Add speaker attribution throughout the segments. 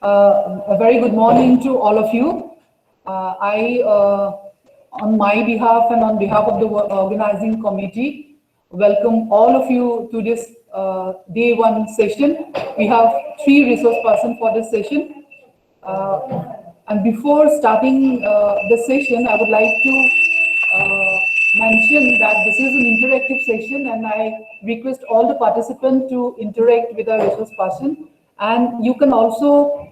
Speaker 1: A very good morning to all of you. On my behalf and on behalf of the organizing committee, welcome all of you to this day one session. We have 3 resource persons for this session. And before starting the session, I would like to mention that this is an interactive session, and I request all the participants to interact with our resource person. And you can also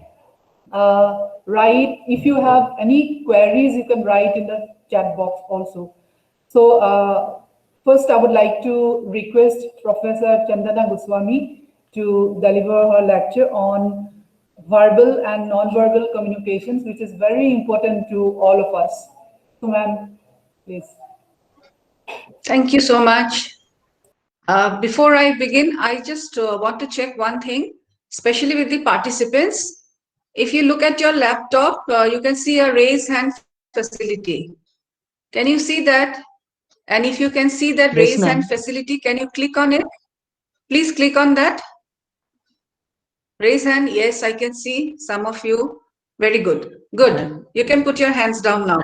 Speaker 1: write, if you have any queries, you can write in the chat box also. So first I would like to request Professor Chandana Goswami to deliver her lecture on verbal and non-verbal communications, which is very important to all of us. So ma'am, please.
Speaker 2: Thank you so much. Before I begin, I just want to check one thing, especially with the participants. If you look at your laptop, you can see a raise hand facility. Can you see that? And if you can see that
Speaker 3: Yes,
Speaker 2: raise
Speaker 3: ma'am.
Speaker 2: hand facility, can you click on it? Please click on that. Raise hand. Yes, I can see some of you. Very good. Good. You can put your hands down now.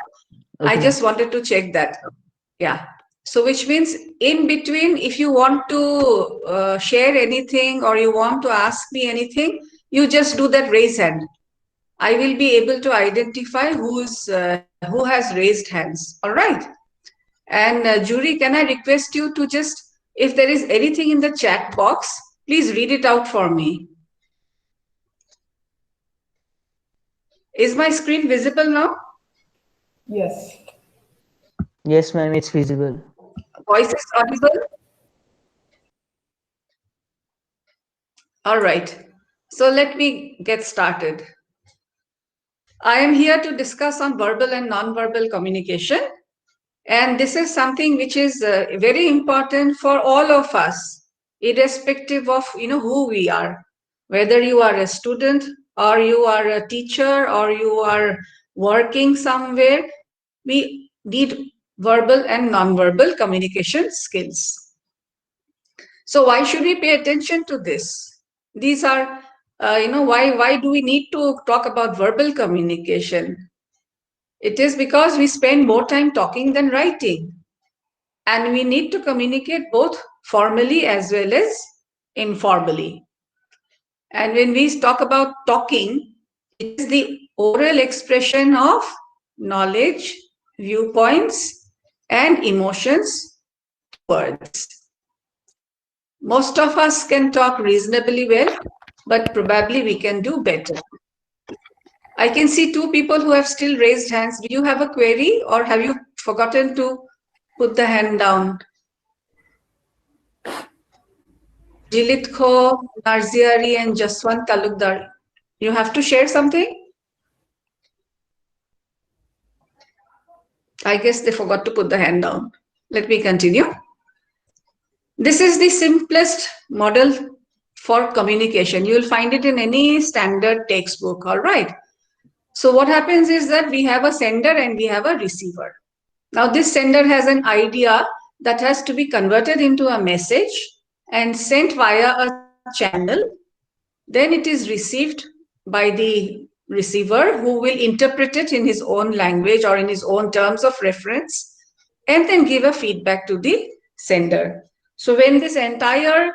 Speaker 3: Okay,
Speaker 2: I just wanted to check that. Yeah. So which means in between, if you want to share anything or you want to ask me anything, you just do that raise hand. I will be able to identify who has raised hands. All right. And jury, can I request you to just, if there is anything in the chat box, please read it out for me. Is my screen visible now?
Speaker 1: Yes.
Speaker 3: Yes, ma'am, it's visible.
Speaker 2: Voice is audible? All right. So let me get started. I am here to discuss on verbal and non-verbal communication. And this is something which is very important for all of us, irrespective of who we are. Whether you are a student or you are a teacher or you are working somewhere, we need verbal and non-verbal communication skills. So why should we pay attention to this? These are, why do we need to talk about verbal communication? It is because we spend more time talking than writing. And we need to communicate both formally as well as informally. And when we talk about talking, it is the oral expression of knowledge, viewpoints, and emotions through words. Most of us can talk reasonably well, but probably we can do better. I can see 2 people who have still raised hands. Do you have a query or have you forgotten to put the hand down? Jilit Kho, Narziari, and Jaswant Talukdar. You have to share something? I guess they forgot to put the hand down. Let me continue. This is the simplest model for communication. You will find it in any standard textbook, all right? So what happens is that we have a sender and we have a receiver. Now this sender has an idea that has to be converted into a message and sent via a channel. Then it is received by the receiver, who will interpret it in his own language or in his own terms of reference, and then give a feedback to the sender. So when this entire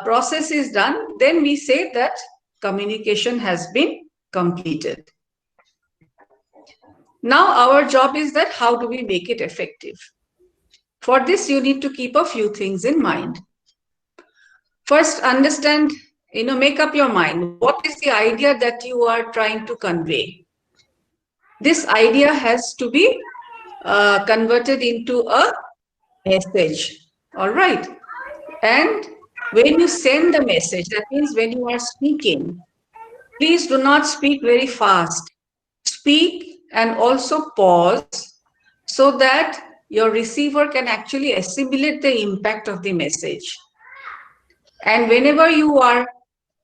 Speaker 2: process is done, then we say that communication has been completed. Now our job is that how do we make it effective? For this, you need to keep a few things in mind. First, understand, make up your mind. What is the idea that you are trying to convey? This idea has to be converted into a message. All right. And when you send the message, that means when you are speaking, please do not speak very fast. Speak and also pause so that your receiver can actually assimilate the impact of the message. And whenever you are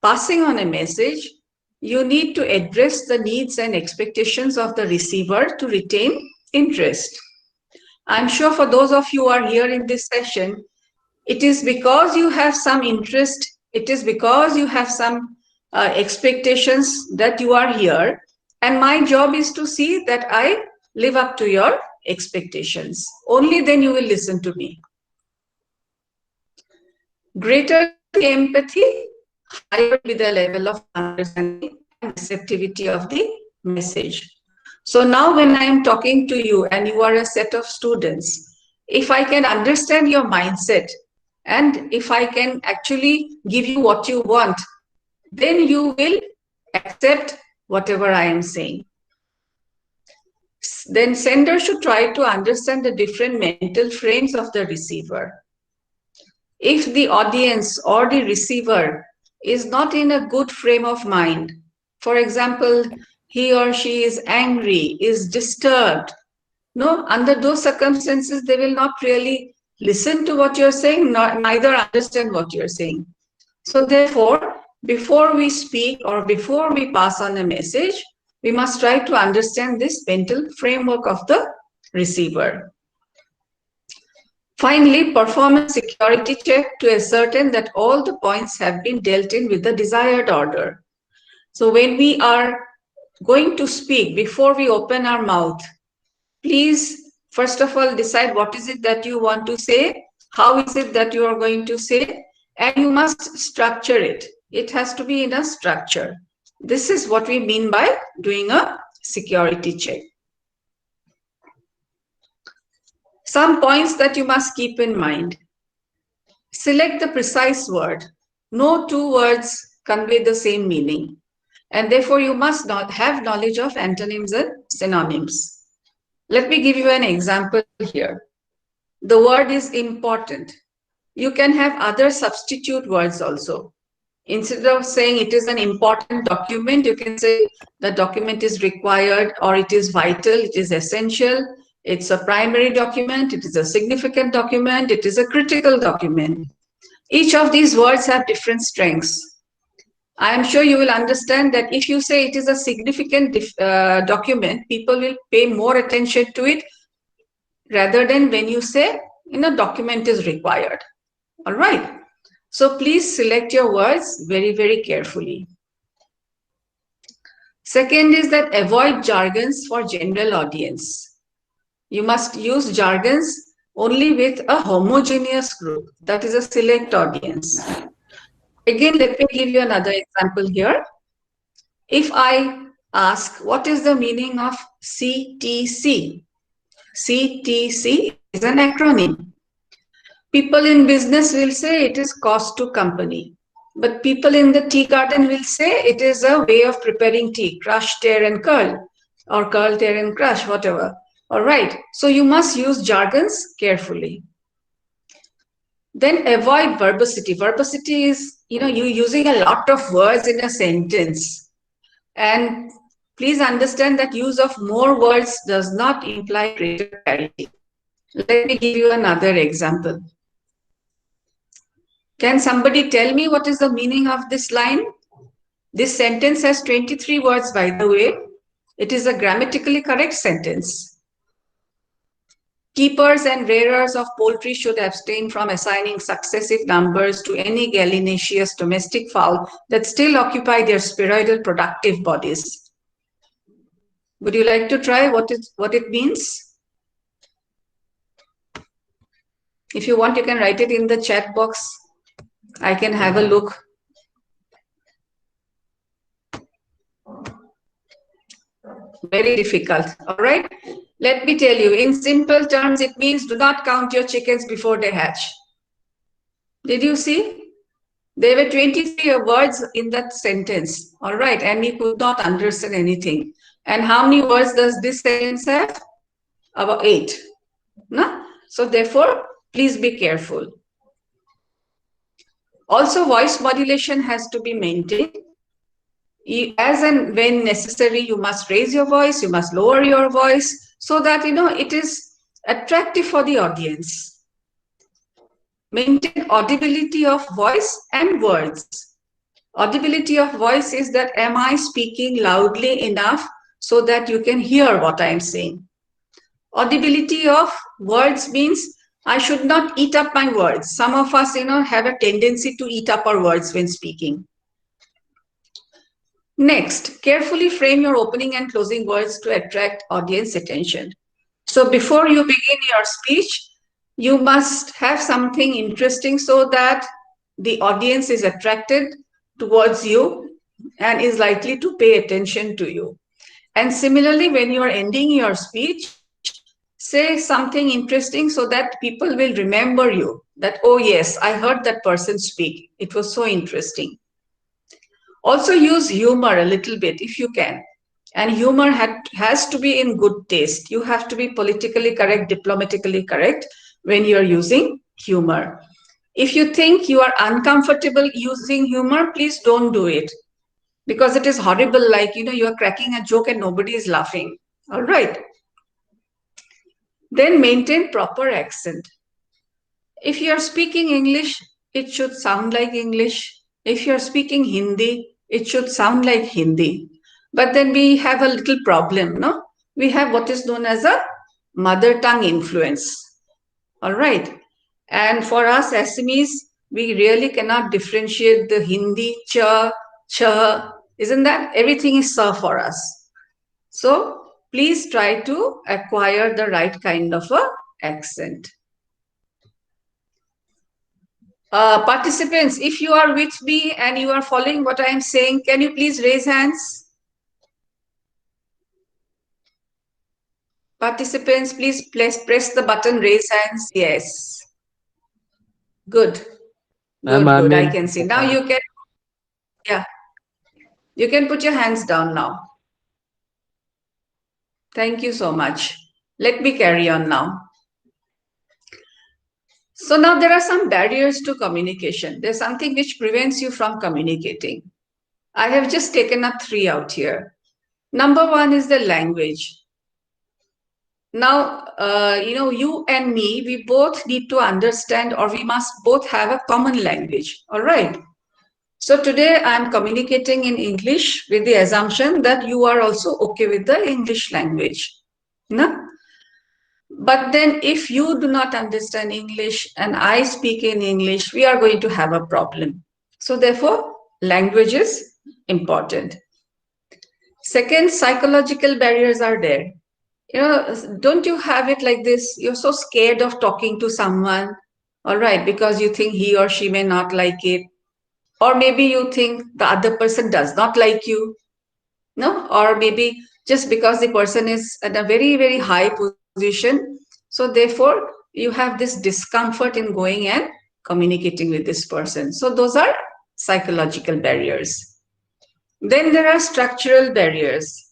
Speaker 2: passing on a message, you need to address the needs and expectations of the receiver to retain interest. I'm sure for those of you who are here in this session, it is because you have some interest, it is because you have some expectations that you are here, and my job is to see that I live up to your expectations. Only then you will listen to me. Greater the empathy, higher will be the level of understanding and receptivity of the message. So now when I am talking to you and you are a set of students, if I can understand your mindset and if I can actually give you what you want, then you will accept whatever I am saying. Then sender should try to understand the different mental frames of the receiver. If the audience or the receiver is not in a good frame of mind, for example, he or she is angry, is disturbed, no, under those circumstances, they will not really listen to what you're saying, neither understand what you're saying. So therefore, before we speak or before we pass on a message, we must try to understand this mental framework of the receiver. Finally, perform a security check to ascertain that all the points have been dealt in with the desired order. So when we are going to speak, before we open our mouth, please, first of all, decide what is it that you want to say, how is it that you are going to say, and you must structure it. It has to be in a structure. This is what we mean by doing a security check. Some points that you must keep in mind. Select the precise word. No two words convey the same meaning, and therefore you must not have knowledge of antonyms and synonyms. Let me give you an example here. The word is important. You can have other substitute words also. Instead of saying it is an important document, you can say the document is required, or it is vital, it is essential, it's a primary document, it is a significant document, it is a critical document. Each of these words have different strengths. I am sure you will understand that if you say it is a significant document, people will pay more attention to it rather than when you say, document is required. All right. So please select your words very, very carefully. Second is that avoid jargons for general audience. You must use jargons only with a homogeneous group, that is a select audience. Again, let me give you another example here. If I ask, what is the meaning of CTC? CTC is an acronym. People in business will say it is cost to company. But people in the tea garden will say it is a way of preparing tea, crush, tear, and curl, or curl, tear, and crush, whatever. All right. So you must use jargons carefully. Then avoid verbosity. Verbosity is, you using a lot of words in a sentence. And please understand that use of more words does not imply greater clarity. Let me give you another example. Can somebody tell me what is the meaning of this line? This sentence has 23 words, by the way. It is a grammatically correct sentence. Keepers and rearers of poultry should abstain from assigning successive numbers to any gallinaceous domestic fowl that still occupy their spheroidal productive bodies. Would you like to try what it means? If you want, you can write it in the chat box. I can have a look. Very difficult. All right. Let me tell you, in simple terms, it means do not count your chickens before they hatch. Did you see? There were 23 words in that sentence. All right. And we could not understand anything. And how many words does this sentence have? About 8. No? So therefore, please be careful. Also, voice modulation has to be maintained. As and when necessary, you must raise your voice, you must lower your voice so that, it is attractive for the audience. Maintain audibility of voice and words. Audibility of voice is that, am I speaking loudly enough so that you can hear what I am saying? Audibility of words means I should not eat up my words. Some of us, have a tendency to eat up our words when speaking. Next, carefully frame your opening and closing words to attract audience attention. So before you begin your speech, you must have something interesting so that the audience is attracted towards you and is likely to pay attention to you. And similarly, when you are ending your speech, say something interesting so that people will remember you that, oh yes, I heard that person speak. It was so interesting. Also use humor a little bit if you can. And humor has to be in good taste. You have to be politically correct, diplomatically correct when you're using humor. If you think you are uncomfortable using humor, please don't do it. Because it is horrible, like, you are cracking a joke and nobody is laughing. All right. Then maintain proper accent. If you are speaking English, it should sound like English. If you are speaking Hindi, it should sound like Hindi. But then we have a little problem, no? We have what is known as a mother tongue influence. All right. And for us Assamese, we really cannot differentiate the Hindi, cha, isn't that? Everything is sa for us. So please try to acquire the right kind of a accent. Participants, if you are with me and you are following what I am saying, can you please raise hands? Participants, please press the button, raise hands. Yes. Good. Good. I can see. Now you can, yeah. You can put your hands down now. Thank you so much. Let me carry on now. So now there are some barriers to communication. There's something which prevents you from communicating. I have just taken up 3 out here. Number 1 is the language. Now, you and me, we both need to understand, or we must both have a common language. All right. So today I'm communicating in English with the assumption that you are also okay with the English language. No? But then if you do not understand English and I speak in English, we are going to have a problem. So therefore, language is important. Second, psychological barriers are there. Don't you have it like this? You're so scared of talking to someone, all right, because you think he or she may not like it. Or maybe you think the other person does not like you, no? Or maybe just because the person is at a very, very high position. So therefore, you have this discomfort in going and communicating with this person. So those are psychological barriers. Then there are structural barriers.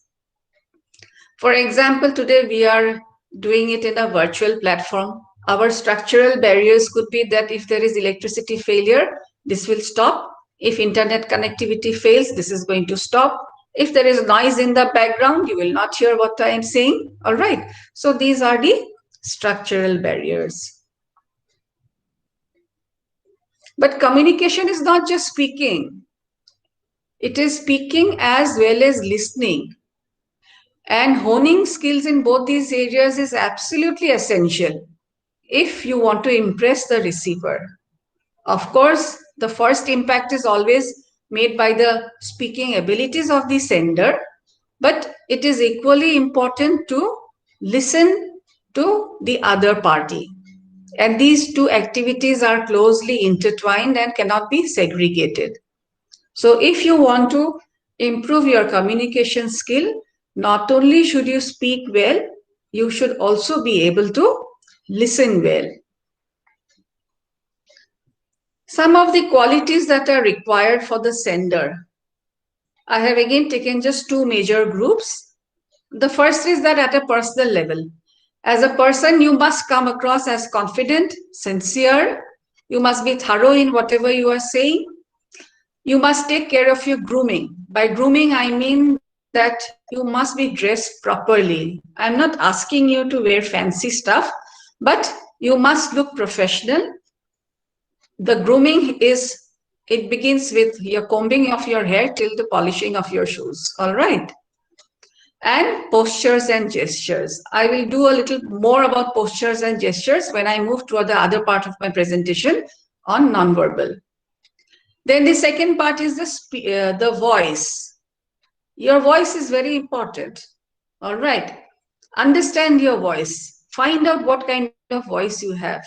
Speaker 2: For example, today we are doing it in a virtual platform. Our structural barriers could be that if there is electricity failure, this will stop. If internet connectivity fails, this is going to stop. If there is noise in the background, you will not hear what I am saying. All right. So these are the structural barriers. But communication is not just speaking. It is speaking as well as listening. And honing skills in both these areas is absolutely essential if you want to impress the receiver. Of course, the first impact is always made by the speaking abilities of the sender, but it is equally important to listen to the other party. And these two activities are closely intertwined and cannot be segregated. So if you want to improve your communication skill, not only should you speak well, you should also be able to listen well. Some of the qualities that are required for the sender. I have again taken just 2 major groups. The first is that at a personal level. As a person, you must come across as confident, sincere. You must be thorough in whatever you are saying. You must take care of your grooming. By grooming, I mean that you must be dressed properly. I'm not asking you to wear fancy stuff, but you must look professional. The grooming it begins with your combing of your hair till the polishing of your shoes. All right. And postures and gestures. I will do a little more about postures and gestures when I move toward the other part of my presentation on nonverbal. Then the second part is the voice. Your voice is very important. All right. Understand your voice. Find out what kind of voice you have.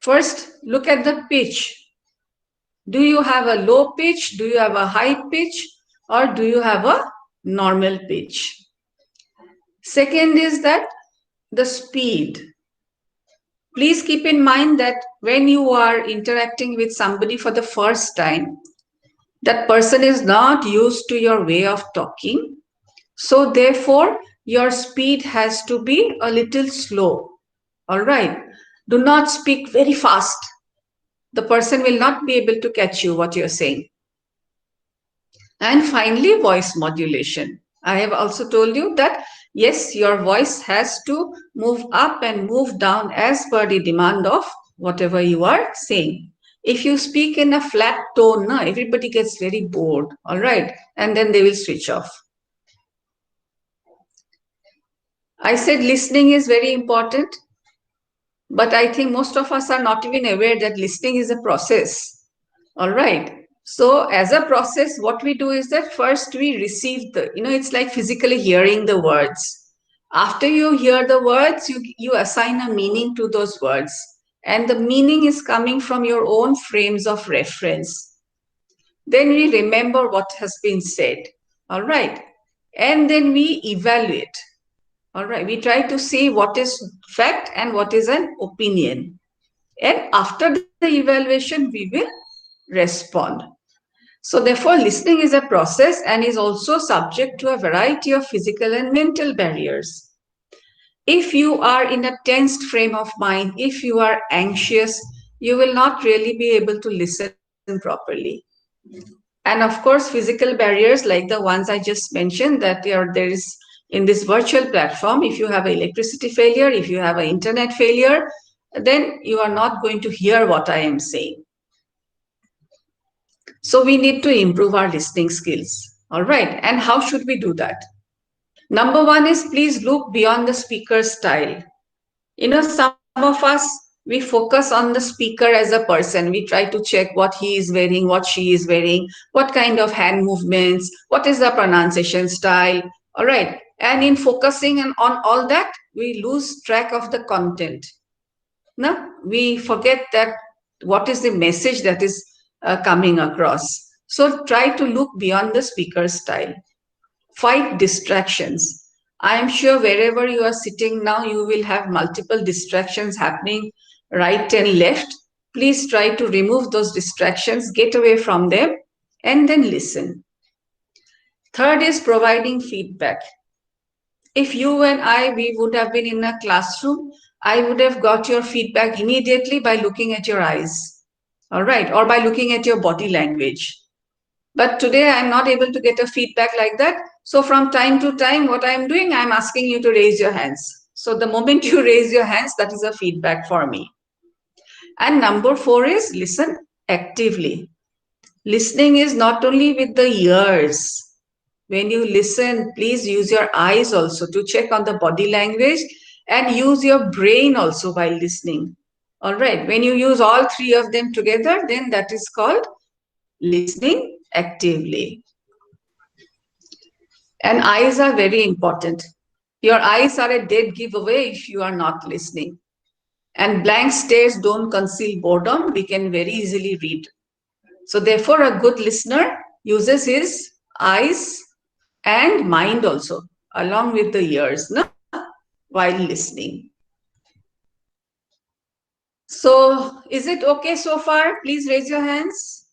Speaker 2: First, look at the pitch. Do you have a low pitch? Do you have a high pitch? Or do you have a normal pitch? Second is that the speed. Please keep in mind that when you are interacting with somebody for the first time, that person is not used to your way of talking. So therefore, your speed has to be a little slow. All right. Do not speak very fast. The person will not be able to catch you what you're saying. And finally, voice modulation. I have also told you that yes, your voice has to move up and move down as per the demand of whatever you are saying. If you speak in a flat tone, everybody gets very bored, all right? And then they will switch off. I said listening is very important, but I think most of us are not even aware that listening is a process, all right? So as a process, what we do is that first we receive the, it's like physically hearing the words. After you hear the words, you assign a meaning to those words. And the meaning is coming from your own frames of reference. Then we remember what has been said, all right? And then we evaluate, all right? We try to see what is fact and what is an opinion. And after the evaluation, we will respond. So therefore, listening is a process and is also subject to a variety of physical and mental barriers. If you are in a tensed frame of mind, if you are anxious, you will not really be able to listen properly. And of course, physical barriers like the ones I just mentioned, that there is in this virtual platform, if you have an electricity failure, if you have an internet failure, then you are not going to hear what I am saying. So we need to improve our listening skills. All right. And how should we do that? Number one is please look beyond the speaker's style. Some of us, we focus on the speaker as a person. We try to check what he is wearing, what she is wearing, what kind of hand movements, what is the pronunciation style. All right. And in focusing on all that, we lose track of the content. No, we forget that what is the message that is coming across. So try to look beyond the speaker's style. Fight distractions. I am sure wherever you are sitting now, you will have multiple distractions happening right and left. Please try to remove those distractions, get away from them, and then listen. Third is providing feedback. If you and we would have been in a classroom, I would have got your feedback immediately by looking at your eyes, all right, or by looking at your body language. But today I'm not able to get a feedback like that. So from time to time, what I'm doing, I'm asking you to raise your hands. So the moment you raise your hands, that is a feedback for me. And number 4 is listen actively. Listening is not only with the ears. When you listen, please use your eyes also to check on the body language and use your brain also while listening. All right. When you use all 3 of them together, then that is called listening actively. And eyes are very important. Your eyes are a dead giveaway if you are not listening. And blank stares don't conceal boredom. We can very easily read. So therefore, a good listener uses his eyes and mind also, along with the ears, while listening. So is it okay so far? Please raise your hands.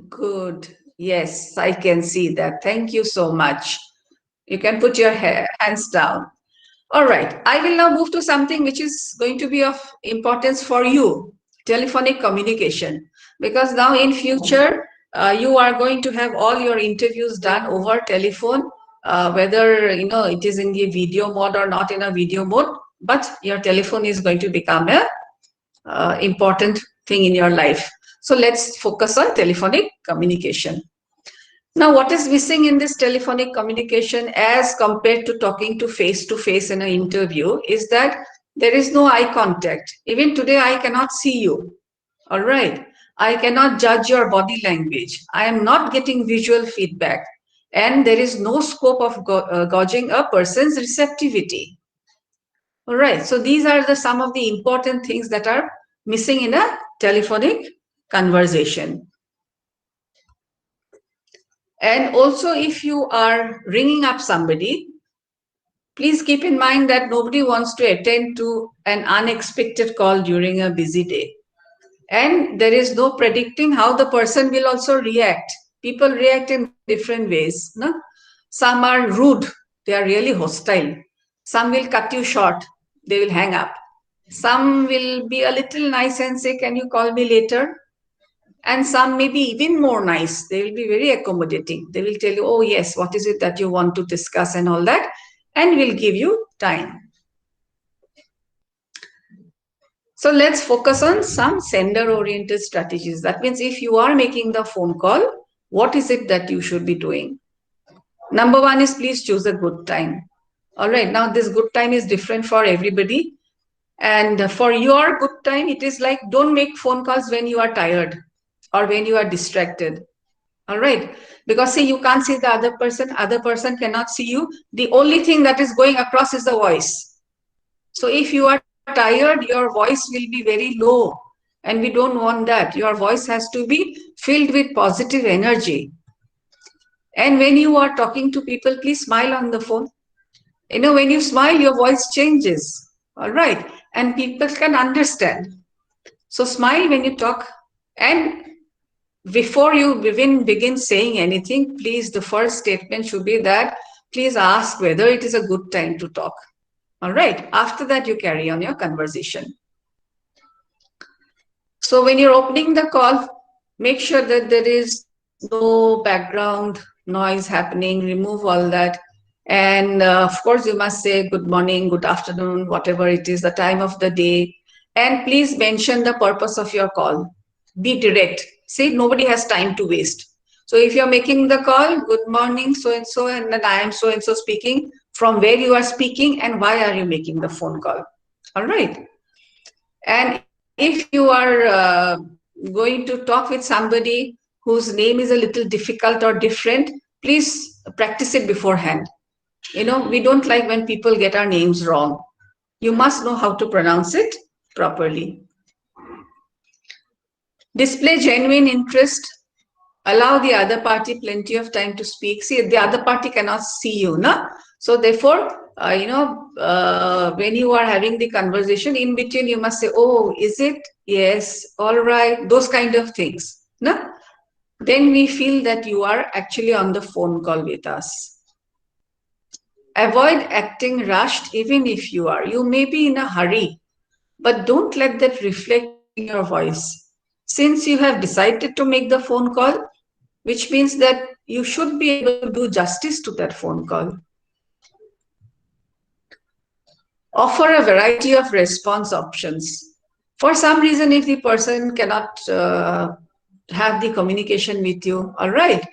Speaker 2: Good. Yes, I can see that. Thank you so much. You can put your hands down. All right. I will now move to something which is going to be of importance for you, telephonic communication. Because now in future, you are going to have all your interviews done over telephone, whether it is in the video mode or not in a video mode, but your telephone is going to become a important thing in your life. So let's focus on telephonic communication. Now, what is missing in this telephonic communication as compared to talking to face in an interview is that there is no eye contact. Even today, I cannot see you. All right. I cannot judge your body language. I am not getting visual feedback. And there is no scope of gauging a person's receptivity. All right, so these are some of the important things that are missing in a telephonic conversation. And also, if you are ringing up somebody, please keep in mind that nobody wants to attend to an unexpected call during a busy day. And there is no predicting how the person will also react. People react in different ways. No? Some are rude, they are really hostile. Some will cut you short, they will hang up. Some will be a little nice and say, can you call me later? And some may be even more nice. They will be very accommodating. They will tell you, oh yes, what is it that you want to discuss and all that, and will give you time. So let's focus on some sender-oriented strategies. That means if you are making the phone call, what is it that you should be doing? Number one is please choose a good time. All right, now this good time is different for everybody. And for your good time, it is like don't make phone calls when you are tired or when you are distracted. All right, because see, you can't see the other person cannot see you. The only thing that is going across is the voice. So if you are tired, your voice will be very low, and we don't want that. Your voice has to be filled with positive energy. And when you are talking to people, please smile on the phone. You know, when you smile, your voice changes. All right, and people can understand. So smile when you talk. And before you even begin saying anything, please, the first statement should be that please ask whether it is a good time to talk. All right. After that, you carry on your conversation. So when you're opening the call, make sure that there is no background noise happening. Remove all that. And of course, you must say good morning, good afternoon, whatever it is, the time of the day. And please mention the purpose of your call. Be direct. Say nobody has time to waste. So if you're making the call, good morning, so-and-so, and then I am so-and-so speaking, from where you are speaking and why are you making the phone call. All right. And if you are going to talk with somebody whose name is a little difficult or different, please practice it beforehand. You know, we don't like when people get our names wrong. You must know how to pronounce it properly. Display genuine interest. Allow the other party plenty of time to speak. See, the other party cannot see you, no? So therefore, when you are having the conversation, in between you must say, oh, is it? Yes, all right, those kind of things, no? Then we feel that you are actually on the phone call with us. Avoid acting rushed, even if you are. You may be in a hurry, but don't let that reflect in your voice. Since you have decided to make the phone call, which means that you should be able to do justice to that phone call. Offer a variety of response options. For some reason, if the person cannot have the communication with you, all right,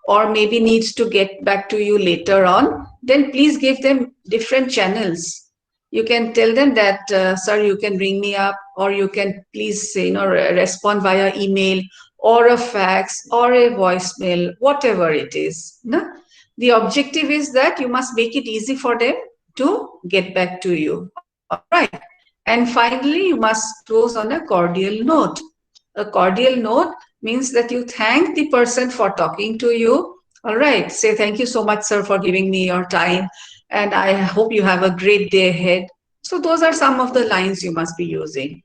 Speaker 2: or maybe needs to get back to you later on, then please give them different channels. You can tell them that, sir, you can ring me up, or you can please, respond via email, or a fax, or a voicemail, whatever it is. No? The objective is that you must make it easy for them to get back to you. All right. And finally, you must close on a cordial note. A cordial note means that you thank the person for talking to you. All right. Say, thank you so much, sir, for giving me your time. And I hope you have a great day ahead. So those are some of the lines you must be using.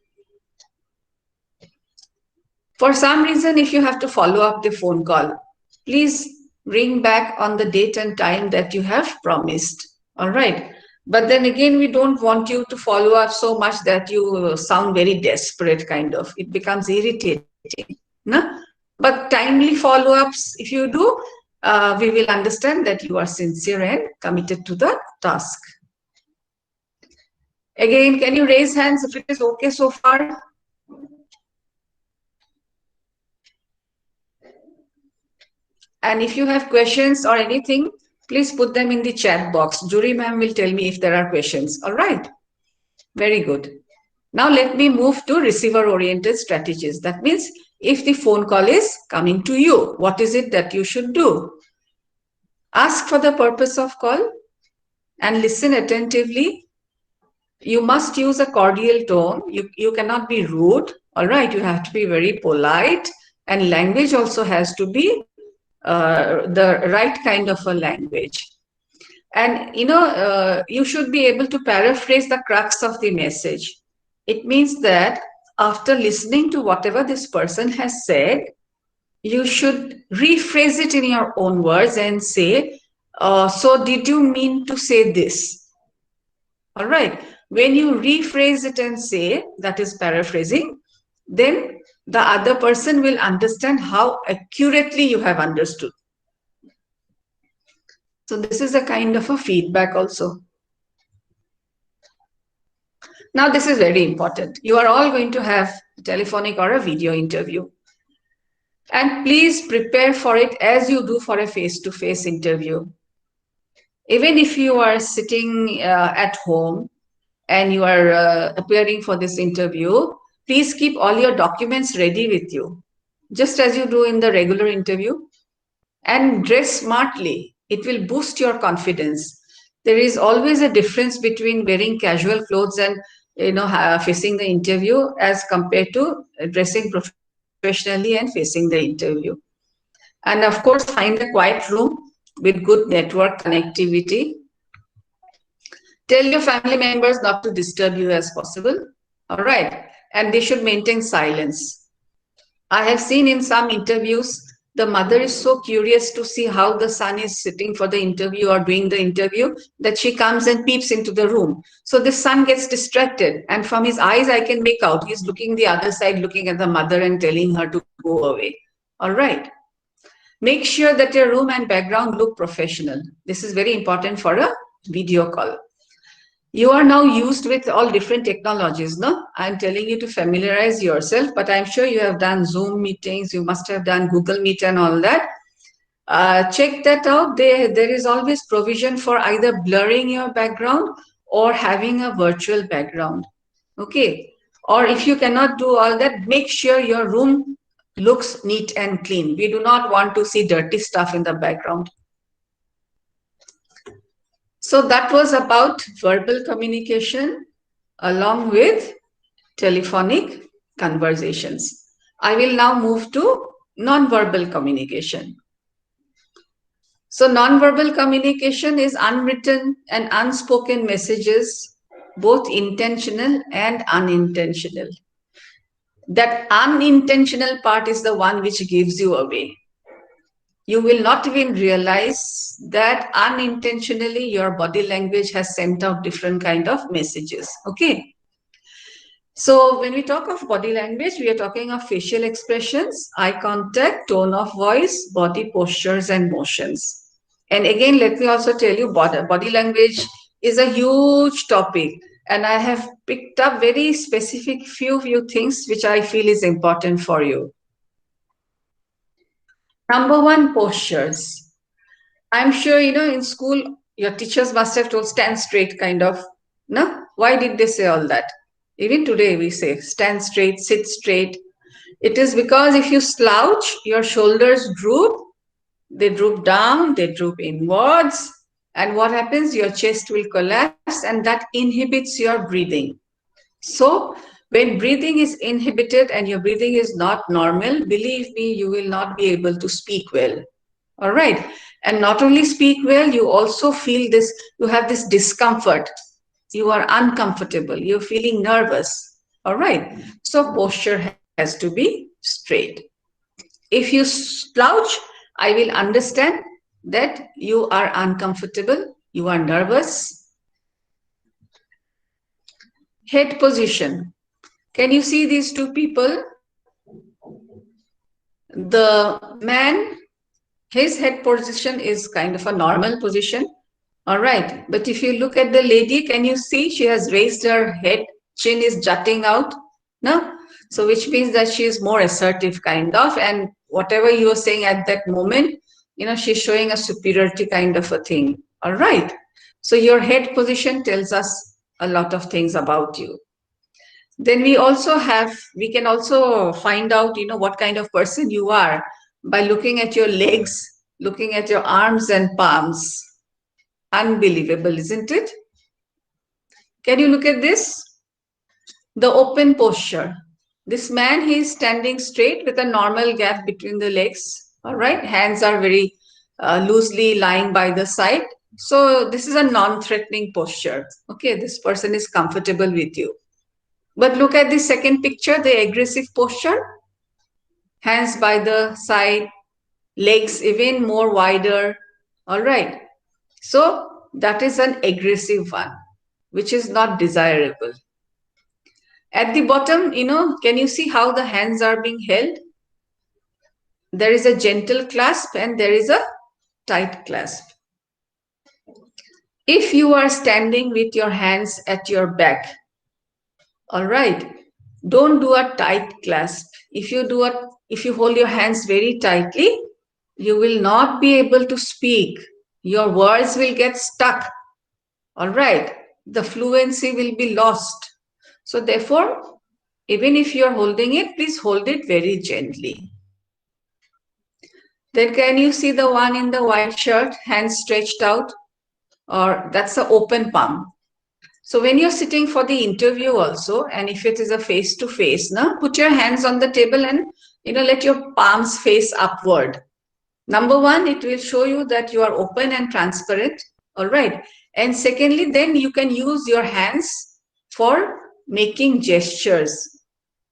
Speaker 2: For some reason, if you have to follow up the phone call, please ring back on the date and time that you have promised. All right. But then again, we don't want you to follow up so much that you sound very desperate, kind of. It becomes irritating. No? But timely follow-ups, if you do, we will understand that you are sincere and committed to the task. Again, can you raise hands if it is okay so far? And if you have questions or anything, please put them in the chat box. Jury ma'am will tell me if there are questions. All right. Very good. Now let me move to receiver-oriented strategies. That means if the phone call is coming to you? What is it that you should do? Ask for the purpose of call and listen attentively. You must use a cordial tone. You cannot be rude. All right, you have to be very polite, and language also has to be the right kind of a language. And you should be able to paraphrase the crux of the message. It means that after listening to whatever this person has said, you should rephrase it in your own words and say, so did you mean to say this? All right. When you rephrase it and say, that is paraphrasing, then the other person will understand how accurately you have understood. So this is a kind of a feedback also. Now this is very important. You are all going to have a telephonic or a video interview. And please prepare for it as you do for a face-to-face interview. Even if you are sitting at home and you are appearing for this interview, please keep all your documents ready with you, just as you do in the regular interview. And dress smartly. It will boost your confidence. There is always a difference between wearing casual clothes and facing the interview as compared to dressing professionally and facing the interview. And of course, find a quiet room with good network connectivity. Tell your family members not to disturb you as possible. All right. And they should maintain silence. I have seen in some interviews, the mother is so curious to see how the son is sitting for the interview or doing the interview that she comes and peeps into the room. So the son gets distracted, and from his eyes, I can make out he's looking the other side, looking at the mother and telling her to go away. All right. Make sure that your room and background look professional. This is very important for a video call. You are now used with all different technologies, no? I'm telling you to familiarize yourself, but I'm sure you have done Zoom meetings, you must have done Google Meet and all that. Check that out. There is always provision for either blurring your background or having a virtual background, okay? Or if you cannot do all that, make sure your room looks neat and clean. We do not want to see dirty stuff in the background. So that was about verbal communication along with telephonic conversations. I will now move to nonverbal communication. So nonverbal communication is unwritten and unspoken messages, both intentional and unintentional. That unintentional part is the one which gives you away. You will not even realize that unintentionally your body language has sent out different kind of messages, okay? So when we talk of body language, we are talking of facial expressions, eye contact, tone of voice, body postures and motions. And again, let me also tell you, body language is a huge topic, and I have picked up very specific few things which I feel is important for you. Number one, postures. I'm sure, in school, your teachers must have told stand straight kind of. No? Why did they say all that? Even today we say stand straight, sit straight. It is because if you slouch, your shoulders droop, they droop down, they droop inwards. And what happens? Your chest will collapse, and that inhibits your breathing. So when breathing is inhibited and your breathing is not normal, believe me, you will not be able to speak well. All right. And not only speak well, you also feel this, you have this discomfort. You are uncomfortable. You're feeling nervous. All right. So posture has to be straight. If you slouch, I will understand that you are uncomfortable. You are nervous. Head position. Can you see these two people? The man, his head position is kind of a normal position. All right. But if you look at the lady, can you see she has raised her head, chin is jutting out? No? So which means that she is more assertive kind of, and whatever you are saying at that moment, she's showing a superiority kind of a thing. All right. So your head position tells us a lot of things about you. Then we can also find out, what kind of person you are by looking at your legs, looking at your arms and palms. Unbelievable, isn't it? Can you look at this? The open posture. This man, he is standing straight with a normal gap between the legs. All right, hands are very loosely lying by the side. So this is a non-threatening posture. Okay, this person is comfortable with you. But look at the second picture, the aggressive posture. Hands by the side, legs even more wider. All right. So that is an aggressive one, which is not desirable. At the bottom, can you see how the hands are being held? There is a gentle clasp and there is a tight clasp. If you are standing with your hands at your back, all right, don't do a tight clasp. If you hold your hands very tightly, you will not be able to speak. Your words will get stuck. All right, the fluency will be lost. So therefore, even if you're holding it, please hold it very gently. Then can you see the one in the white shirt, hands stretched out? Or that's an open palm. So when you're sitting for the interview also, and if it is a face-to-face, put your hands on the table and let your palms face upward. Number one, it will show you that you are open and transparent. All right. And secondly, then you can use your hands for making gestures.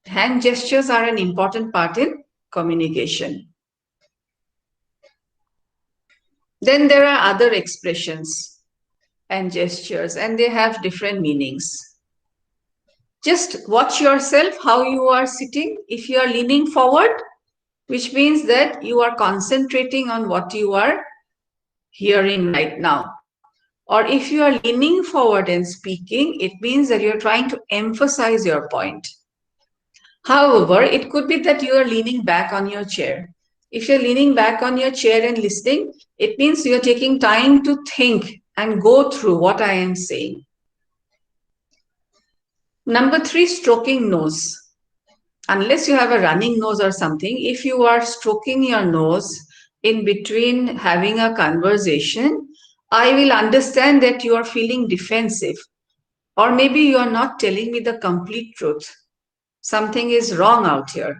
Speaker 2: Hand gestures are an important part in communication. Then there are other expressions and gestures, and they have different meanings. Just watch yourself how you are sitting. If you are leaning forward, which means that you are concentrating on what you are hearing right now. Or if you are leaning forward and speaking, it means that you're trying to emphasize your point. However, it could be that you are leaning back on your chair. If you're leaning back on your chair and listening, it means you're taking time to think and go through what I am saying. Number 3, stroking nose. Unless you have a running nose or something, if you are stroking your nose in between having a conversation, I will understand that you are feeling defensive. Or maybe you are not telling me the complete truth. Something is wrong out here.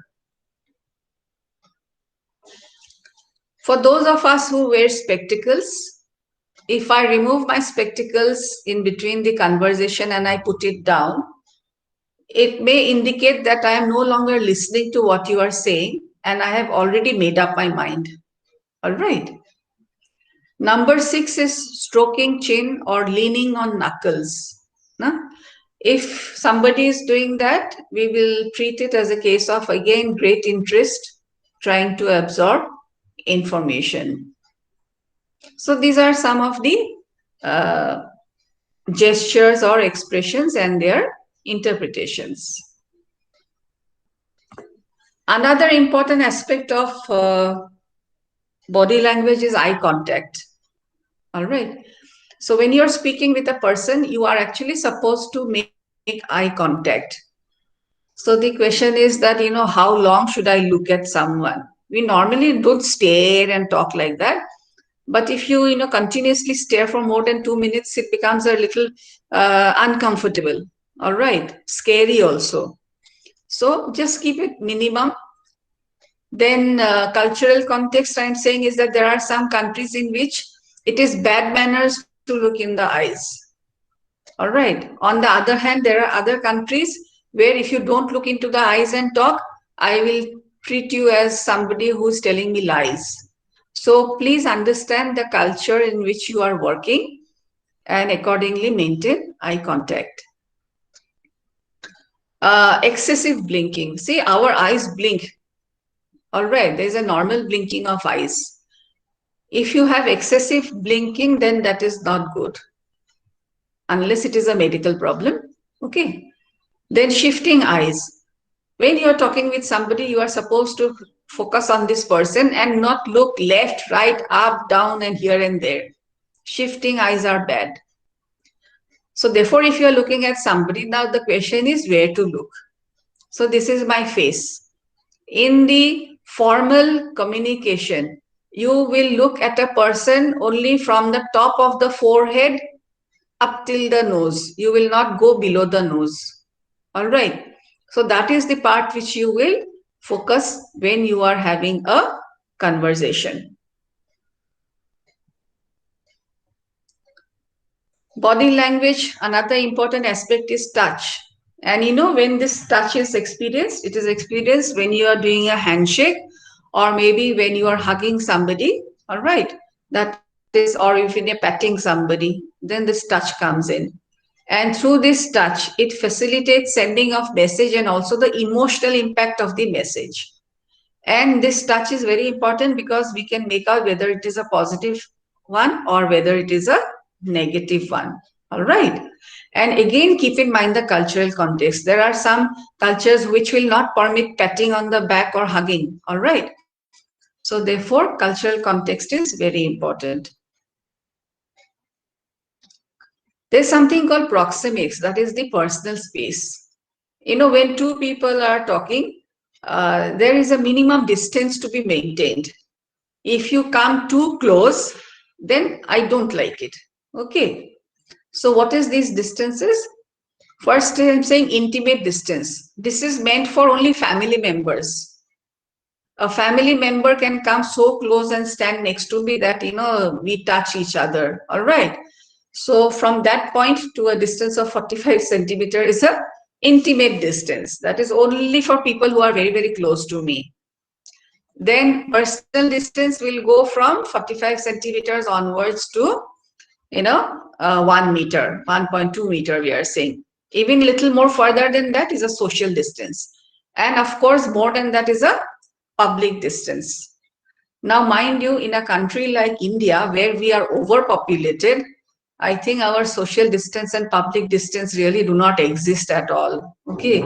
Speaker 2: For those of us who wear spectacles, if I remove my spectacles in between the conversation and I put it down, it may indicate that I am no longer listening to what you are saying and I have already made up my mind. All right. Number 6 is stroking chin or leaning on knuckles. If somebody is doing that, we will treat it as a case of, again, great interest, trying to absorb information. So these are some of the gestures or expressions and their interpretations. Another important aspect of body language is eye contact. All right. So when you're speaking with a person, you are actually supposed to make eye contact. So the question is that, how long should I look at someone? We normally don't stare and talk like that. But if you, continuously stare for more than 2 minutes, it becomes a little uncomfortable. All right. Scary also. So just keep it minimum. Then cultural context I'm saying is that there are some countries in which it is bad manners to look in the eyes. All right. On the other hand, there are other countries where if you don't look into the eyes and talk, I will treat you as somebody who's telling me lies. So please understand the culture in which you are working and accordingly maintain eye contact. Excessive blinking. See, our eyes blink. All right, there's a normal blinking of eyes. If you have excessive blinking, then that is not good, unless it is a medical problem. Okay. Then shifting eyes. When you're talking with somebody, you are supposed to focus on this person and not look left, right, up, down, and here and there. Shifting eyes are bad. So therefore, if you are looking at somebody, now the question is where to look. So this is my face. In the formal communication, you will look at a person only from the top of the forehead up till the nose. You will not go below the nose. All right. So that is the part which you will focus when you are having a conversation. Body language, another important aspect is touch. And you know, when this touch is experienced, it is experienced when you are doing a handshake or maybe when you are hugging somebody. All right. That is, or if you're patting somebody, then this touch comes in. And through this touch, it facilitates sending of message and also the emotional impact of the message. And this touch is very important because we can make out whether it is a positive one or whether it is a negative one. All right. And again, keep in mind the cultural context. There are some cultures which will not permit patting on the back or hugging. All right. So therefore, cultural context is very important. There's something called Proximix, that is the personal space. You know, when two people are talking, there is a minimum distance to be maintained. If you come too close, then I don't like it. Okay. So what is these distances? First, I'm saying intimate distance. This is meant for only family members. A family member can come so close and stand next to me that, you know, we touch each other. All right. So from that point to a distance of 45 centimeters is a intimate distance. That is only for people who are very, very close to me. Then personal distance will go from 45 centimeters onwards to, 1 meter, 1.2 meter, we are saying. Even little more further than that is a social distance. And of course, more than that is a public distance. Now, mind you, in a country like India, where we are overpopulated, I think our social distance and public distance really do not exist at all. Okay.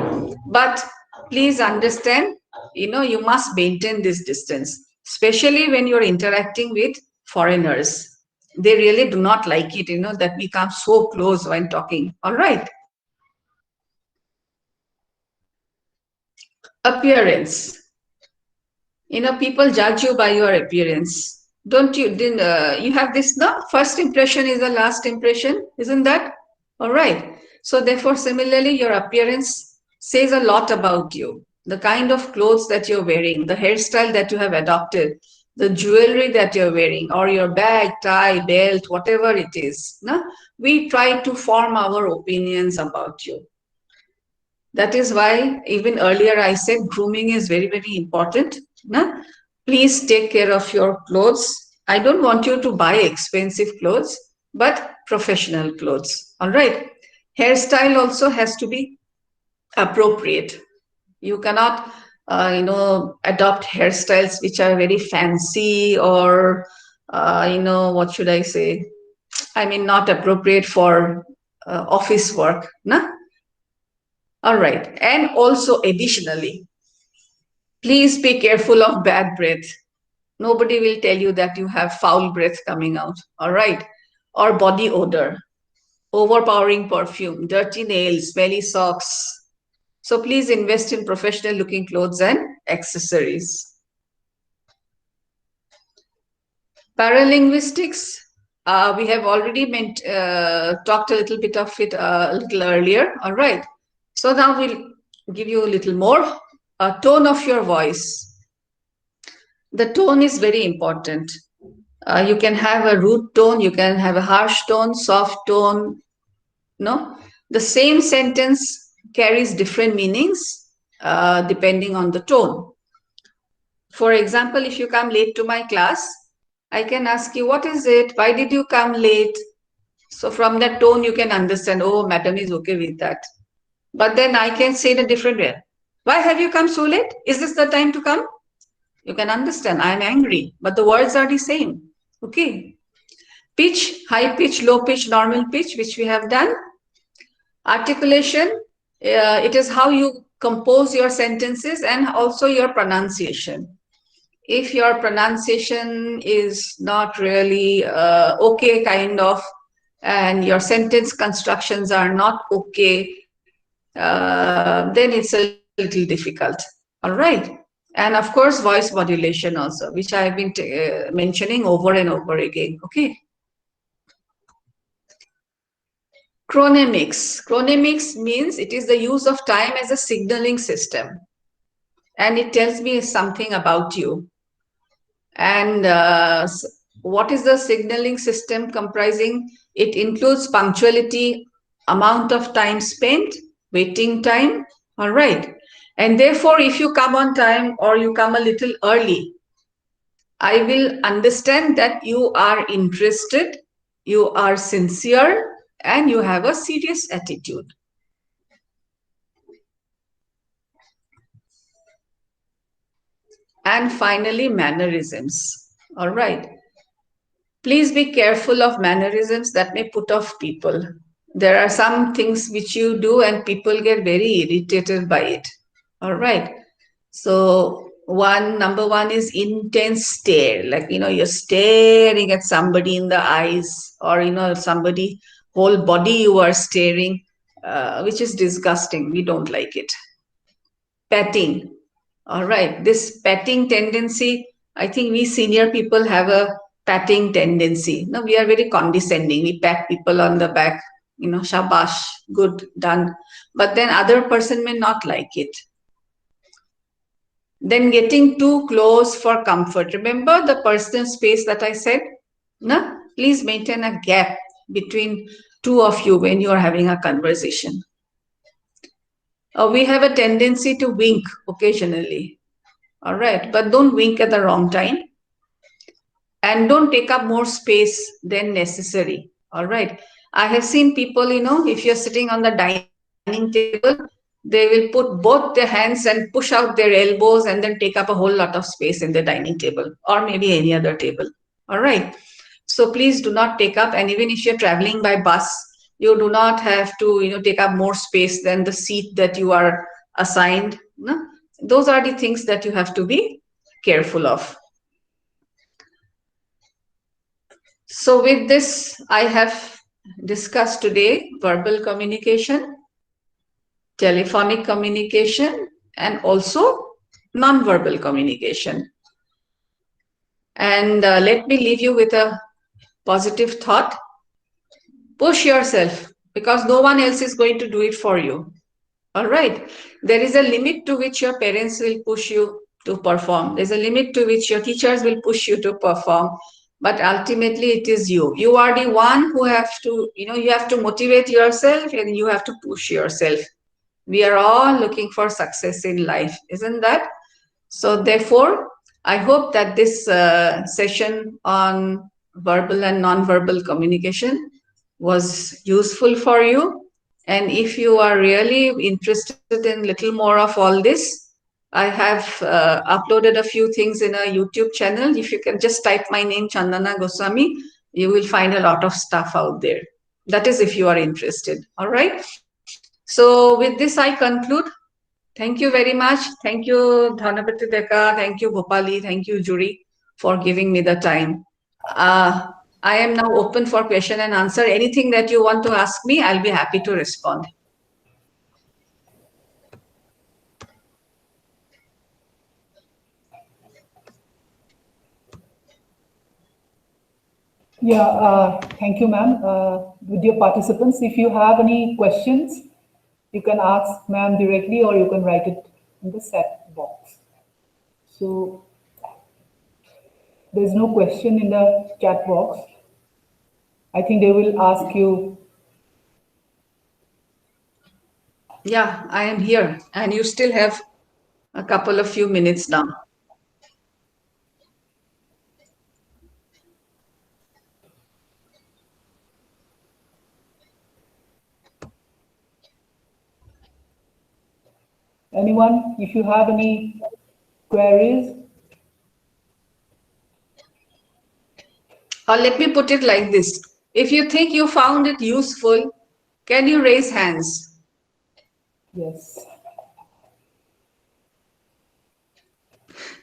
Speaker 2: But please understand, you must maintain this distance, especially when you're interacting with foreigners. They really do not like it, that we come so close when talking. All right. Appearance. People judge you by your appearance. Don't you? You have this, no? First impression is the last impression, isn't that? All right. So therefore, similarly, your appearance says a lot about you. The kind of clothes that you're wearing, the hairstyle that you have adopted, the jewelry that you're wearing, or your bag, tie, belt, whatever it is. No? We try to form our opinions about you. That is why even earlier I said grooming is very, very important. No? Please take care of your clothes. I don't want you to buy expensive clothes, but professional clothes. All right. Hairstyle also has to be appropriate. You cannot, adopt hairstyles which are very fancy or, what should I say? I mean, not appropriate for office work. No? All right. And also additionally, please be careful of bad breath. Nobody will tell you that you have foul breath coming out. All right. Or body odor, overpowering perfume, dirty nails, smelly socks. So please invest in professional looking clothes and accessories. Paralinguistics. We have already talked a little bit of it a little earlier. All right. So now we'll give you a little more. Tone of your voice. The tone is very important. You can have a rude tone, you can have a harsh tone, soft tone. No, the same sentence carries different meanings depending on the tone. For example, if you come late to my class, I can ask you, what is it? Why did you come late? So from that tone, you can understand, oh, madam is okay with that. But then I can say in a different way. Why have you come so late? Is this the time to come? You can understand, I am angry, but the words are the same. Okay. Pitch, high pitch, low pitch, normal pitch, which we have done. Articulation, it is how you compose your sentences and also your pronunciation. If your pronunciation is not really okay, kind of, and your sentence constructions are not okay, then it's a little difficult. All right. And of course, voice modulation also, which I have been mentioning over and over again. Okay. Chronemics. Chronemics means it is the use of time as a signaling system. And it tells me something about you. And what is the signaling system comprising? It includes punctuality, amount of time spent, waiting time. All right. And therefore, if you come on time or you come a little early, I will understand that you are interested, you are sincere, and you have a serious attitude. And finally, mannerisms. All right. Please be careful of mannerisms that may put off people. There are some things which you do and people get very irritated by it. All right. So number one is intense stare. Like, you're staring at somebody in the eyes, or, somebody whole body you are staring, which is disgusting. We don't like it. Patting. All right. This patting tendency, I think we senior people have a patting tendency. No, we are very condescending. We pat people on the back, shabash, good, done. But then other person may not like it. Then getting too close for comfort. Remember the personal space that I said? No? Please maintain a gap between two of you when you are having a conversation. We have a tendency to wink occasionally. All right, but don't wink at the wrong time. And don't take up more space than necessary. All right. I have seen people, if you're sitting on the dining table, they will put both their hands and push out their elbows and then take up a whole lot of space in the dining table, or maybe any other table. All right. So please do not take up. And even if you're traveling by bus, you do not have to, take up more space than the seat that you are assigned. No? Those are the things that you have to be careful of. So with this, I have discussed today verbal communication, telephonic communication, and also nonverbal communication. And let me leave you with a positive thought. Push yourself, because no one else is going to do it for you. All right. There is a limit to which your parents will push you to perform. There's a limit to which your teachers will push you to perform. But ultimately, it is you. You are the one who have to, you have to motivate yourself and you have to push yourself. We are all looking for success in life, isn't that? So therefore, I hope that this session on verbal and non-verbal communication was useful for you. And if you are really interested in little more of all this, I have uploaded a few things in a YouTube channel. If you can just type my name, Chandana Goswami, you will find a lot of stuff out there. That is if you are interested. All right. So with this, I conclude. Thank you very much. Thank you, Dhanapati Deka. Thank you, Bhopali. Thank you, Jury, for giving me the time. I am now open for question and answer. Anything that you want to ask me, I'll be happy to respond.
Speaker 1: Yeah, thank you, ma'am. With your participants, if you have any questions, you can ask ma'am directly or you can write it in the chat box. So there's no question in the chat box. I think they will ask you.
Speaker 2: Yeah, I am here and you still have a couple of few minutes now.
Speaker 1: Anyone, if you have any queries?
Speaker 2: Or let me put it like this. If you think you found it useful, can you raise hands?
Speaker 1: Yes.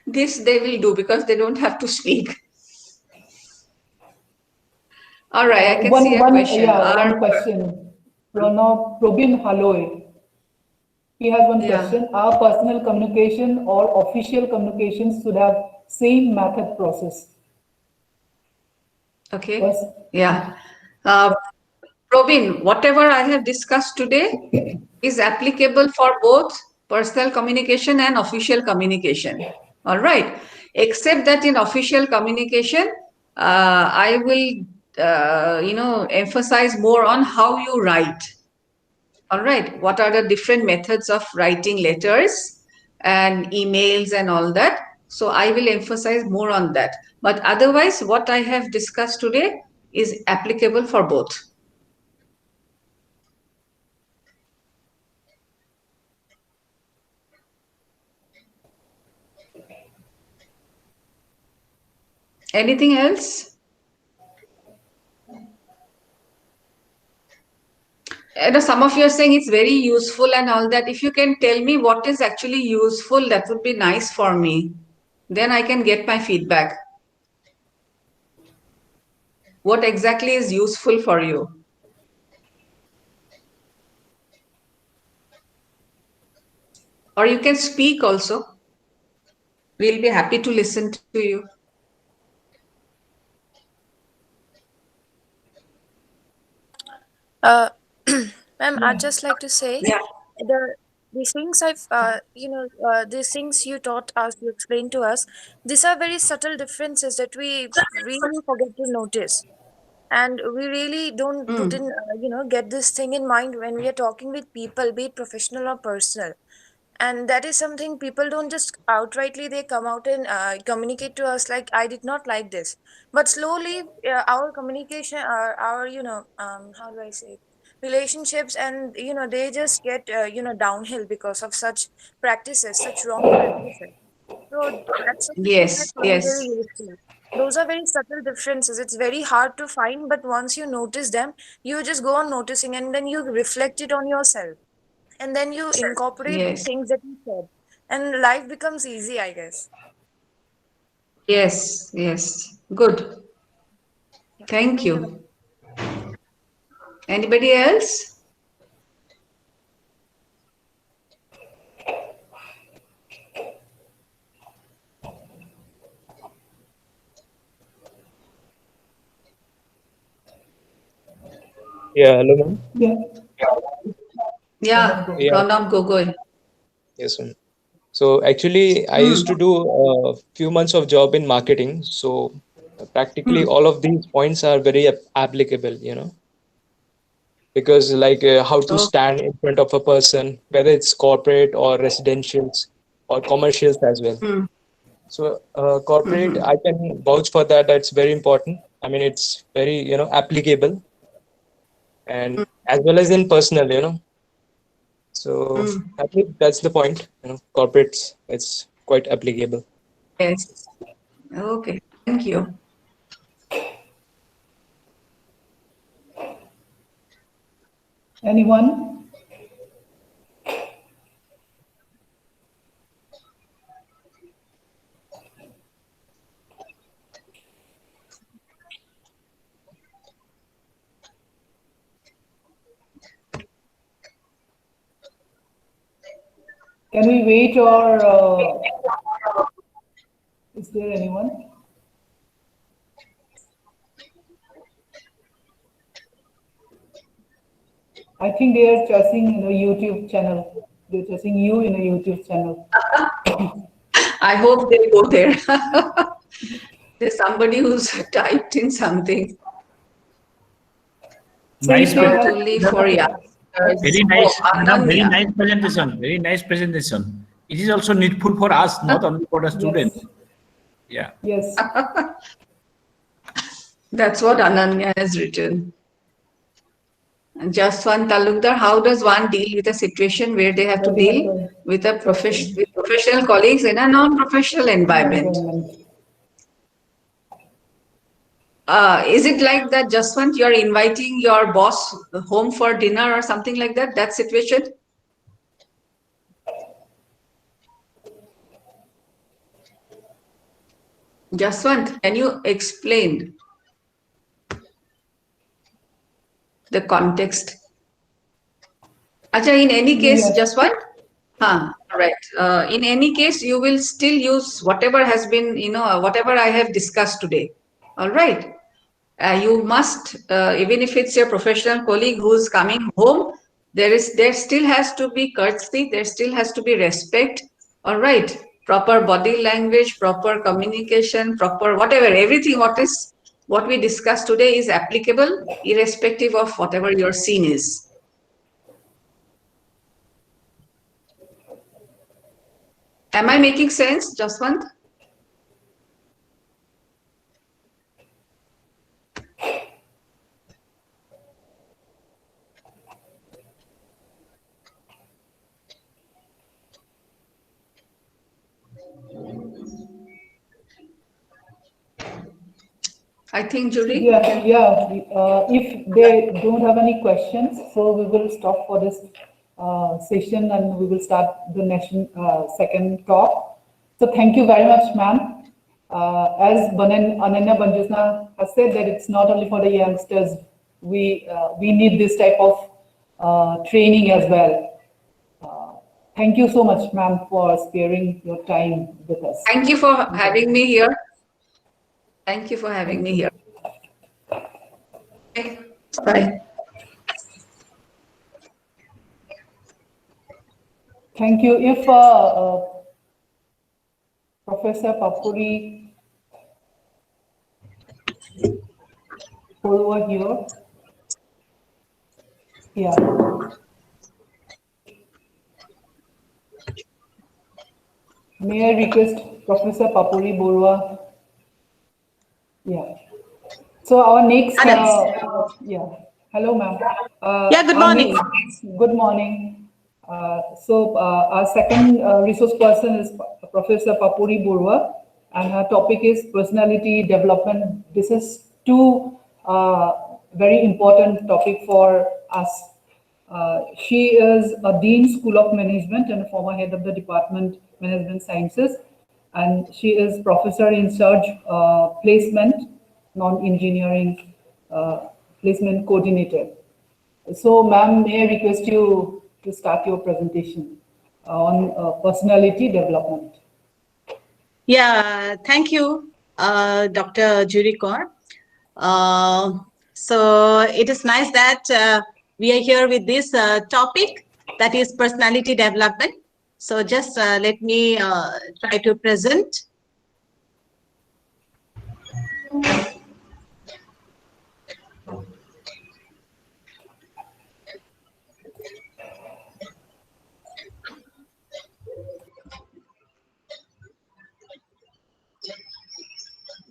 Speaker 2: This they will do because they don't have to speak. All right, I can see a question.
Speaker 1: One question. Probin Haloy. He has one
Speaker 2: Yeah.
Speaker 1: question. Are personal communication or official communications should have same method process?
Speaker 2: Okay.
Speaker 1: First,
Speaker 2: Yeah. Probin, whatever I have discussed today is applicable for both personal communication and official communication. All right. Except that in official communication, I will, emphasize more on how you write. All right. What are the different methods of writing letters and emails and all that? So I will emphasize more on that. But otherwise, what I have discussed today is applicable for both. Anything else? Some of you are saying it's very useful and all that. If you can tell me what is actually useful, that would be nice for me. Then I can get my feedback. What exactly is useful for you? Or you can speak also. We'll be happy to listen to you.
Speaker 4: Ma'am, I'd just like to say
Speaker 2: Yeah.
Speaker 4: the these things these things you taught us, you explained to us, these are very subtle differences that we really forget to notice. And we really don't put in, get this thing in mind when we are talking with people, be it professional or personal. And that is something people don't just outrightly they come out and communicate to us like, I did not like this. But slowly, our communication, our how do I say, relationships, and they just get downhill because of such practices, such wrong practices. So that's something which I
Speaker 2: Yes,
Speaker 4: find very
Speaker 2: yes,
Speaker 4: useful. Those are very subtle differences. It's very hard to find, but once you notice them, you just go on noticing, and then you reflect it on yourself, and then you incorporate the
Speaker 2: yes,
Speaker 4: things that you said, and life becomes easy, I guess.
Speaker 2: yes, yes. Good.
Speaker 4: Yeah.
Speaker 2: Thank
Speaker 4: Thank you.
Speaker 2: you. Anybody else?
Speaker 5: Yeah, hello, ma'am.
Speaker 1: yeah.
Speaker 2: Yeah,
Speaker 5: Yeah,
Speaker 2: Pranam Gogoi.
Speaker 5: yes, ma'am. So actually, I
Speaker 2: Hmm.
Speaker 5: used to do a few months of job in marketing. So practically
Speaker 2: Hmm.
Speaker 5: all of these points are very applicable, because like how to
Speaker 2: Oh,
Speaker 5: stand in front of a person, whether it's corporate or residentials or commercials as well.
Speaker 2: hmm.
Speaker 5: So corporate,
Speaker 2: Hmm.
Speaker 5: I can vouch for that. That's very important. I mean, it's very, applicable, and as well as in personal. So
Speaker 2: Hmm.
Speaker 5: I think that's the point. Corporates, it's quite applicable.
Speaker 2: Yes. Okay. Thank you.
Speaker 1: Anyone? Can we wait, or is there anyone? I think they are chasing in a YouTube channel. They're chasing you in a YouTube channel.
Speaker 2: I hope they go there. There's somebody who's typed in something.
Speaker 1: So if
Speaker 6: Nice
Speaker 1: they
Speaker 2: Not
Speaker 1: have,
Speaker 2: only for youngsters.
Speaker 6: Very
Speaker 2: Oh,
Speaker 6: nice, madam. Very
Speaker 2: Ananya.
Speaker 6: nice presentation. Very nice presentation. It is also needful for us, not only for the students.
Speaker 1: yes,
Speaker 6: Yeah.
Speaker 1: yes.
Speaker 2: That's what Ananya has written. And Jaswant Talukdar, how does one deal with a situation where they have to
Speaker 1: Where they have
Speaker 2: deal
Speaker 1: to
Speaker 2: with a
Speaker 1: okay,
Speaker 2: with professional colleagues in a non-professional environment?
Speaker 1: environment.
Speaker 2: Is it like that, Jaswant, you're inviting your boss home for dinner or something like that? That situation? Jaswant, can you explain? the context. Acha, in any case,
Speaker 1: Yes.
Speaker 2: just one. Right. In any case, you will still use whatever has been, whatever I have discussed today. All right. You must, even if it's your professional colleague who's coming home, there still has to be courtesy, there still has to be respect. All right. Proper body language, proper communication, proper whatever, everything what we discussed today is applicable irrespective of whatever your scene is. Am I making sense, Jaswant? I think, Judy.
Speaker 1: Yeah. If they don't have any questions, so we will stop for this session and we will start the next second talk. So thank you very much, ma'am. As Ananya Banjusna has said, that it's not only for the youngsters. We need this type of training as well. Thank you so much, ma'am, for sparing your time with us.
Speaker 2: Thank you for having me here. Thank you for having me here. Okay. Bye.
Speaker 1: Thank you. If Professor Papori over here. Yeah. May I request Professor Papori Baruah? Yeah. So our next, yeah. Hello, ma'am.
Speaker 7: Yeah, good morning.
Speaker 1: Good morning. So our second resource person is Professor Papori Baruah, and her topic is personality development. This is two very important topic for us. She is a Dean School of Management and a former head of the Department Management Sciences, and she is Professor in Charge Placement, Non-Engineering Placement Coordinator. So, ma'am, may I request you to start your presentation on personality development?
Speaker 7: Yeah, thank you, Dr. Judy Kaur. So it is nice that we are here with this topic, that is personality development. So just let me try to present.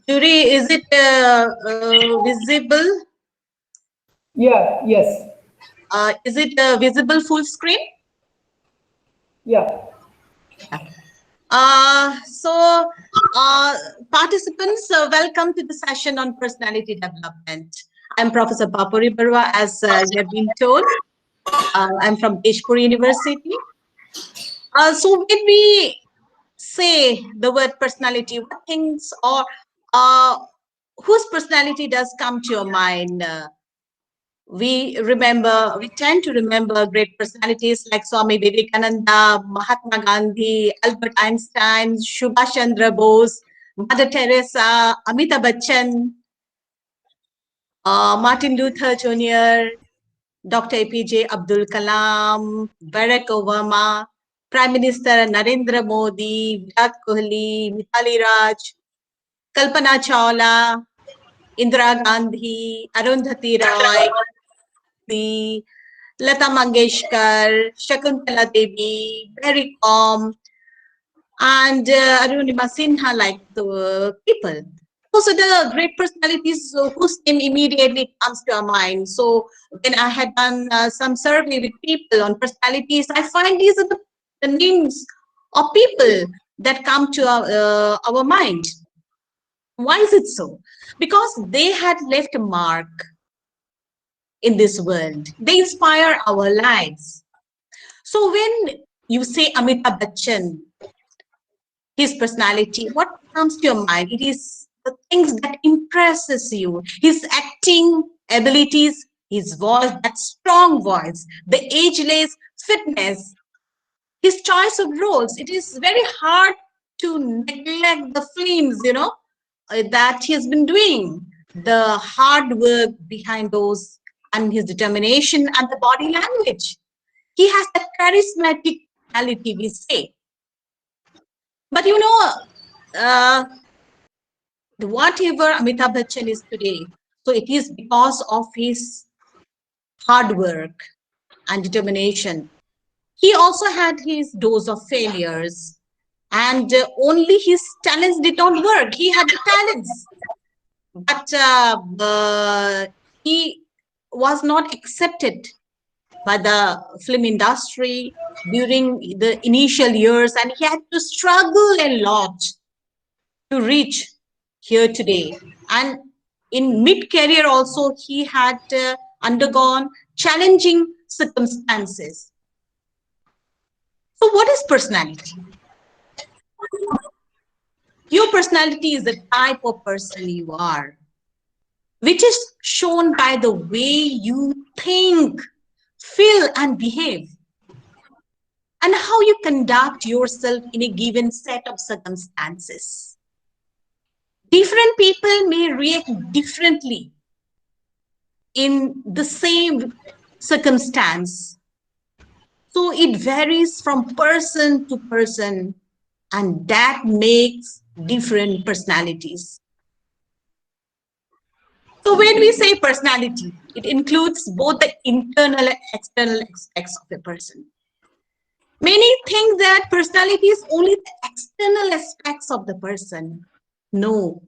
Speaker 7: Judy, is it visible?
Speaker 1: Yeah, yes.
Speaker 7: Is it visible full screen?
Speaker 1: Yeah.
Speaker 7: So participants, welcome to the session on personality development. I'm Professor Papori Baruah, as you have been told. I'm from Tejpur University. So when we say the word personality, what things or whose personality does come to your mind? We tend to remember great personalities like Swami Vivekananda, Mahatma Gandhi, Albert Einstein, Subhash Chandra Bose, Mother Teresa, Amitabh Bachchan, Martin Luther Jr., Dr. APJ Abdul Kalam, Barack Obama, Prime Minister Narendra Modi, Virat Kohli, Mithali Raj, Kalpana Chawla, Indira Gandhi, Arundhati Roy, Lata Mangeshkar, Shakuntala Devi, Mary Kom, and Arunima Sinha, like the people. Also, the great personalities whose name immediately comes to our mind. So, when I had done some survey with people on personalities, I find these are the names of people that come to our mind. Why is it so? Because they had left a mark in this world. They inspire our lives. So when you say Amitabh Bachchan, his personality, what comes to your mind? It is the things that impresses you. His acting abilities, his voice, that strong voice, the ageless fitness, his choice of roles. It is very hard to neglect the films, that he has been doing, the hard work behind those, and his determination and the body language. He has that charismatic quality, we say. But whatever Amitabh Bachchan is today, so it is because of his hard work and determination. He also had his dose of failures, and only his talents did not work. He had the talents, but he was not accepted by the film industry during the initial years, and he had to struggle a lot to reach here today. And in mid-career also, he had undergone challenging circumstances. So what is personality? Your personality is the type of person you are, which is shown by the way you think, feel, and behave, and how you conduct yourself in a given set of circumstances. Different people may react differently in the same circumstance. So it varies from person to person, and that makes different personalities. So when we say personality, it includes both the internal and external aspects of a person. Many think that personality is only the external aspects of the person. No.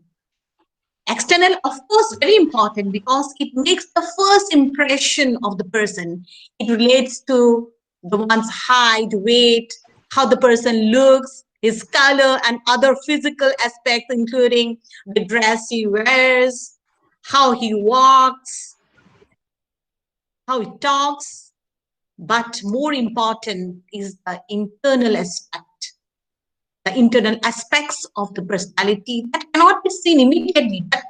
Speaker 7: External, of course, very important because it makes the first impression of the person. It relates to the one's height, weight, how the person looks, his color, and other physical aspects, including the dress he wears, how he walks, how he talks. But more important is the internal aspect, the internal aspects of the personality that cannot be seen immediately. But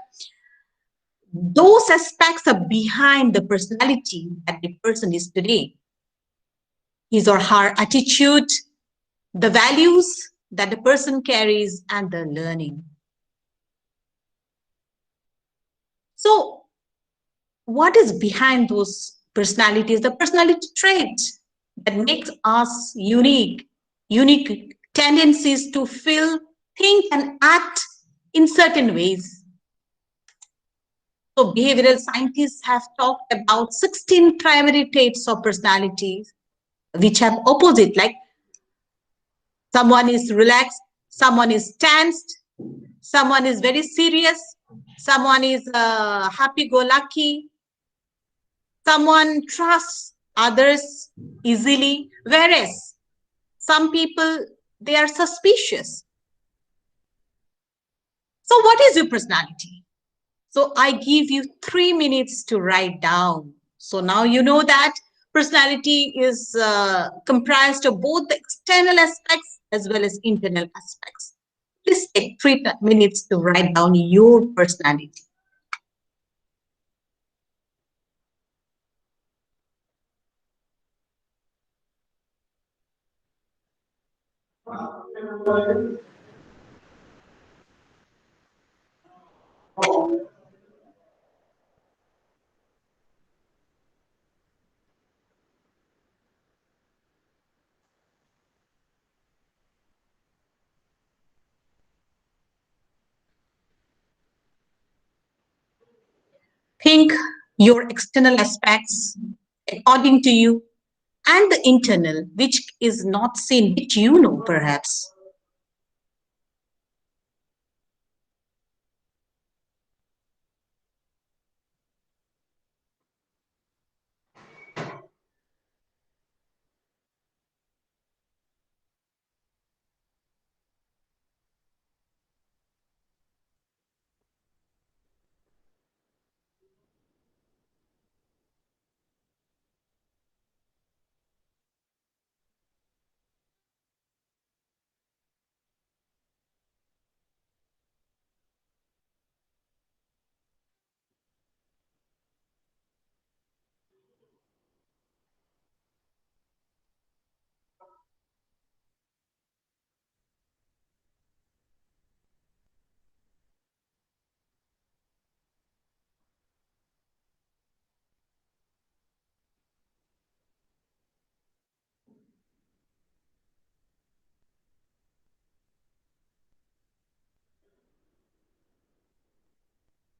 Speaker 7: those aspects are behind the personality that the person is today. His or her attitude, the values that the person carries, and the learning. So what is behind those personalities? The personality traits that makes us unique tendencies to feel, think, and act in certain ways. So behavioral scientists have talked about 16 primary traits of personalities, which have opposite, like someone is relaxed, someone is tensed, someone is very serious, someone is happy-go-lucky, someone trusts others easily, whereas some people, they are suspicious. So what is your personality? So I give you 3 minutes to write down. So now you know that personality is comprised of both the external aspects as well as internal aspects. Please take 3 minutes to write down your personality. Think your external aspects according to you, and the internal, which is not seen, which you know perhaps.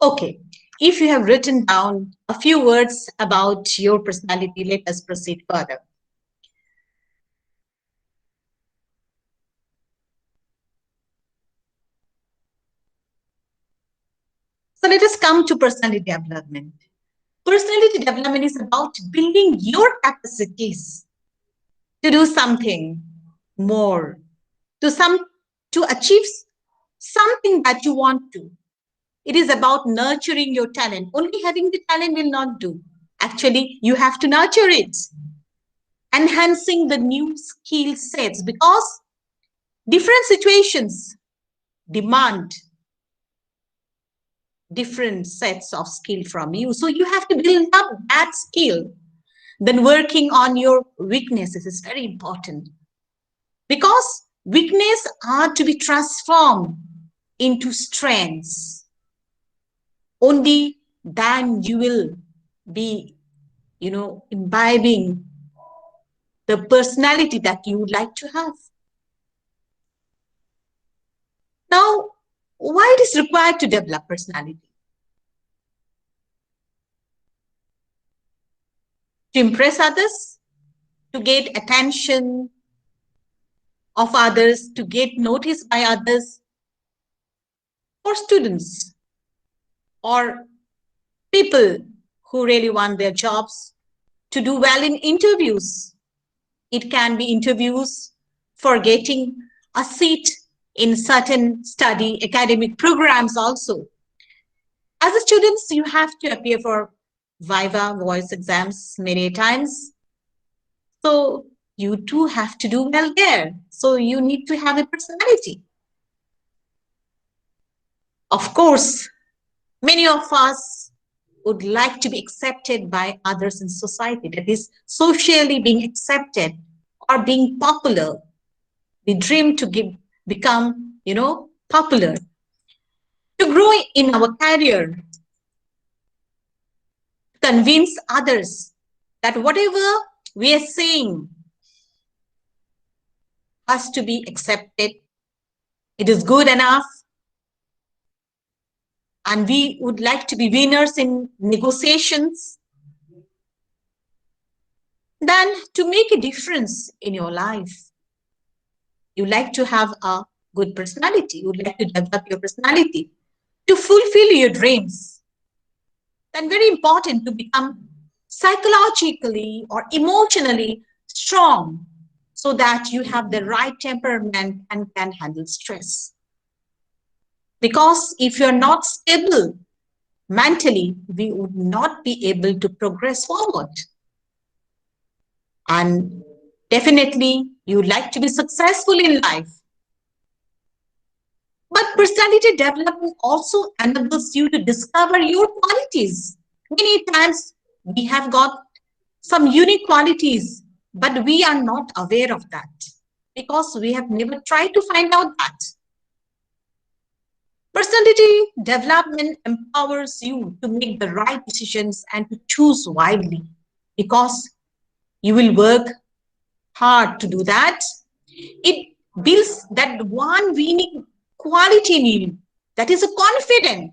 Speaker 7: Okay, if you have written down a few words about your personality, let us proceed further. So let us come to personality development. Personality development is about building your capacities to do something more, to achieve something that you want to. It is about nurturing your talent. Only having the talent will not do. Actually, you have to nurture it. Enhancing the new skill sets, because different situations demand different sets of skill from you. So you have to build up that skill. Then working on your weaknesses is very important, because weaknesses are to be transformed into strengths. Only then you will be, imbibing the personality that you would like to have. Now, why it is required to develop personality? To impress others, to get attention of others, to get noticed by others, for students or people who really want their jobs, to do well in interviews. It can be interviews for getting a seat in certain study academic programs also. As a students, you have to appear for Viva voice exams many times. So you too have to do well there. So you need to have a personality. Of course, many of us would like to be accepted by others in society, that is socially being accepted or being popular. We dream to become, popular, to grow in our career, convince others that whatever we are saying has to be accepted. It is good enough. And we would like to be winners in negotiations. Then to make a difference in your life, you like to have a good personality. You would like to develop your personality to fulfill your dreams. Then very important to become psychologically or emotionally strong, so that you have the right temperament and can handle stress. Because if you're not stable mentally, we would not be able to progress forward. And definitely, you would like to be successful in life. But personality development also enables you to discover your qualities. Many times we have got some unique qualities, but we are not aware of that because we have never tried to find out that. Personality development empowers you to make the right decisions and to choose wisely, because you will work hard to do that. It builds that one winning quality in you, that is a confidence.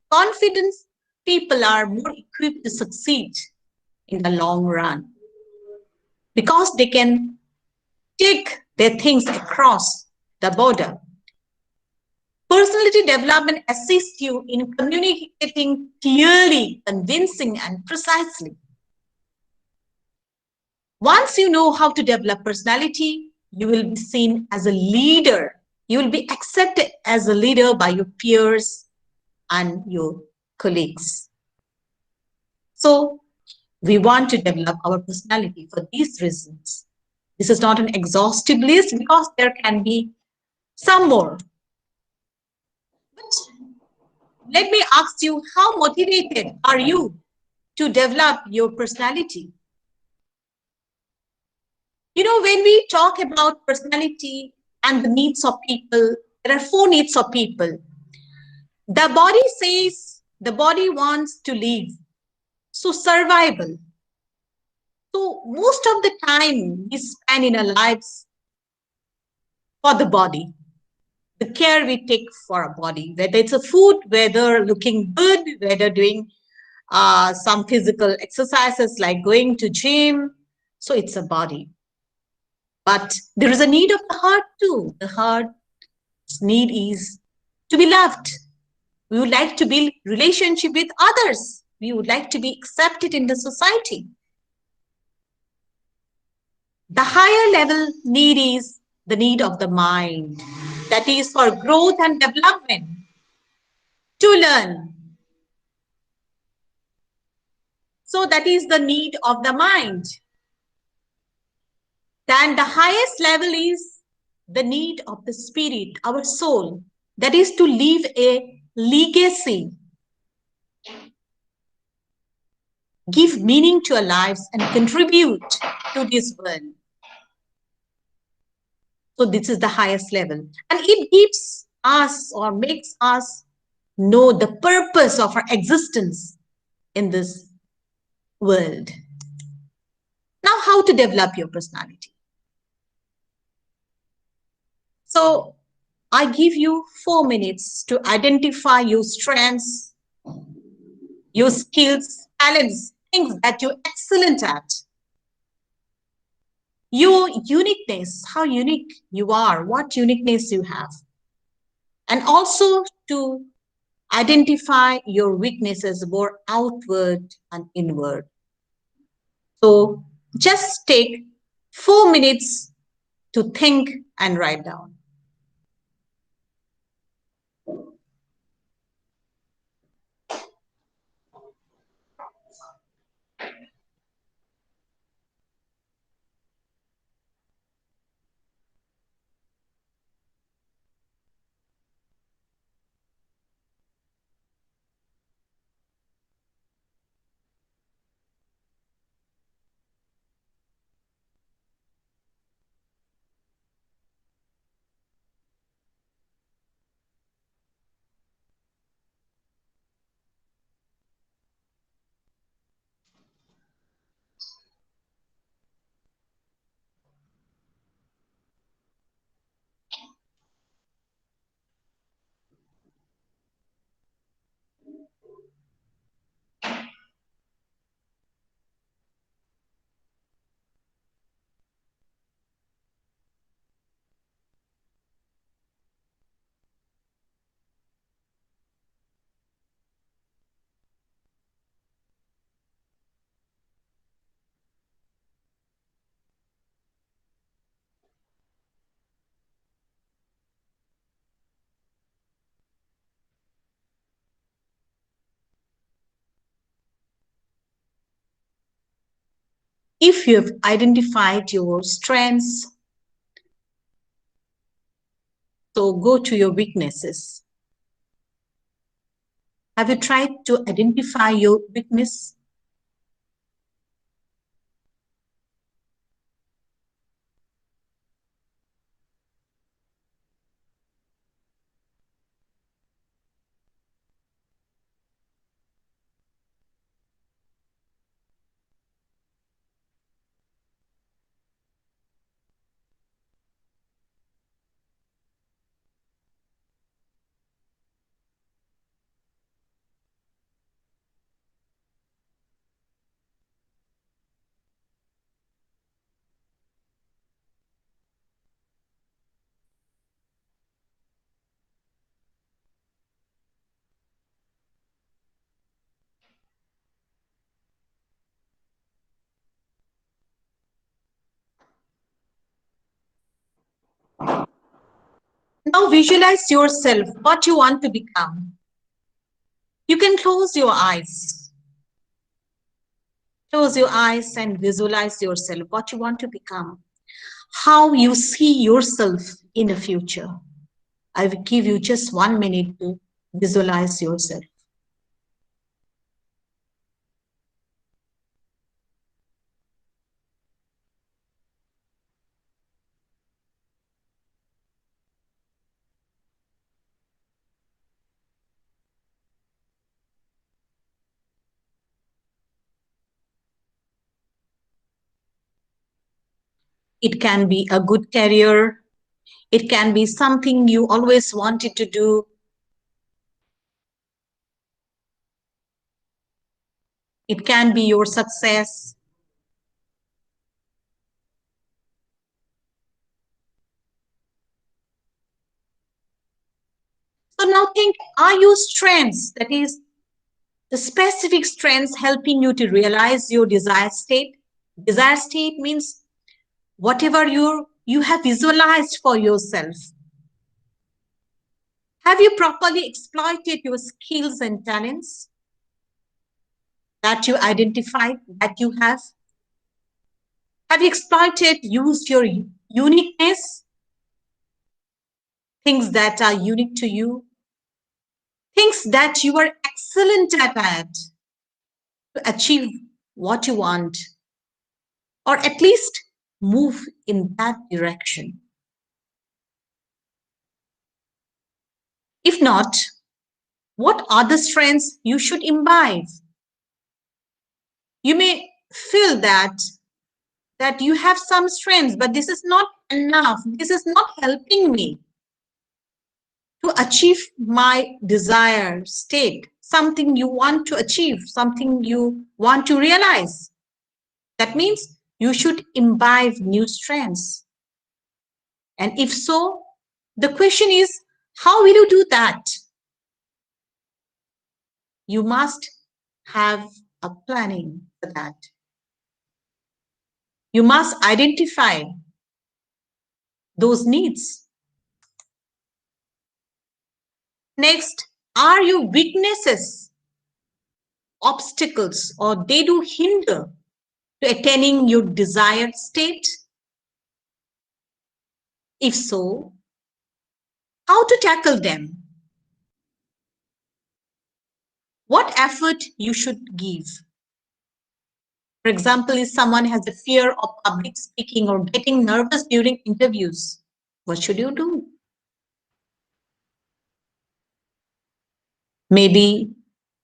Speaker 7: Confidence people are more equipped to succeed in the long run, because they can take their things across the border. Personality development assists you in communicating clearly, convincing, and precisely. Once you know how to develop personality, you will be seen as a leader. You will be accepted as a leader by your peers and your colleagues. So we want to develop our personality for these reasons. This is not an exhaustive list because there can be some more. But let me ask you, how motivated are you to develop your personality? When we talk about personality and the needs of people, there are 4 needs of people. The body says the body wants to live. So survival. So most of the time we spend in our lives for the body. the care we take for our body, whether it's a food, whether looking good, whether doing some physical exercises like going to gym. So it's a body. But there is a need of the heart too. The heart's need is to be loved. We would like to build relationship with others. We would like to be accepted in the society. The higher level need is the need of the mind. That is for growth and development. To learn. So that is the need of the mind. Then the highest level is the need of the spirit, our soul. That is to leave a legacy. Give meaning to our lives and contribute to this world. So this is the highest level. And it gives us or makes us know the purpose of our existence in this world. Now, how to develop your personality? So I give you 4 minutes to identify your strengths, your skills, talents, things that you're excellent at. Your uniqueness, how unique you are, what uniqueness you have. And also to identify your weaknesses, both outward and inward. So just take 4 minutes to think and write down. If you have identified your strengths, so go to your weaknesses. Have you tried to identify your weakness? Now visualize yourself, what you want to become. You can close your eyes. Close your eyes and visualize yourself, what you want to become. How you see yourself in the future. I will give you just 1 minute to visualize yourself. It can be a good career. It can be something you always wanted to do. It can be your success. So now think, are your strengths, that is, the specific strengths helping you to realize your desired state? Desired state means whatever you have visualized for yourself. Have you properly exploited your skills and talents that you identified, that you have? Have you exploited, used your uniqueness, things that are unique to you, things that you are excellent at to achieve what you want, or at least move in that direction? If not, what are the strengths you should imbibe? You may feel that you have some strengths, but this is not enough. This is not helping me to achieve my desired state, something you want to achieve, something you want to realize. That means you should imbibe new strengths. And if so, the question is, how will you do that? You must have a planning for that. You must identify those needs. Next, are your weaknesses obstacles, or they do hinder to attaining your desired state? If so, how to tackle them? What effort you should give? For example, if someone has a fear of public speaking or getting nervous during interviews, what should you do? Maybe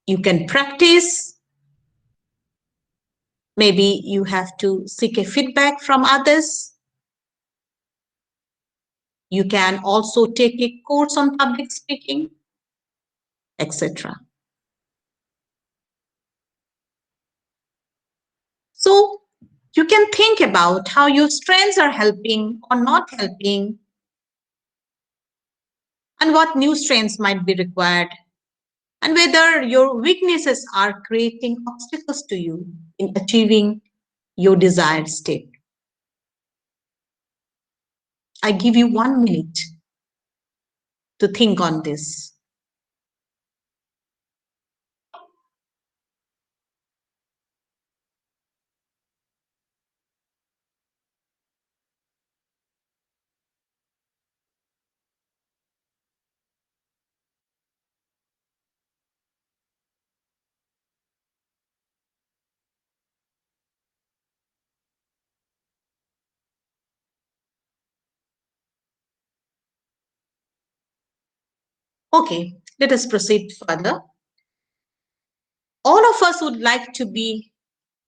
Speaker 7: you can practice. Maybe you have to seek a feedback from others. You can also take a course on public speaking, etc. So you can think about how your strengths are helping or not helping, and what new strengths might be required, and whether your weaknesses are creating obstacles to you in achieving your desired state. I give you 1 minute to think on this. Okay, let us proceed further. All of us would like to be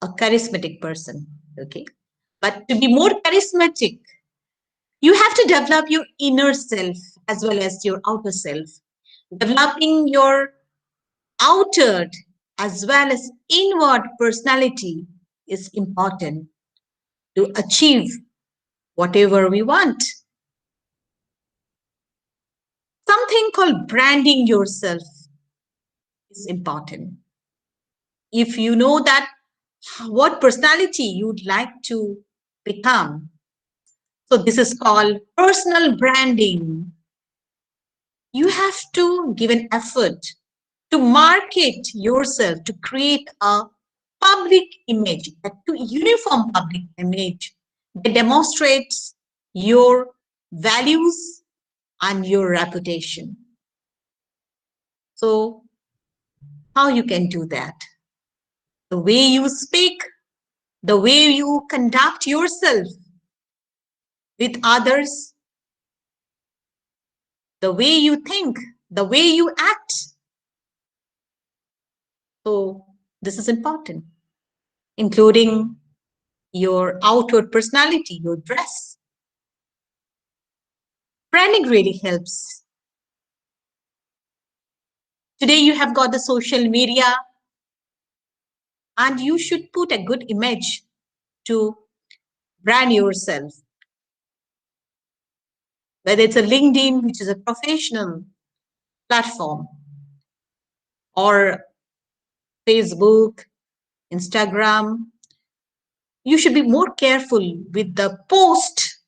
Speaker 7: a charismatic person, okay? But to be more charismatic, you have to develop your inner self as well as your outer self. Developing your outer as well as inward personality is important to achieve whatever we want. Something called branding yourself is important. If you know that what personality you'd like to become, so this is called personal branding. You have to give an effort to market yourself, to create a public image, a uniform public image that demonstrates your values and your reputation. So how you can do that? The way you speak, the way you conduct yourself with others, the way you think, the way you act. So this is important, including your outward personality, your dress. Branding really helps. Today you have got the social media, and you should put a good image to brand yourself. Whether it's a LinkedIn, which is a professional platform, or Facebook, Instagram, you should be more careful with the post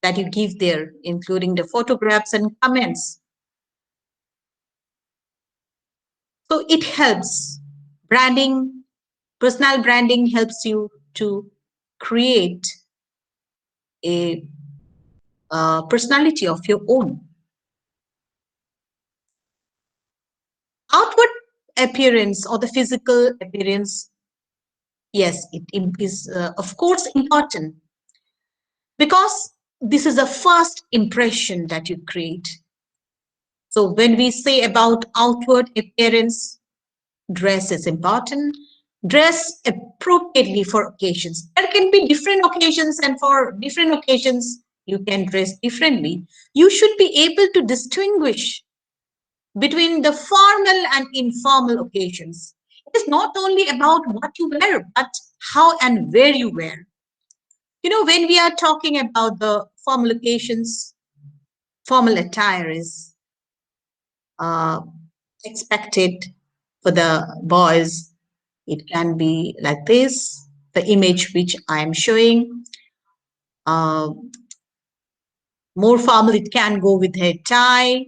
Speaker 7: that you give there, including the photographs and comments. So it helps. Branding, personal branding helps you to create a personality of your own. Outward appearance or the physical appearance, yes, it is of course important, because this is a first impression that you create. So when we say about outward appearance, dress is important. Dress appropriately for occasions. There can be different occasions, and for different occasions you can dress differently. You should be able to distinguish between the formal and informal occasions. It is not only about what you wear, but how and where you wear. You know, when we are talking about the formal occasions, formal attire is expected for the boys. It can be like this, the image which I am showing. More formal, it can go with a tie.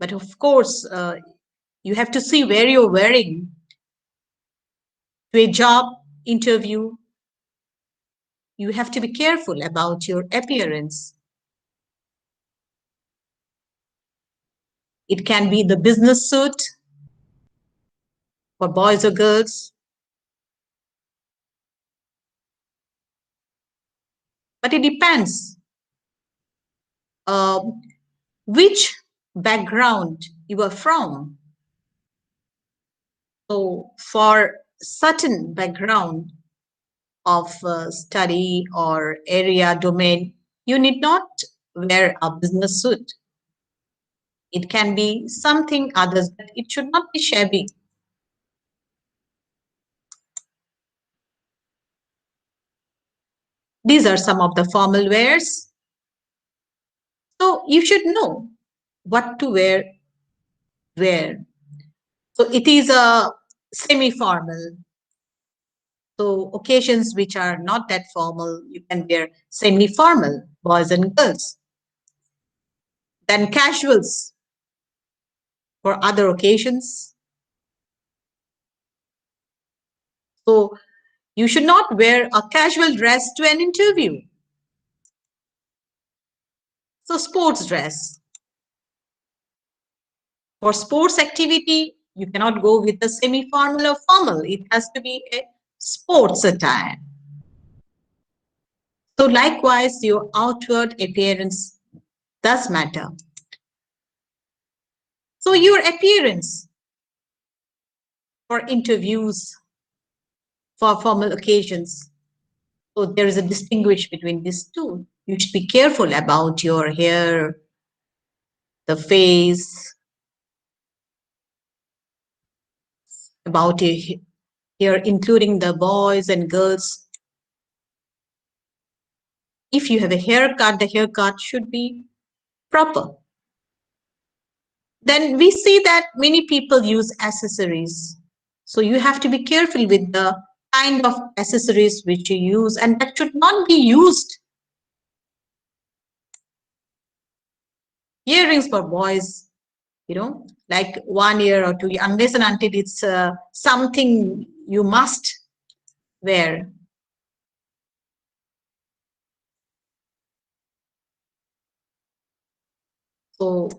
Speaker 7: But of course, you have to see where you're wearing. To a job interview, you have to be careful about your appearance. It can be the business suit for boys or girls. But it depends which background you are from. So for certain background of study or area domain, you need not wear a business suit. It can be something others, but it should not be shabby. These are some of the formal wears. So you should know what to wear where. So it is a semi-formal. So occasions which are not that formal, you can wear semi-formal, boys and girls. Then casuals for other occasions. So you should not wear a casual dress to an interview. So sports dress. For sports activity, you cannot go with a semi-formal or formal. It has to be a sports attire. So likewise, your outward appearance does matter. So your appearance for interviews, for formal occasions. So there is a distinguish between these two. You should be careful about your hair, the face, about your hair, including the boys and girls. If you have a haircut, the haircut should be proper. Then we see that many people use accessories. So you have to be careful with the kind of accessories which you use, and that should not be used. Earrings for boys, you know, like 1 year or 2 years, unless and until it's something you must wear. So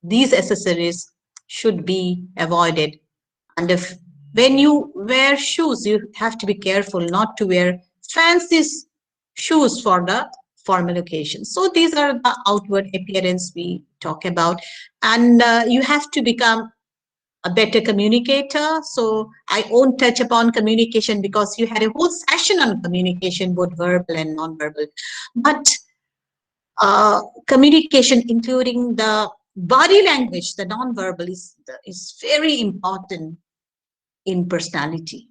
Speaker 7: these accessories should be avoided. And when you wear shoes, you have to be careful not to wear fancy shoes for the formal occasion. So these are the outward appearance we talk about. And you have to become a better communicator. So I won't touch upon communication because you had a whole session on communication, both verbal and non-verbal. But communication, including the body language, the non-verbal is very important in personality.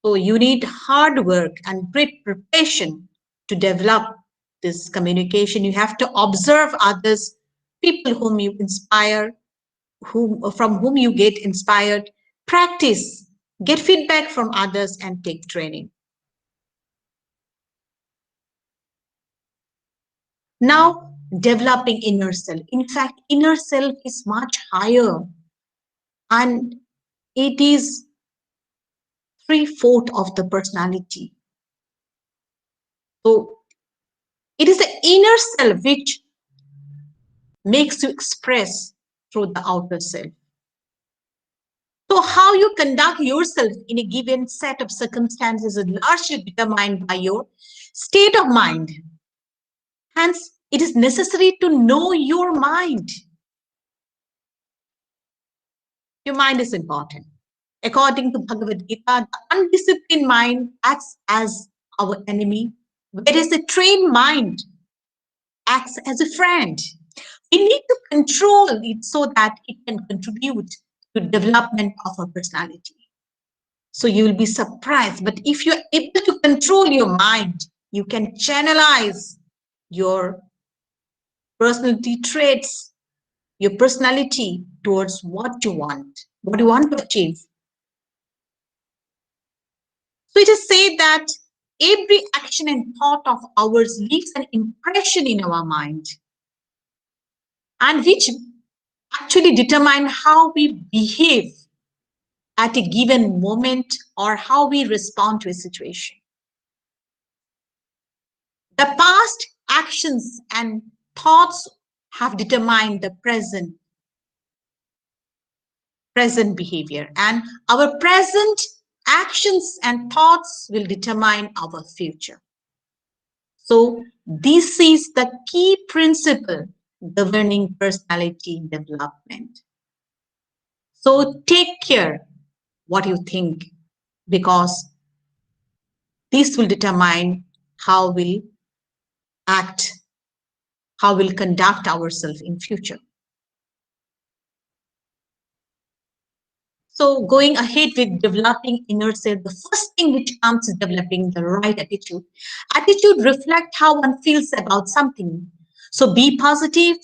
Speaker 7: So you need hard work and great preparation to develop this communication. You have to observe others, people whom you inspire, from whom you get inspired, practice, get feedback from others, and take training. Now, developing inner self. In fact, inner self is much higher, and it is 3/4 of the personality. So it is the inner self which makes you express through the outer self. So how you conduct yourself in a given set of circumstances is largely determined by your state of mind. Hence, it is necessary to know your mind. Your mind is important. According to Bhagavad Gita, the undisciplined mind acts as our enemy, whereas the trained mind acts as a friend. We need to control it so that it can contribute to development of our personality. So you will be surprised, but if you're able to control your mind, you can channelize your personality traits, your personality towards what you want to achieve. So it is said that every action and thought of ours leaves an impression in our mind, and which actually determine how we behave at a given moment or how we respond to a situation. The past actions and thoughts have determined the present behavior, and our present actions and thoughts will determine our future. So this is the key principle governing personality development. So take care what you think, because this will determine how we'll act, how we'll conduct ourselves in future. So going ahead with developing inner self, the first thing which comes is developing the right attitude. Attitude reflects how one feels about something. So be positive,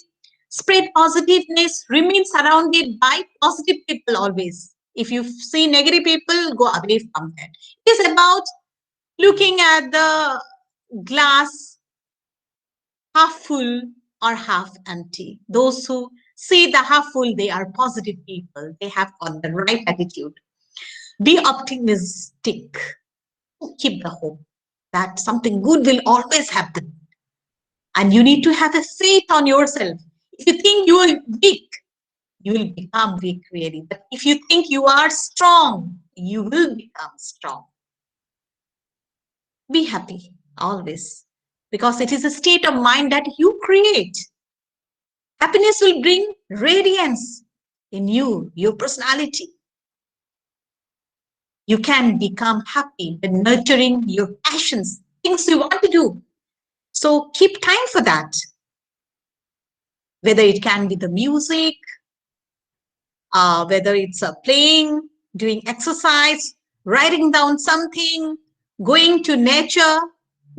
Speaker 7: spread positiveness, remain surrounded by positive people always. If you see negative people, go away from that. It is about looking at the glass half full or half empty. Those who see the half full, they are positive people. They have got the right attitude. Be optimistic. Keep the hope that something good will always happen. And you need to have a faith on yourself. If you think you are weak, you will become weak really. But if you think you are strong, you will become strong. Be happy always, because it is a state of mind that you create. Happiness will bring radiance in you, your personality. You can become happy by nurturing your passions, things you want to do. So keep time for that. Whether it can be the music, whether it's playing, doing exercise, writing down something, going to nature.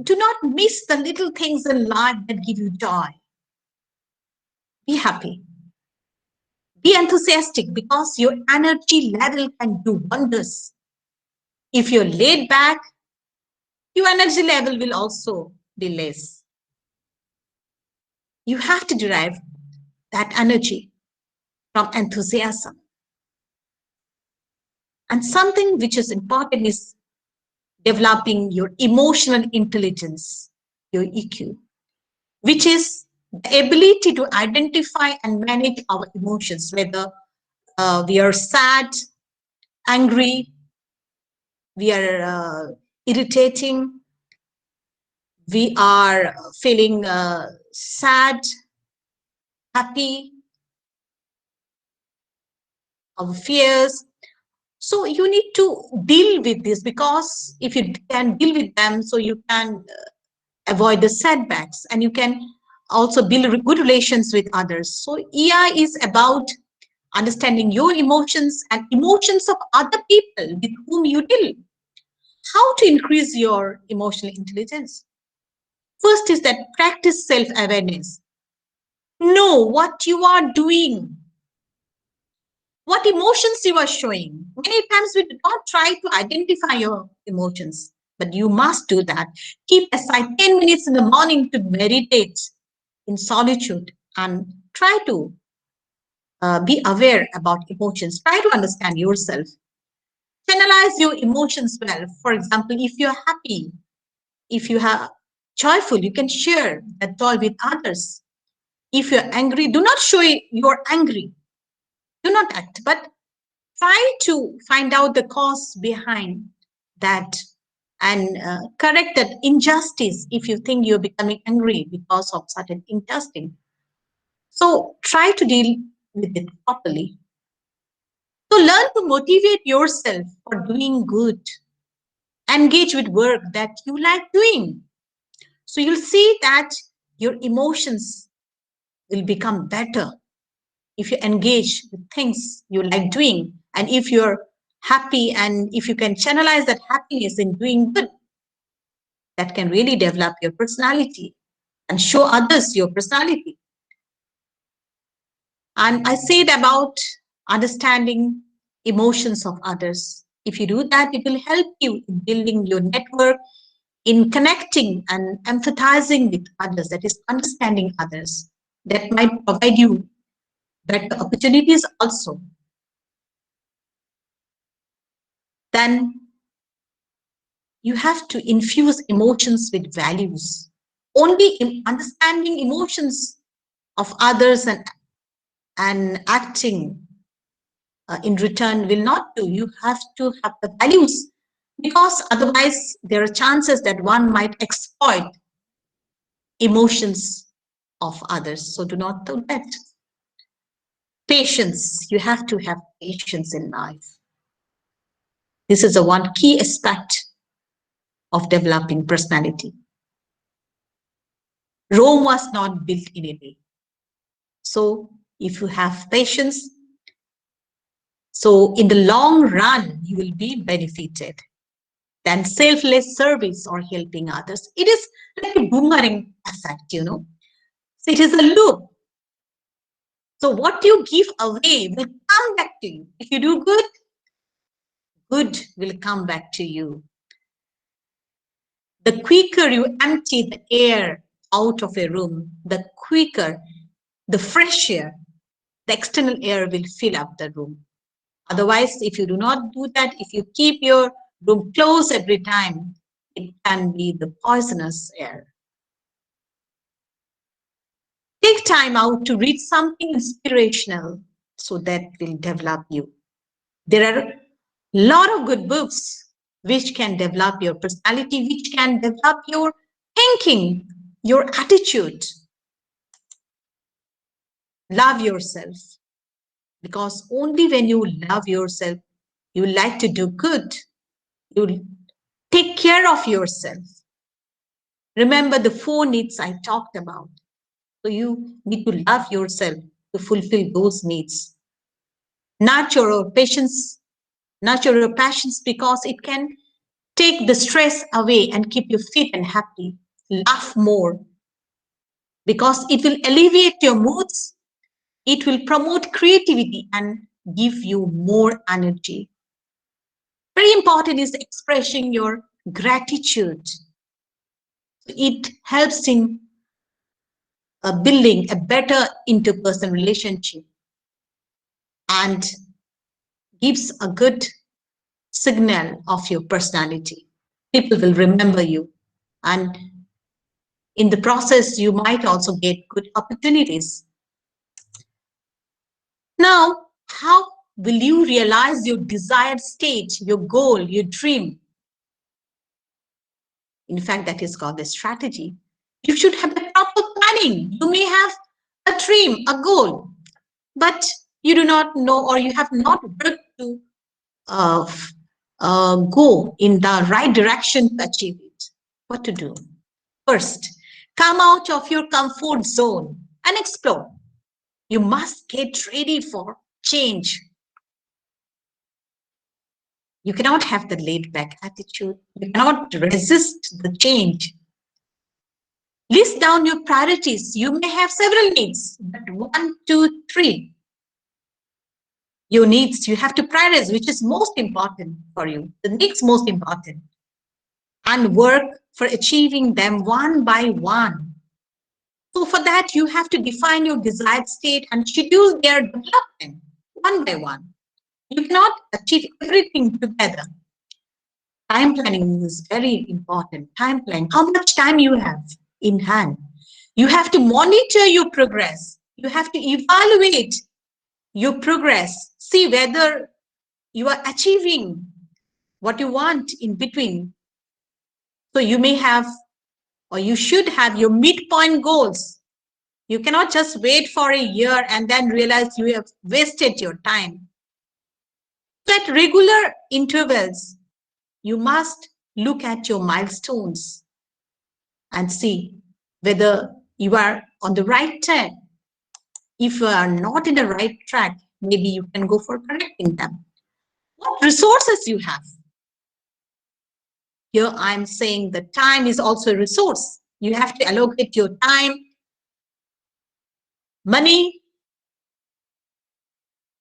Speaker 7: Do not miss the little things in life that give you joy. Be happy. Be enthusiastic, because your energy level can do wonders. If you're laid back, your energy level will also be less. You have to derive that energy from enthusiasm. And something which is important is developing your emotional intelligence, your EQ, which is the ability to identify and manage our emotions, whether we are sad, angry, we are irritating, we are feeling sad, happy, our fears. So you need to deal with this, because if you can deal with them, so you can avoid the setbacks, and you can also build good relations with others. So EI is about understanding your emotions and emotions of other people with whom you deal. How to increase your emotional intelligence? First is that practice self-awareness. Know what you are doing, what emotions you are showing. Many times we do not try to identify your emotions, but you must do that. Keep aside 10 minutes in the morning to meditate in solitude and try to be aware about emotions. Try to understand yourself. Channelize your emotions well. For example, if you're happy, if you are joyful, you can share that joy with others. If you're angry, do not show you're angry. Do not act, but try to find out the cause behind that and correct that injustice if you think you're becoming angry because of certain injustice. So try to deal with it properly. So learn to motivate yourself for doing good. Engage with work that you like doing. So you'll see that your emotions will become better if you engage with things you like doing. And if you're happy and if you can channelize that happiness in doing good, that can really develop your personality and show others your personality. And I said about understanding emotions of others. If you do that, it will help you in building your network, in connecting and empathizing with others, that is understanding others. That might provide you better opportunities also. Then you have to infuse emotions with values. Only in understanding emotions of others and acting in return will not do. You have to have the values, because otherwise there are chances that one might exploit emotions of others. So do not do that. Patience. You have to have patience in life. This is the one key aspect of developing personality. Rome was not built in a day. So if you have patience, so in the long run, you will be benefited. Then selfless service or helping others. It is like a boomerang effect, you know. So it is a loop. So what you give away will come back to you. If you do good, good will come back to you. The quicker you empty the air out of a room, the quicker the fresh air, the external air will fill up the room. Otherwise, if you do not do that, if you keep your room closed every time, it can be the poisonous air. Take time out to read something inspirational, so that will develop you. There are a lot of good books which can develop your personality, which can develop your thinking, your attitude. Love yourself, because only when you love yourself, you like to do good, you take care of yourself. Remember the 4 needs I talked about. So you need to love yourself to fulfill those needs. Nurture your patience, nurture your passions, because it can take the stress away and keep you fit and happy. Laugh more, because it will alleviate your moods. It will promote creativity and give you more energy. Very important is expressing your gratitude. It helps in building a better interpersonal relationship and gives a good signal of your personality. People will remember you, and in the process, you might also get good opportunities. Now, how will you realize your desired state, your goal, your dream? In fact, that is called a strategy. You should have a proper planning. You may have a dream, a goal, but you do not know, or you have not worked to go in the right direction to achieve it. What to do? First, come out of your comfort zone and explore. You must get ready for change. You cannot have the laid-back attitude. You cannot resist the change. List down your priorities. You may have several needs, but 1, 2, 3. Your needs, you have to prioritize which is most important for you, the next most important, and work for achieving them one by one. So for that, you have to define your desired state and schedule their development one by one. You cannot achieve everything together. Time planning is very important. Time planning, how much time you have in hand. You have to monitor your progress. You have to evaluate your progress. See whether you are achieving what you want in between. So you may have, or you should have your midpoint goals. You cannot just wait for a year and then realize you have wasted your time. So at regular intervals, you must look at your milestones and see whether you are on the right track. If you are not in the right track, maybe you can go for correcting them. What resources you have? Here I'm saying that time is also a resource. You have to allocate your time, money,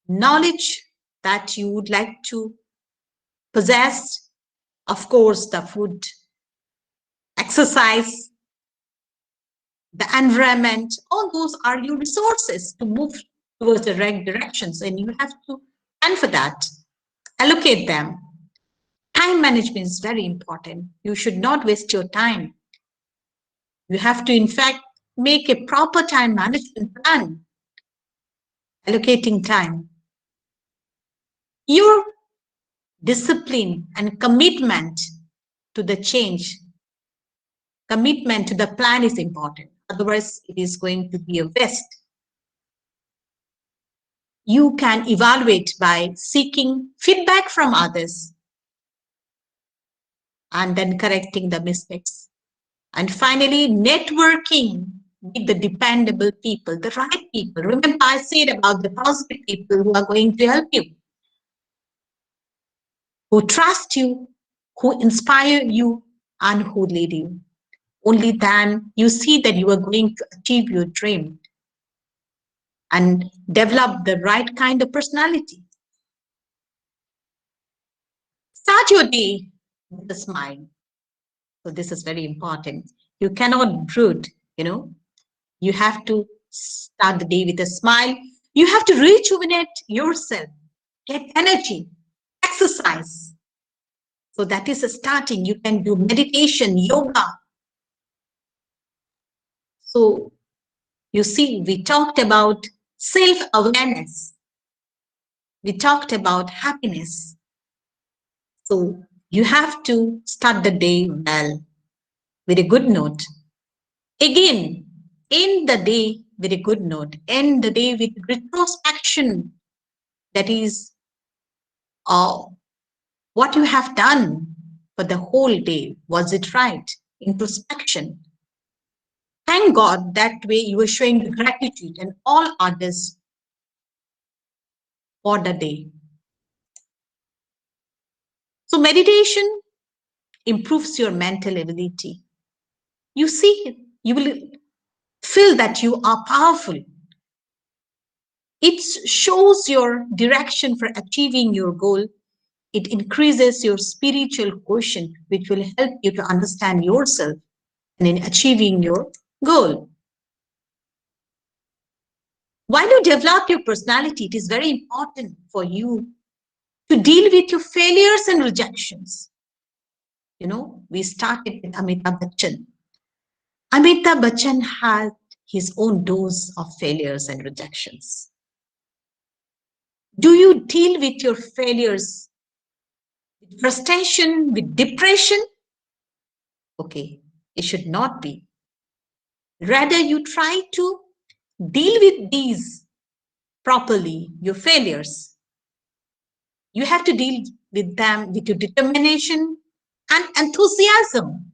Speaker 7: knowledge that you would like to possess, of course, the food, exercise, the environment, all those are your resources to move towards the right directions, and you have to plan for that, allocate them. Time management is very important. You should not waste your time. You have to, in fact, make a proper time management plan, allocating time. Your discipline and commitment to the change, commitment to the plan is important. Otherwise, it is going to be a waste. You can evaluate by seeking feedback from others and then correcting the mistakes. And finally, networking with the dependable people, the right people. Remember, I said about the positive people who are going to help you, who trust you, who inspire you, and who lead you. Only then you see that you are going to achieve your dream and develop the right kind of personality. Start your day with a smile. So this is very important. You cannot brood, You have to start the day with a smile. You have to rejuvenate yourself, get energy, exercise. So that is a starting. You can do meditation, yoga. So you see, we talked about self-awareness. We talked about happiness. So you have to start the day well, with a good note. Again, end the day with a good note. End the day with retrospection. That is what you have done for the whole day. Was it right? Introspection. Thank God, that way you are showing gratitude and all others for the day. So meditation improves your mental ability. You see, you will feel that you are powerful. It shows your direction for achieving your goal. It increases your spiritual quotient, which will help you to understand yourself and in achieving your goal. While you develop your personality, it is very important for you to deal with your failures and rejections. We started with Amitabh Bachchan. Amitabh Bachchan had his own dose of failures and rejections. Do you deal with your failures with frustration, with depression? Okay, it should not be. Rather, you try to deal with these properly, your failures. You have to deal with them with your determination and enthusiasm.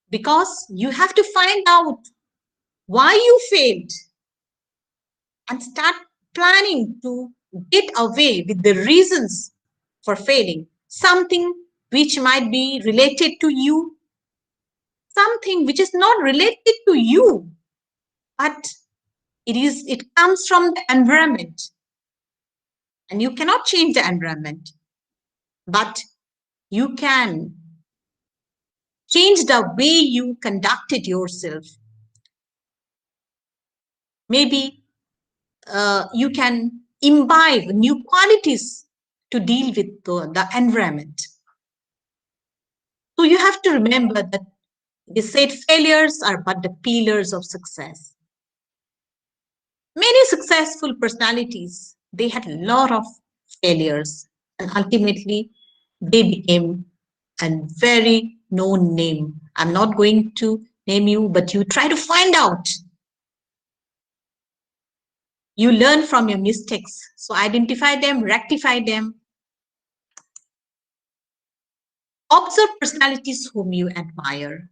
Speaker 7: because you have to find out why you failed and start planning to get away with the reasons for failing. Something which might be related to you, something which is not related to you, but it comes from the environment. And you cannot change the environment, but you can change the way you conducted yourself. Maybe you can imbibe new qualities to deal with the environment. So you have to remember that they said failures are but the pillars of success. Many successful personalities, they had a lot of failures, and ultimately they became a very known name. I'm not going to name you, but you try to find out. You learn from your mistakes. So identify them, rectify them. Observe personalities whom you admire.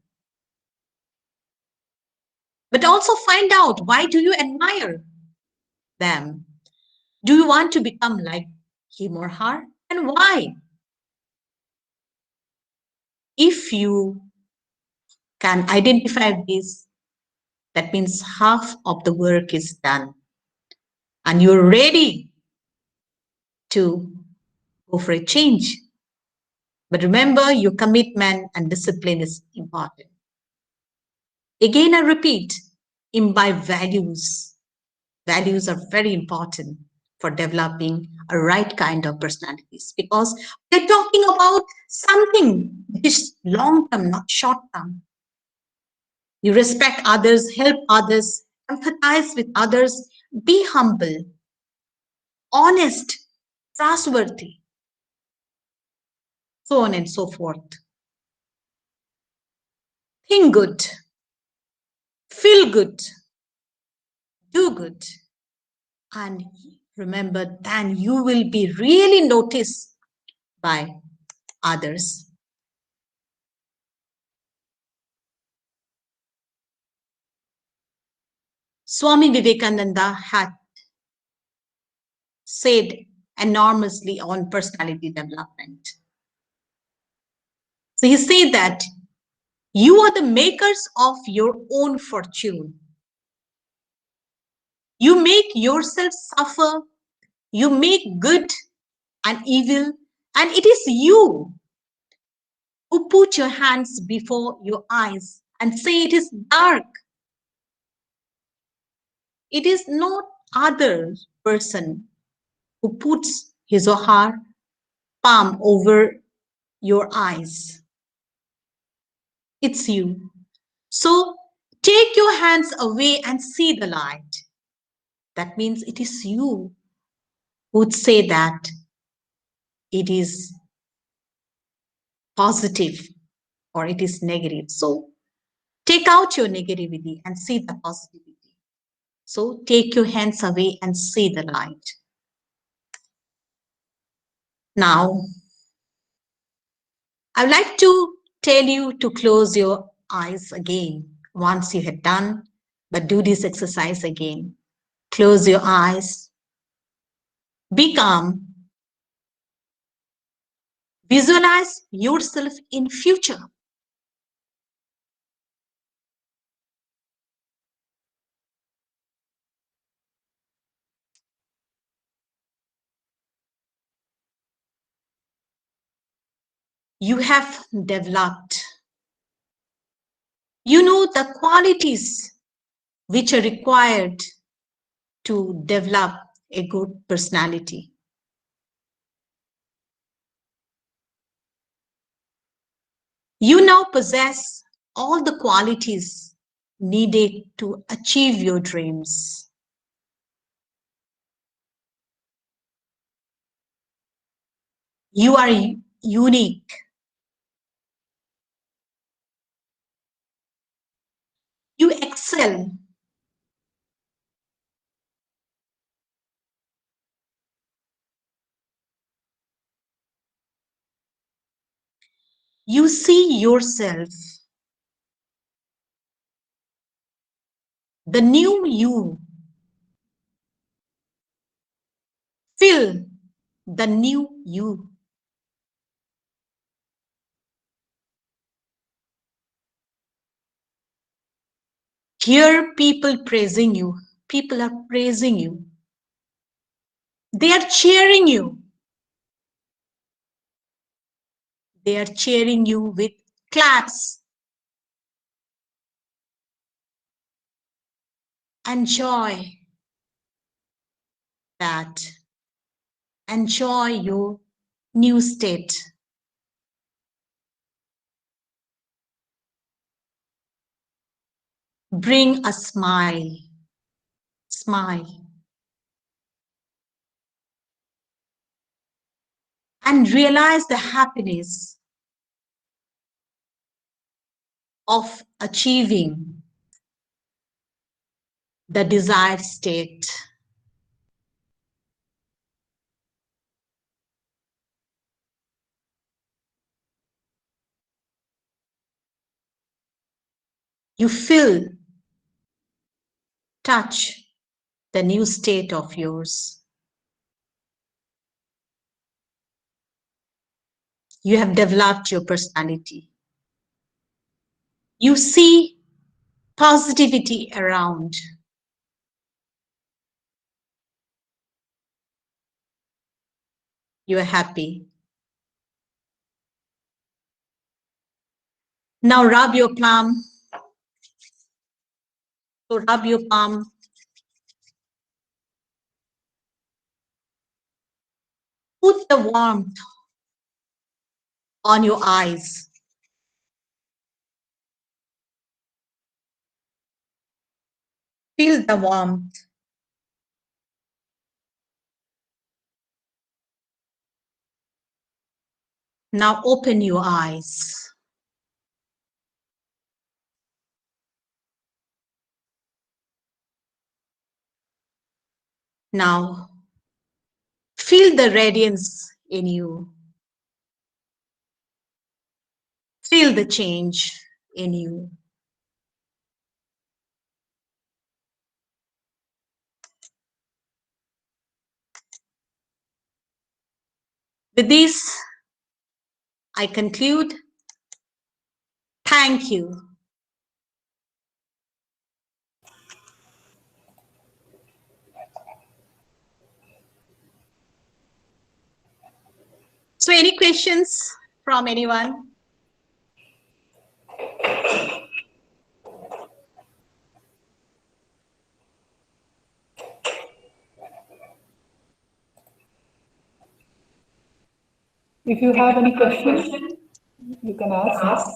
Speaker 7: But also find out, why do you admire them? Do you want to become like him or her? And why? If you can identify this, that means half of the work is done. And you're ready to go for a change. But remember, your commitment and discipline is important. Again, I repeat, imbibe values. Values are very important for developing a right kind of personalities, because we're talking about something which is long-term, not short-term. You respect others, help others, empathize with others, be humble, honest, trustworthy, so on and so forth. Think good, feel good, do good, and remember, then you will be really noticed by others. Swami Vivekananda had said enormously on personality development. So he said that you are the makers of your own fortune. You make yourself suffer, you make good and evil, and it is you who put your hands before your eyes and say it is dark. It is not other person who puts his or her palm over your eyes. It's you. So take your hands away and see the light. That means it is you who would say that it is positive or it is negative. So take out your negativity and see the positivity. So take your hands away and see the light. Now, I'd like to tell you to close your eyes again once you had done, but do this exercise again. Close your eyes. Be calm. Visualize yourself in future. You have developed. You know the qualities which are required to develop a good personality. You now possess all the qualities needed to achieve your dreams. You are unique. You excel. You see yourself the new you. Feel the new you. Hear people praising you. People are praising you. They are cheering you. They are cheering you with claps. Enjoy that. Enjoy your new state. Bring a smile. Smile. And realize the happiness of achieving the desired state. You feel, touch the new state of yours. You have developed your personality. You see positivity around. You are happy. Now rub your palm. So rub your palm. Put the warmth on your eyes. Feel the warmth. Now open your eyes. Now feel the radiance in you. Feel the change in you. With this, I conclude. Thank you. So any questions from anyone?
Speaker 1: If you have any questions, you can ask.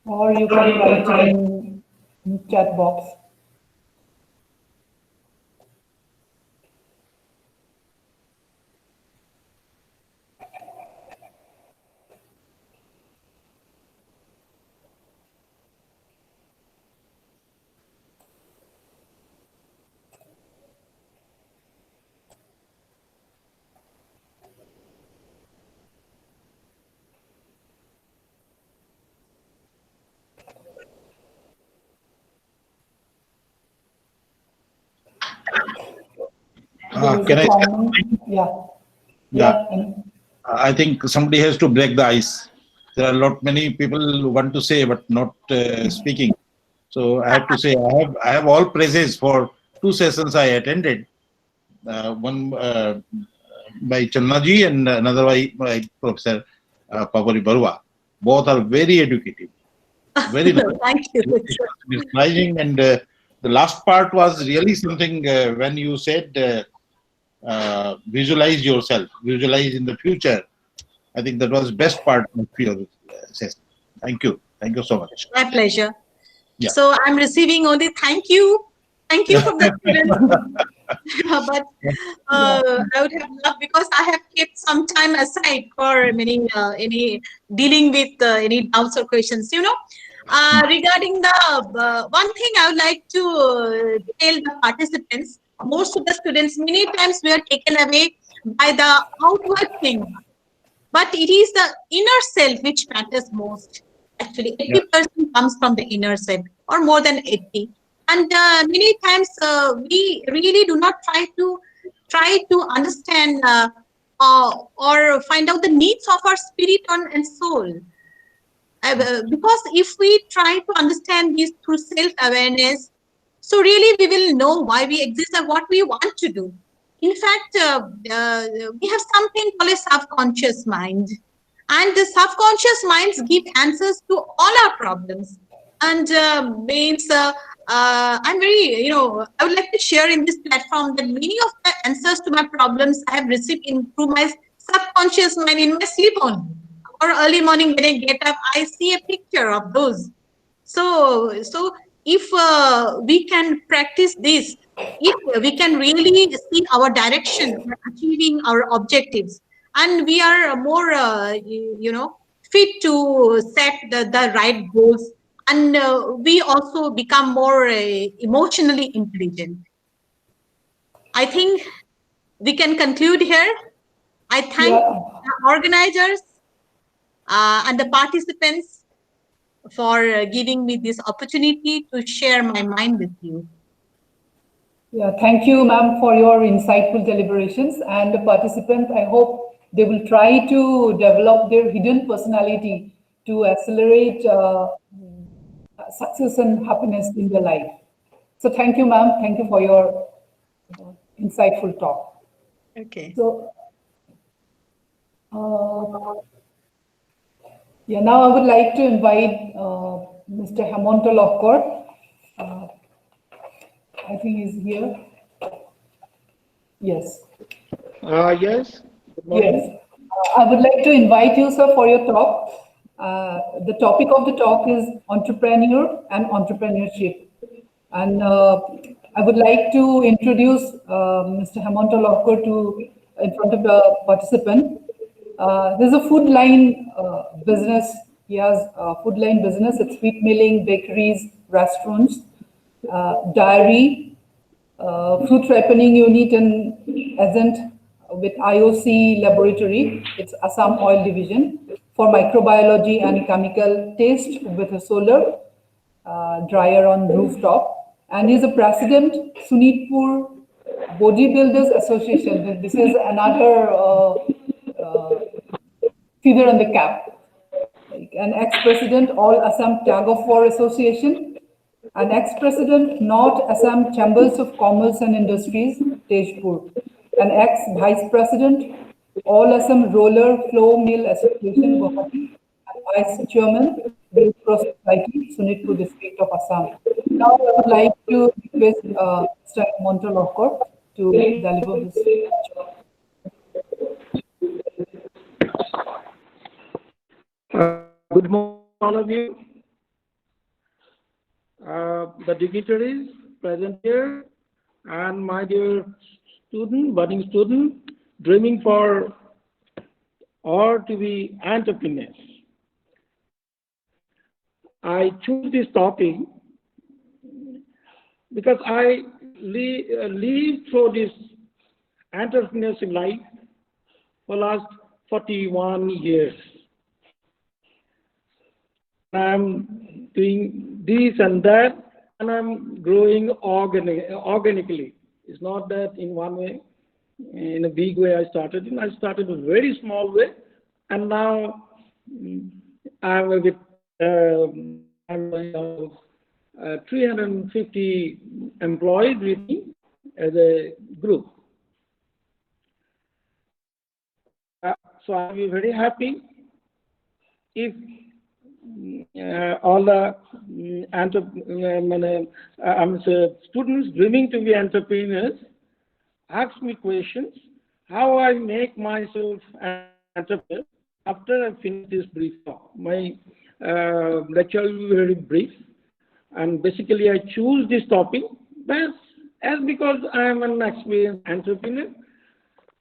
Speaker 1: Or you can write in chat box.
Speaker 8: Can I?
Speaker 1: Yeah.
Speaker 8: Yeah. I think somebody has to break the ice. There are many people who want to say but not speaking. So I have to say I have all praises for 2 sessions I attended. One by Chandana and another by Professor Papori Baruah. Both are very educative. Very nice.
Speaker 7: Thank you.
Speaker 8: Mesmerizing, and the last part was really something when you said visualize yourself, visualize in the future. I think that was best part of your session. Thank you. Thank you so much.
Speaker 7: My pleasure.
Speaker 8: Yeah.
Speaker 7: So I'm receiving only thank you. Thank you from the students. But I would have loved, because I have kept some time aside for any dealing with any doubts or questions. Regarding the one thing I would like to tell the participants, most of the students, many times we are taken away by the outward thing, but it is the inner self which matters most. Actually, 80% comes from the inner self, or more than 80. And many times we really do not try to understand or find out the needs of our spirit and soul. Because if we try to understand this through self-awareness, so really we will know why we exist and what we want to do. In fact, we have something called a subconscious mind, and the subconscious minds give answers to all our problems. And I'm very, I would like to share in this platform that many of the answers to my problems I have received through my subconscious mind in my sleep only. Or early morning when I get up, I see a picture of those. So if we can practice this, if we can really see our direction for achieving our objectives, and we are more, fit to set the right goals, and we also become more emotionally intelligent. I think we can conclude here. I thank the organizers and the participants for giving me this opportunity to share my mind with you.
Speaker 1: Yeah, thank you, ma'am, for your insightful deliberations. And the participants, I hope they will try to develop their hidden personality to accelerate success and happiness in their life. So thank you, ma'am. Thank you for your insightful talk.
Speaker 7: Okay.
Speaker 1: So, yeah, now I would like to invite Mr. Hemanta Lahkar. I think he's here. Yes.
Speaker 9: Yes.
Speaker 1: Yes. I would like to invite you, sir, for your talk. The topic of the talk is entrepreneur and entrepreneurship. And I would like to introduce Mr. Hemanta Lahkar in front of the participant. There's a food line business. He has a food line business. It's wheat milling, bakeries, restaurants, dairy, fruit ripening unit and agent with IOC laboratory. It's Assam Oil Division for microbiology and chemical taste with a solar dryer on rooftop. And he's a president, Sunitpur Bodybuilders Association. This is another feather on the cap. Like an ex-president, All Assam Tag of War Association, an ex-president, North Assam Chambers of Commerce and Industries, Tejpur, an ex-vice president, All Assam Roller Flow Mill Association, Guwahati, and vice chairman, Red Cross Society, Sunitpur district of Assam. Now I would like to request Mr. Hemanta Lahkar to deliver this lecture.
Speaker 9: Good morning, all of you. The dignitaries present here, and my dear student, budding student, dreaming for or to be entrepreneurs. I choose this topic because I live through this entrepreneurship life for last 41 years. I'm doing this and that, and I'm growing organically. It's not that in one way, in a big way I started. I started in a very small way, and now I'm with 350 employees with me as a group. So I'll be very happy if all the students dreaming to be entrepreneurs ask me questions, how I make myself an entrepreneur after I finish this brief talk. My lecture will be very brief, and basically I choose this topic as because I am an experienced entrepreneur,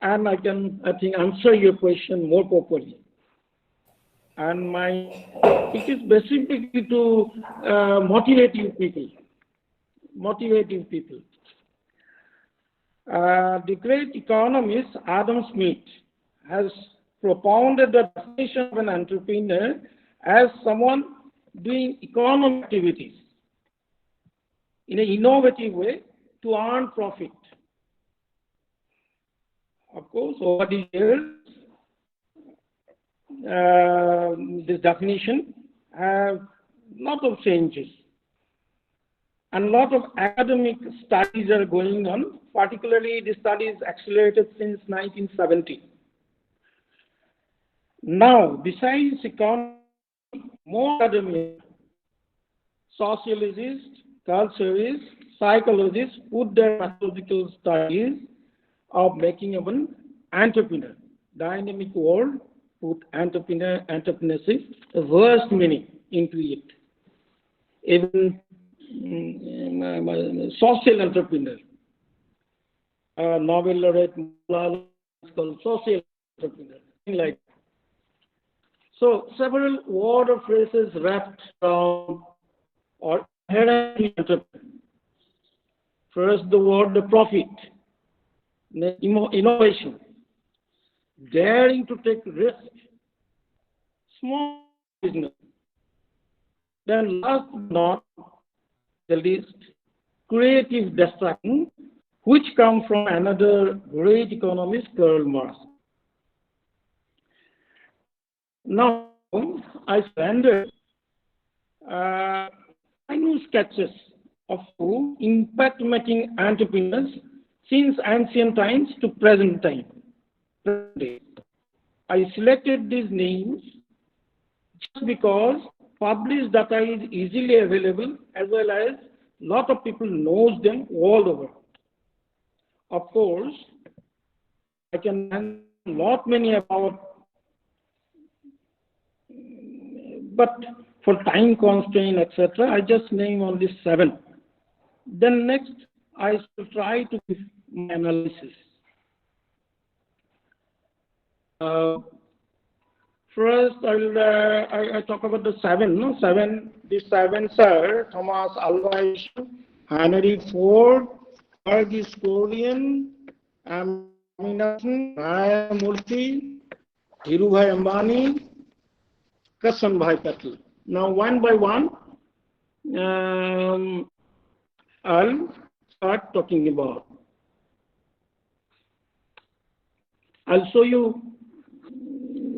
Speaker 9: and I can, I think, answer your question more properly. And it is basically to motivate you people. The great economist Adam Smith has propounded the definition of an entrepreneur as someone doing economic activities in an innovative way to earn profit. Of course, over the years, this definition have lot of changes, and a lot of academic studies are going on. Particularly, the studies accelerated since 1970. Now, besides economy, more academics, sociologists, culturists, psychologists put their methodological studies of making of an entrepreneur. Dynamic world put entrepreneurship, a vast meaning into it. Even social entrepreneur, Nobel laureate is called social entrepreneur, like that. So several word or phrases wrapped around or inherent in entrepreneur. First, the word the profit, innovation, daring to take risk, small business. Then last but not the least, creative destruction, which come from another great economist, Karl Marx. Now, I surrender new sketches of impact-making entrepreneurs since ancient times to present time. I selected these names just because published data is easily available, as well as lot of people knows them all over. Of course, I can mention a lot many about, but for time constraint, etc., I just name only 7. Then next, I shall try to give my analysis. First, I talk about the 7. No? 7. The 7 are Thomas Alva Edison, Henry Ford, Fergus Cordian, Aminathan, Raya Murthy, Dhirubhai Ambani, Kassanbhai Patel. Now, one by one, I'll start talking about. I'll show you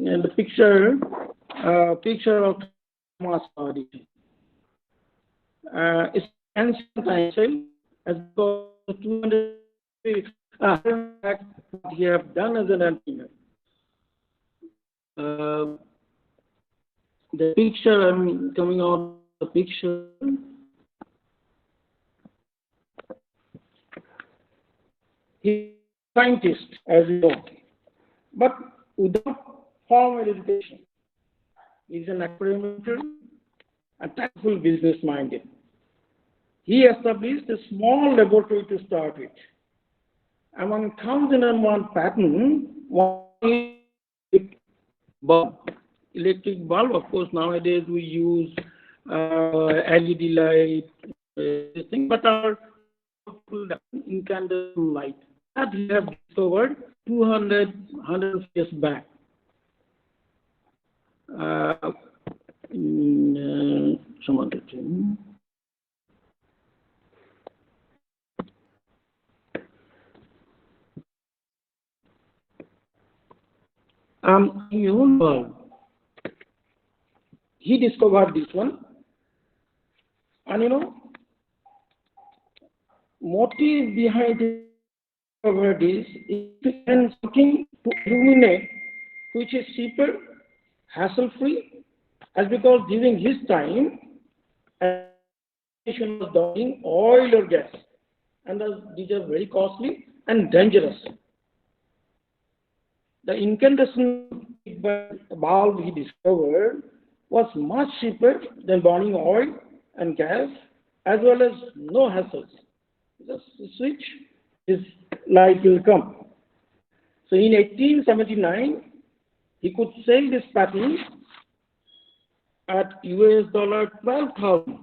Speaker 9: the picture of Thomas Edison. It's ancient times, as because 200 what he have done as an entrepreneur. The picture I'm coming out the picture. He's a scientist, as you know, but without formal education. He's an experimenter and tactful business-minded. He established a small laboratory to start with. Among 1001 patents, one electric bulb. Of course, nowadays we use LED light, thing, but our incandescent light that we have discovered 200 years back. He discovered this one, and motive behind this is something to illuminate which is cheaper, hassle-free, as because during his time, was burning oil or gas, and these are very costly and dangerous. The incandescent bulb he discovered was much cheaper than burning oil and gas, as well as no hassles. Just switch, his light will come. So in 1879, he could sell this patent at US dollar 12,000.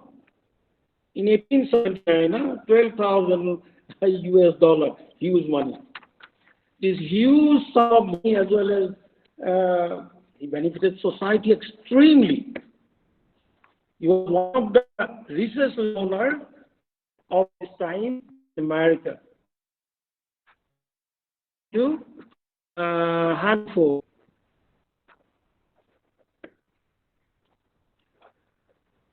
Speaker 9: In 1879, 12,000 US dollar huge money. This huge sum of money, as well as he benefited society extremely. He was one of the richest owners of his time in America. Handful.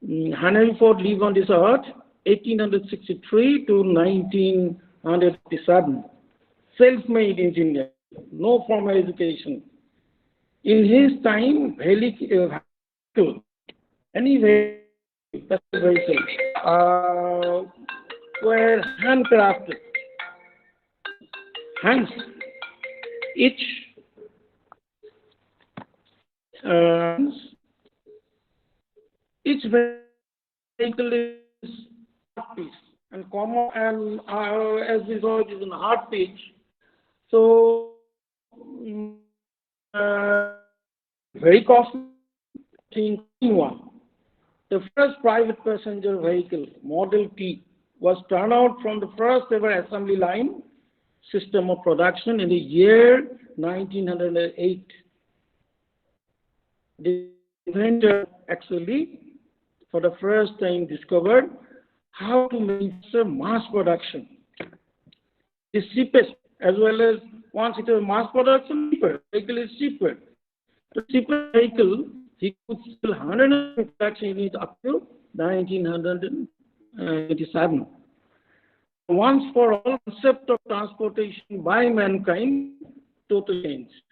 Speaker 9: Henry Ford lived on this earth 1863 to 1957. Self-made engineer, no formal education. In his time, any vehicle were handcrafted. Hence, each vehicle is art piece and common, and as we saw, it is an art piece. So very costly one. The first private passenger vehicle, Model T, was turned out from the first ever assembly line system of production in the year 1908. The inventor actually, for the first time, discovered how to manufacture mass production. The cheapest, as well as once it is mass production, vehicle is cheaper. The cheapest vehicle, he could sell 100 production units up to 1987. Once for all, concept of transportation by mankind totally changed.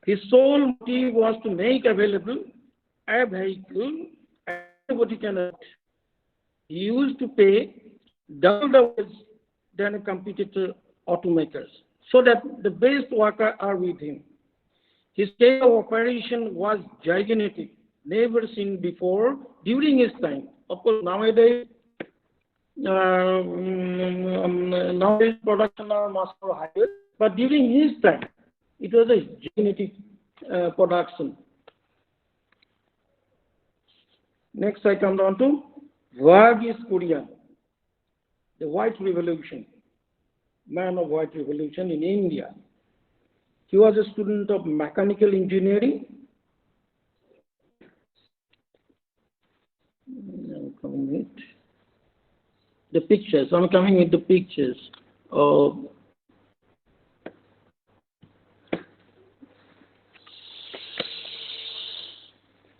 Speaker 9: His sole motive was to make available a vehicle everybody can afford. He used to pay double the wage than a competitor automakers, so that the best workers are with him. His scale of operation was gigantic, never seen before during his time. Of course, nowadays production are much more higher, but during his time, it was a gigantic production. Next, I come down to Varghese Kurian, the White Revolution, man of White Revolution in India. He was a student of mechanical engineering. I'm coming with the pictures. I'm coming with the pictures of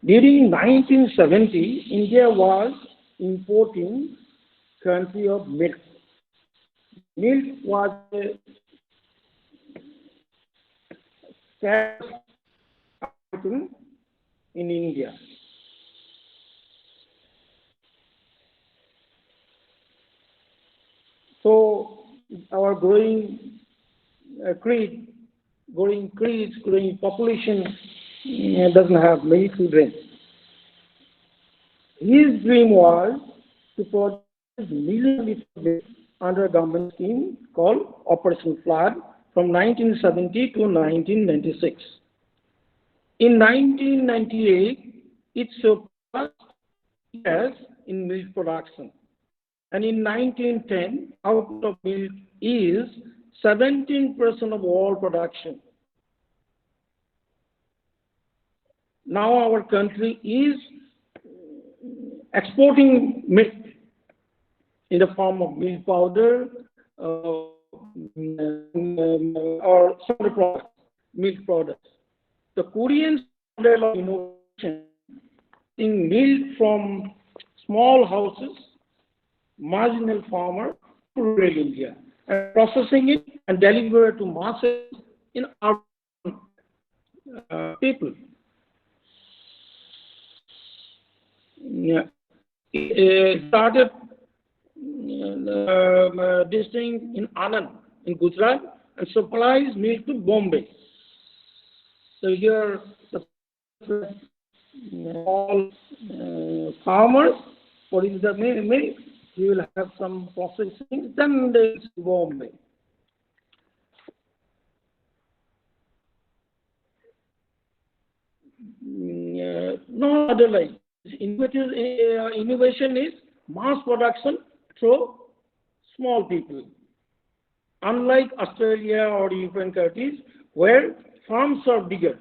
Speaker 9: during 1970, India was importing country of milk. Milk was a scarce item in India. So our growing population doesn't have many children. His dream was to produce millions of liters under a government scheme called Operation Flood from 1970 to 1996. In 1998, it surpassed US in milk production. And in 1910, output of milk is 17% of all production. Now our country is exporting milk in the form of milk powder or some other products, milk products. The Korean model of innovation in milk from small houses, marginal farmer to rural India, and processing it and deliver it to masses in urban people. It started this thing in Anand, in Gujarat, and supplies milk to Bombay. So here, all farmers produce the milk. We will have some processing, then they go Bombay. No other line. Innovation is mass production through small people. Unlike Australia or European countries, where farms are bigger,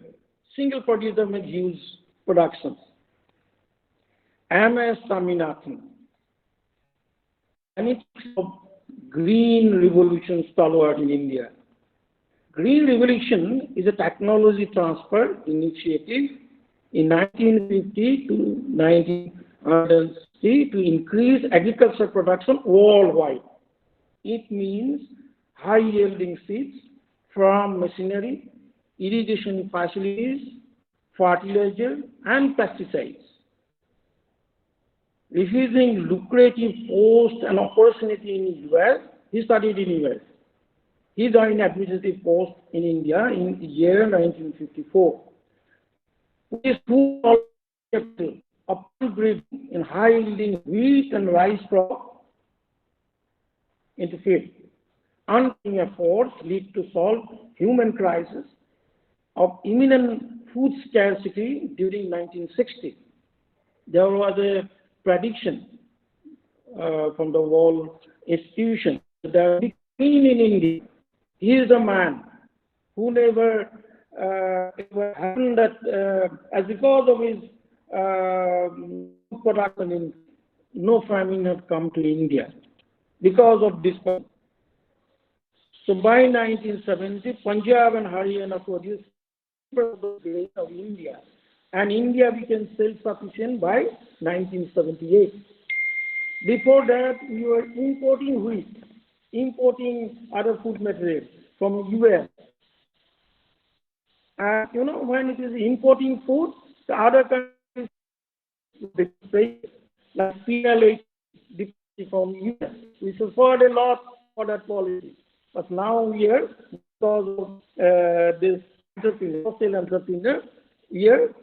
Speaker 9: single producer may use productions. MS Swaminathan, and of Green Revolution stalwart in India. Green Revolution is a technology transfer initiative in 1950 to 1960 to increase agricultural production worldwide. It means high yielding seeds from machinery, irrigation facilities, fertilizer, and pesticides. Refusing lucrative post and opportunity in US, he studied in US. He joined administrative post in India in the year 1954. With his full capital upgrade in high-yielding wheat and rice crop into field. Unending efforts lead to solve human crisis of imminent food scarcity during 1960. There was a prediction from the World Institution that there will be famine in India. He is a man who never happened that as because of his production, no famine had come to India because of this. So by 1970, Punjab and Haryana produced grain of India, and India became self-sufficient by 1978. Before that, we were importing wheat, importing other food materials from US. And when it is importing food, the other countries like PLA from US. We suffered a lot for that policy. But now we are, because of this social entrepreneur, we are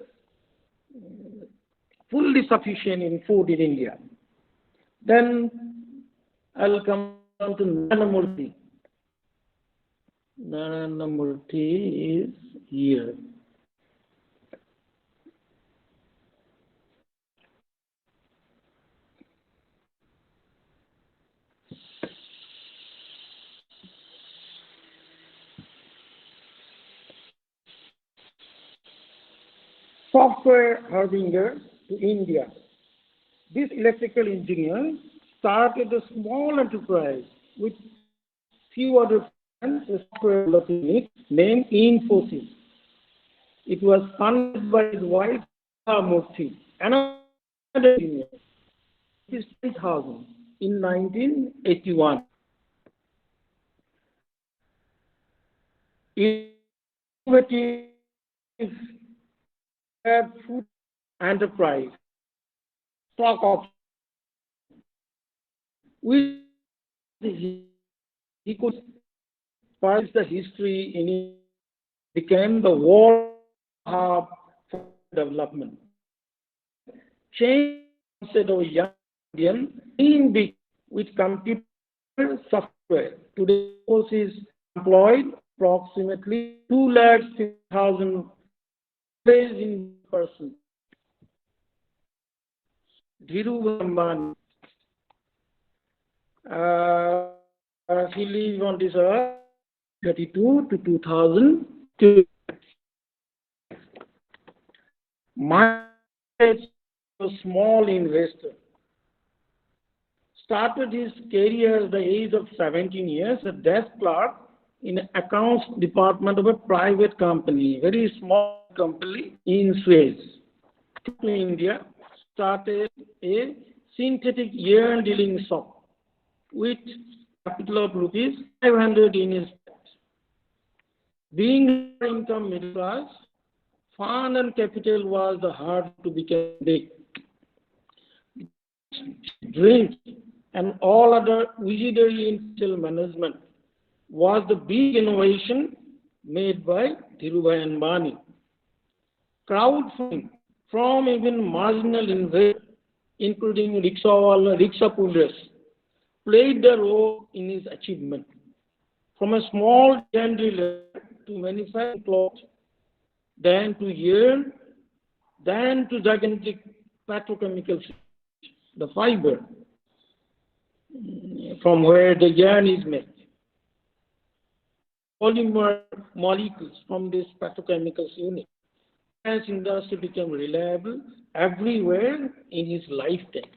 Speaker 9: fully sufficient in food in India. Then I'll come down to Nanamurti. Nanamurti is here. Software harbinger to India. This electrical engineer started a small enterprise with few other friends, a software developing it named Infosys. It was funded by his wife, Murthy, another engineer. It is 10,000 in 1981. Innovative food enterprise, stock option, which he could pass the history in it, became the world hub for development. Change instead of young Indian in big with computer software. Today, is employed approximately 250,000 in person. Dhirubhai Ambani. He lived on this earth 32 to 2002. My a small investor. Started his career at the age of 17 years, a desk clerk in accounts department of a private company, very small company in Suez. To India, started a synthetic yarn dealing shop with capital of rupees 500 in his debt. Being income middle class, fund and capital was the hard to become big. Drink and all other visionary initial management was the big innovation made by Dhirubhai Ambani. Crowdfunding from even marginal investors, including rickshaw pullers, played a role in his achievement. From a small yarn dealer to manufacture clothes, then to yarn, then to gigantic petrochemical, the fiber from where the yarn is made. polymer molecules from this petrochemicals unit. Finance industry became reliable everywhere in his lifetime.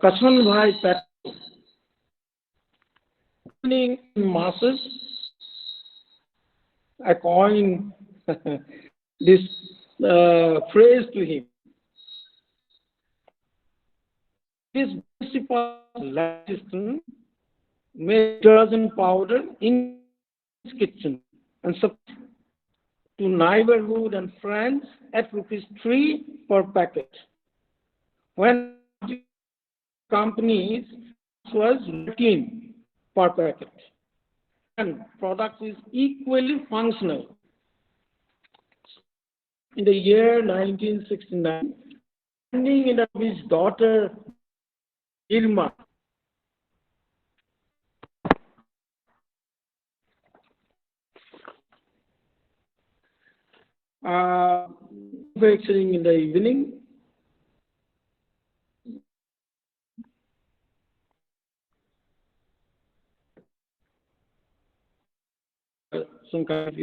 Speaker 9: Kashan Bhai Patel, in masses, I coined this phrase to him. This principal life system made detergent powder in his kitchen and supplied to neighborhood and friends at ₹3 per packet. When companies was $15 per packet, and product is equally functional. In the year 1969, standing in his daughter Irma, manufacturing in the evening. Some kind of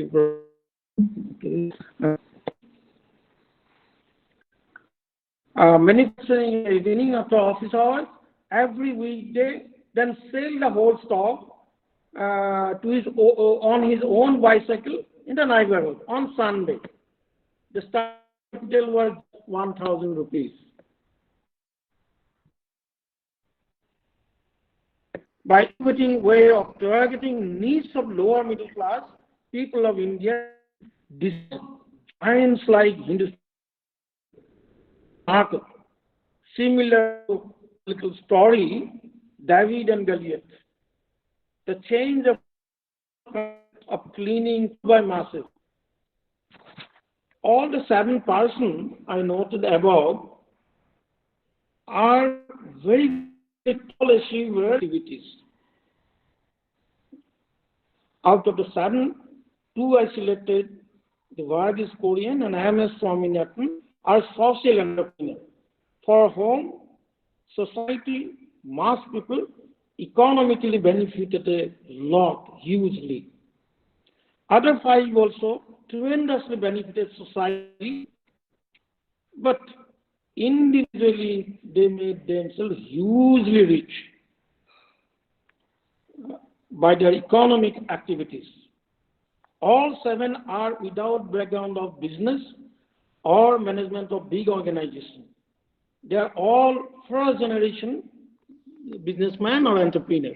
Speaker 9: manufacturing in the evening after office hours every weekday, then sell the whole stock on his own bicycle in the neighborhood on Sunday. The start capital was 1,000 rupees. By innovating way of targeting needs of lower middle class people of India, giants like Hindustan market, similar to little story, David and Goliath. The change of cleaning by masses. All the 7 persons I noted above are very tall achiever activities. Out of the 7, 2 I selected, the Varghese Korean and MS Swaminathan are social entrepreneurs for whom society, mass people, economically benefited a lot, hugely. Other 5 also tremendously benefited society, but individually they made themselves hugely rich by their economic activities. All 7 are without background of business or management of big organization. They are all first generation businessman or entrepreneur.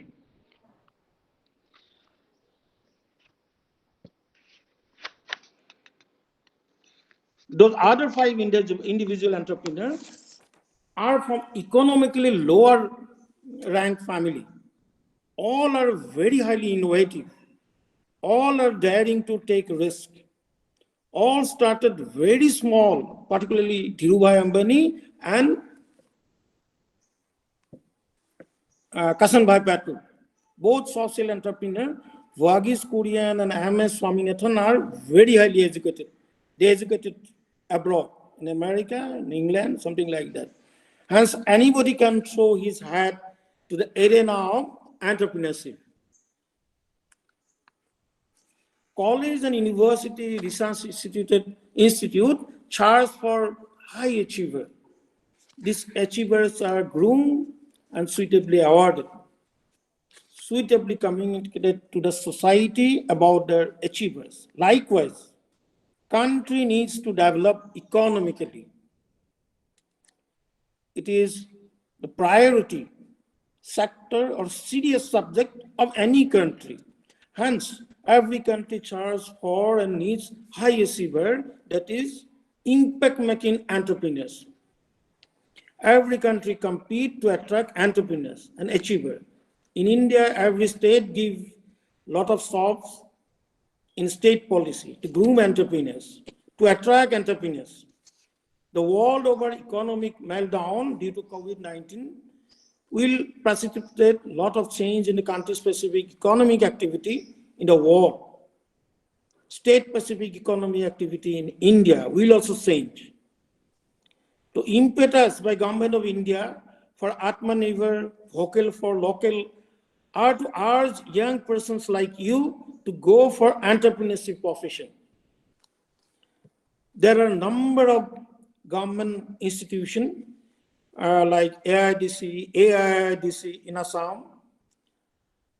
Speaker 9: Those other 5 individual entrepreneurs are from economically lower rank family. All are very highly innovative. All are daring to take risk. All started very small, particularly Dhirubhai Ambani and Kashan Bhai Patel. Both social entrepreneurs, Varghese Korean and MS Swaminathan, are very highly educated. They educated abroad, in America, in England, something like that. Hence, anybody can throw his hat to the arena of entrepreneurship. College and university research institute charge for high achiever. These achievers are groomed and suitably awarded, suitably communicated to the society about their achievers. Likewise, country needs to develop economically. It is the priority sector or serious subject of any country. Hence, every country charges for and needs high achiever, that is, impact-making entrepreneurs. Every country competes to attract entrepreneurs and achievers. In India, every state gives a lot of stops in state policy to groom entrepreneurs, to attract entrepreneurs. The world over economic meltdown due to COVID-19 will precipitate a lot of change in the country-specific economic activity in the world. State-specific economic activity in India will also change. To impetus by Government of India for Atmanirbhar, vocal for local are to urge young persons like you to go for entrepreneurship profession. There are a number of government institutions like AIIDC in Assam.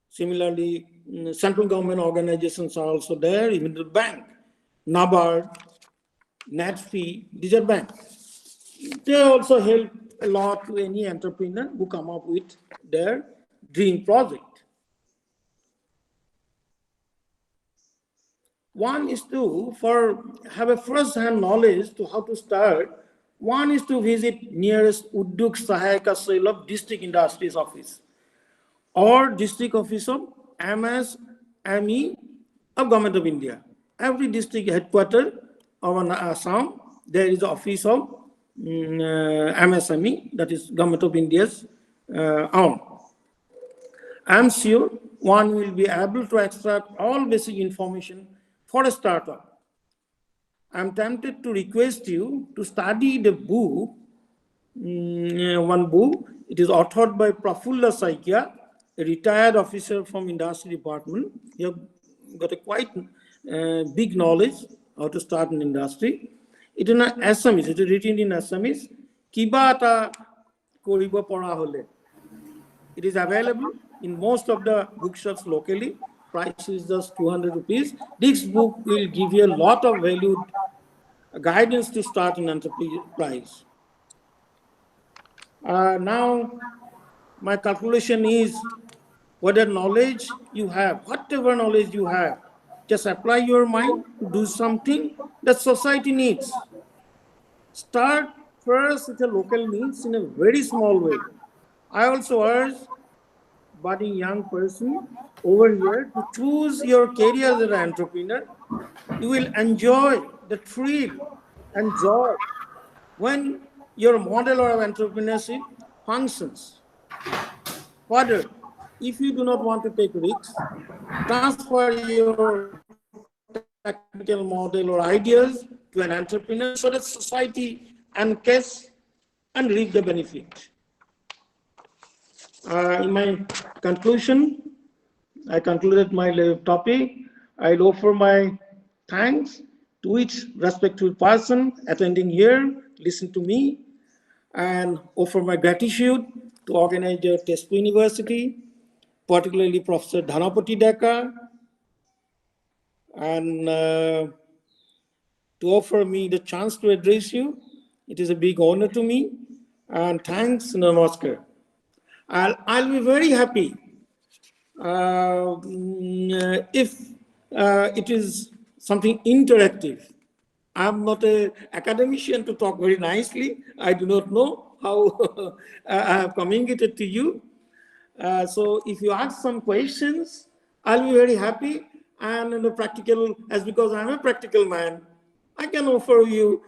Speaker 9: Similarly, central government organizations are also there, even the bank, NABARD, NATFI, these are banks. They also help a lot to any entrepreneur who come up with their dream project. One is to, have a first-hand knowledge to how to start, one is to visit nearest Udyog Sahayaka cell of district industries office or district office of MSME of Government of India. Every district headquarters of Assam, there is the office of MSME, that is Government of India's arm. I'm sure one will be able to extract all basic information for a startup. I'm tempted to request you to study the book, one book. It is authored by Prafulla Saikia, a retired officer from industry department. He have got a quite big knowledge how to start an industry. It is in Assamese. It is written in Assamese. Kiba ta koribo pora hole. It is available in most of the bookshops locally. Price is just 200 rupees. This book will give you a lot of valued guidance to start an enterprise. Now, my calculation is whatever knowledge you have, whatever knowledge you have, just apply your mind to do something that society needs. Start first with the local needs in a very small way. I also urge budding young person over here to choose your career as an entrepreneur. You will enjoy the thrill and joy when your model of entrepreneurship functions. Further, if you do not want to take risks, transfer your technical model or ideas to an entrepreneur so that society encash and reap the benefit. In my conclusion, I concluded my topic. I'll offer my thanks to each respectful person attending here, listen to me, and offer my gratitude to organizer TESPO University, particularly Professor Dhanapati Deka, and to offer me the chance to address you. It is a big honor to me, and thanks, namaskar. I'll be very happy if it is something interactive. I'm not an academician to talk very nicely. I do not know how I have communicated to you. So if you ask some questions, I'll be very happy. And in the practical, as because I'm a practical man, I can offer you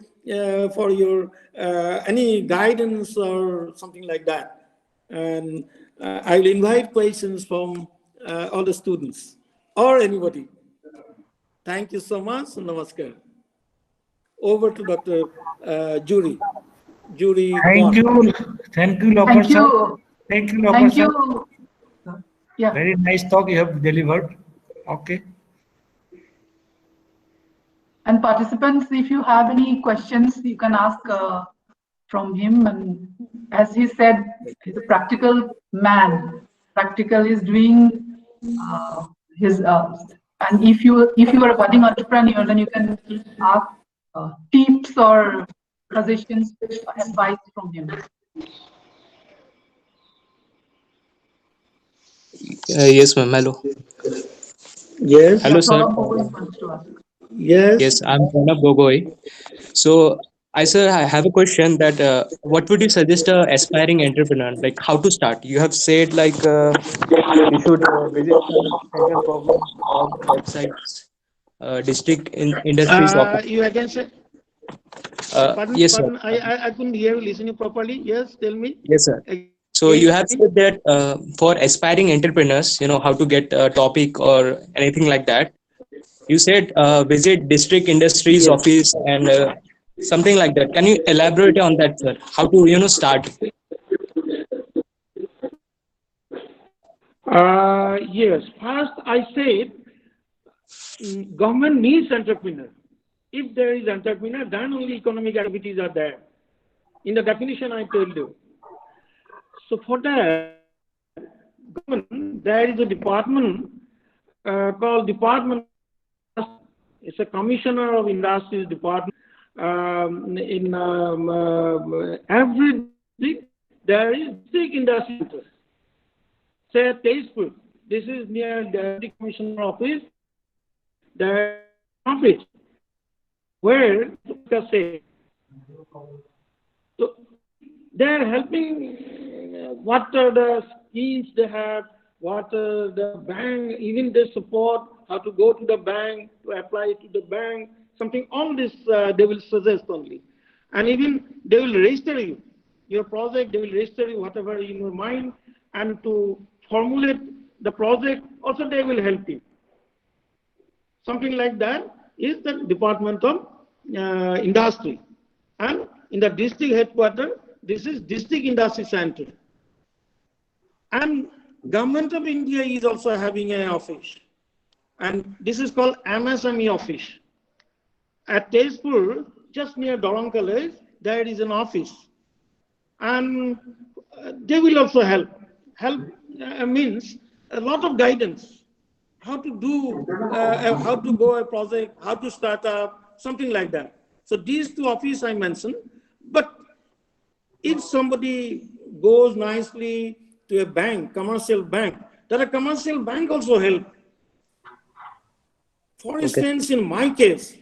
Speaker 9: for your any guidance or something like that. And I will invite questions from all the students or anybody. Thank you so much. Namaskar. Over to Dr. Jury.
Speaker 6: Thank you, Lahkar sir. Thank you, Lahkar
Speaker 1: Thank
Speaker 6: sir.
Speaker 1: you. Yeah.
Speaker 6: Very nice talk you have delivered. Okay.
Speaker 1: And participants, if you have any questions, you can ask from him. And as he said, he's a practical man. Practical is doing his. And if you are a budding entrepreneur, then you can ask tips or suggestions, advice from him.
Speaker 5: Yes, ma'am. Hello.
Speaker 9: Yes.
Speaker 5: Hello, sir.
Speaker 9: Yes.
Speaker 5: Yes, I'm Pranab Gogoi. So, sir, I have a question that what would you suggest a aspiring entrepreneur, like how to start? You have said like you should visit some central government or websites, district industries office.
Speaker 9: You again say? Pardon,
Speaker 5: Yes, sir.
Speaker 9: pardon. I couldn't hear you listening properly. Yes, tell me.
Speaker 5: Yes, sir. So you have said that for aspiring entrepreneurs, you know, how to get a topic or anything like that. You said visit district industries office and something like that. Can you elaborate on that, sir? How to, you know, start?
Speaker 9: Yes, first I said government needs entrepreneur. If there is entrepreneur, then only economic activities are there. In the definition I told you. So for that, government, there is a department called Department. It's a commissioner of industries department. In every district, there is district industry center. Say Tezpur, this is near the district commissioner office. There is an office where say. So they are helping. What are the schemes they have? What are the bank? Even they support how to go to the bank, to apply to the bank. Something, all this they will suggest only. And even they will register you. Your project, they will register you whatever in your mind. And to formulate the project, also they will help you. Something like that is the Department of Industry. And in the district headquarters, this is District Industry Center. And Government of India is also having an office. And this is called MSME office. At Tezpur, just near Dorong College, there is an office. And they will also help. Help means a lot of guidance. How to do, how to go a project, how to start up, something like that. So these two offices I mentioned. But if somebody goes nicely to a bank, commercial bank, then a commercial bank also help. For instance, in my case,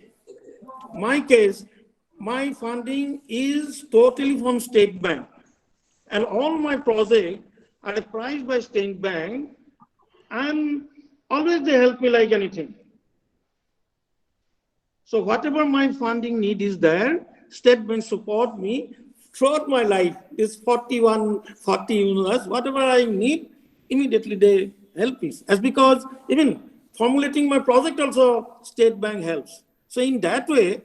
Speaker 9: my funding is totally from State Bank. And all my projects are priced by State Bank, and always they help me like anything. So whatever my funding need is there, State Bank support me throughout my life. This 40 years, whatever I need, immediately they help me. As because even formulating my project also, State Bank helps. So in that way,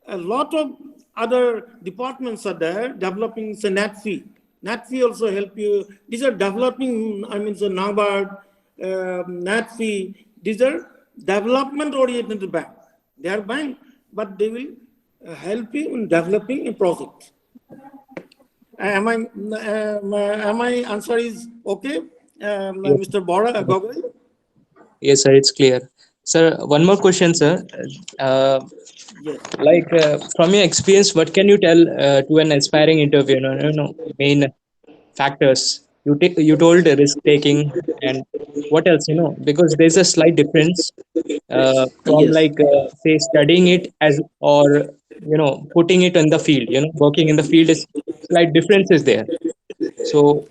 Speaker 9: a lot of other departments are there developing, say, NatFee. NatFee also help you. These are developing, I mean, so NABARD, NatFee, these are development-oriented bank. They are bank, but they will help you in developing a project. Am I answer is okay, Mr. Baruah, Gogol?
Speaker 5: Yes, sir, it's clear. Sir, one more question, sir.
Speaker 9: Yes.
Speaker 5: Like from your experience, what can you tell to an aspiring interviewer? Main factors. You told risk taking, and what else? Because there's a slight difference from
Speaker 9: Yes.
Speaker 5: like say studying it as or putting it in the field. Working in the field is slight differences there. So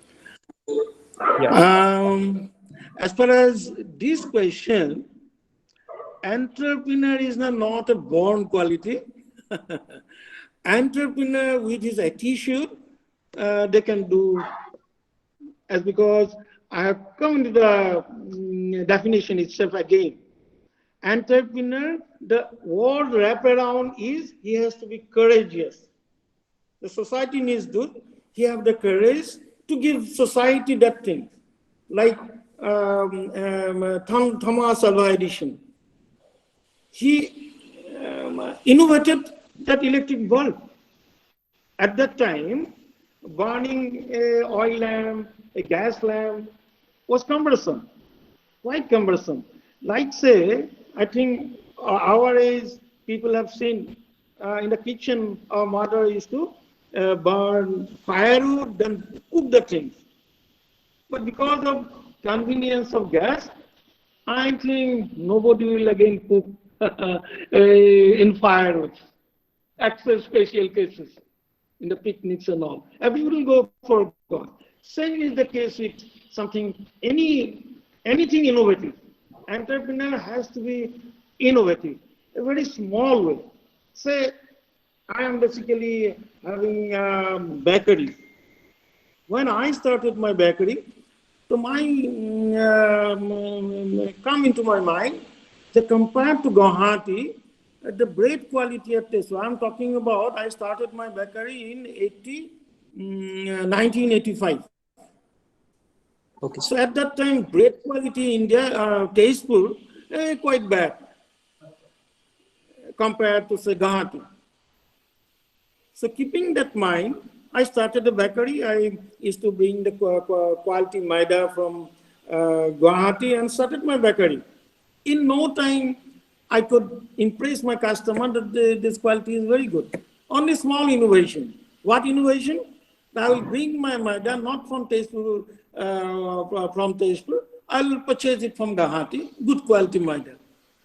Speaker 5: yeah.
Speaker 9: As far as this question, entrepreneur is not a born quality. Entrepreneur with his attitude, they can do, as because I have come to the definition itself again. Entrepreneur, the word wrap around is he has to be courageous. The society needs to, he have the courage to give society that thing. Like Thomas Alva Edison. He innovated that electric bulb. At that time, burning a oil lamp, a gas lamp was cumbersome, quite cumbersome. Like say, I think our age, people have seen in the kitchen, our mother used to burn firewood, then cook the things. But because of convenience of gas, I think nobody will again cook in firewood, except special cases, in the picnics and all. Everyone will go for God. Same is the case with something, anything innovative. Entrepreneur has to be innovative, a very small way. Say, I am basically having a bakery. When I started my bakery, so my come into my mind that compared to Guwahati, the bread quality of taste. So I'm talking about, I started my bakery in 1985.
Speaker 5: Okay.
Speaker 9: So at that time, bread quality in India, tasteful, quite bad compared to say Guwahati. So keeping that mind, I started a bakery. I used to bring the quality maida from Guwahati and started my bakery. In no time, I could impress my customer that this quality is very good. Only small innovation. What innovation? I will bring my maida not from Tasteful, I will purchase it from Guwahati, good quality maida.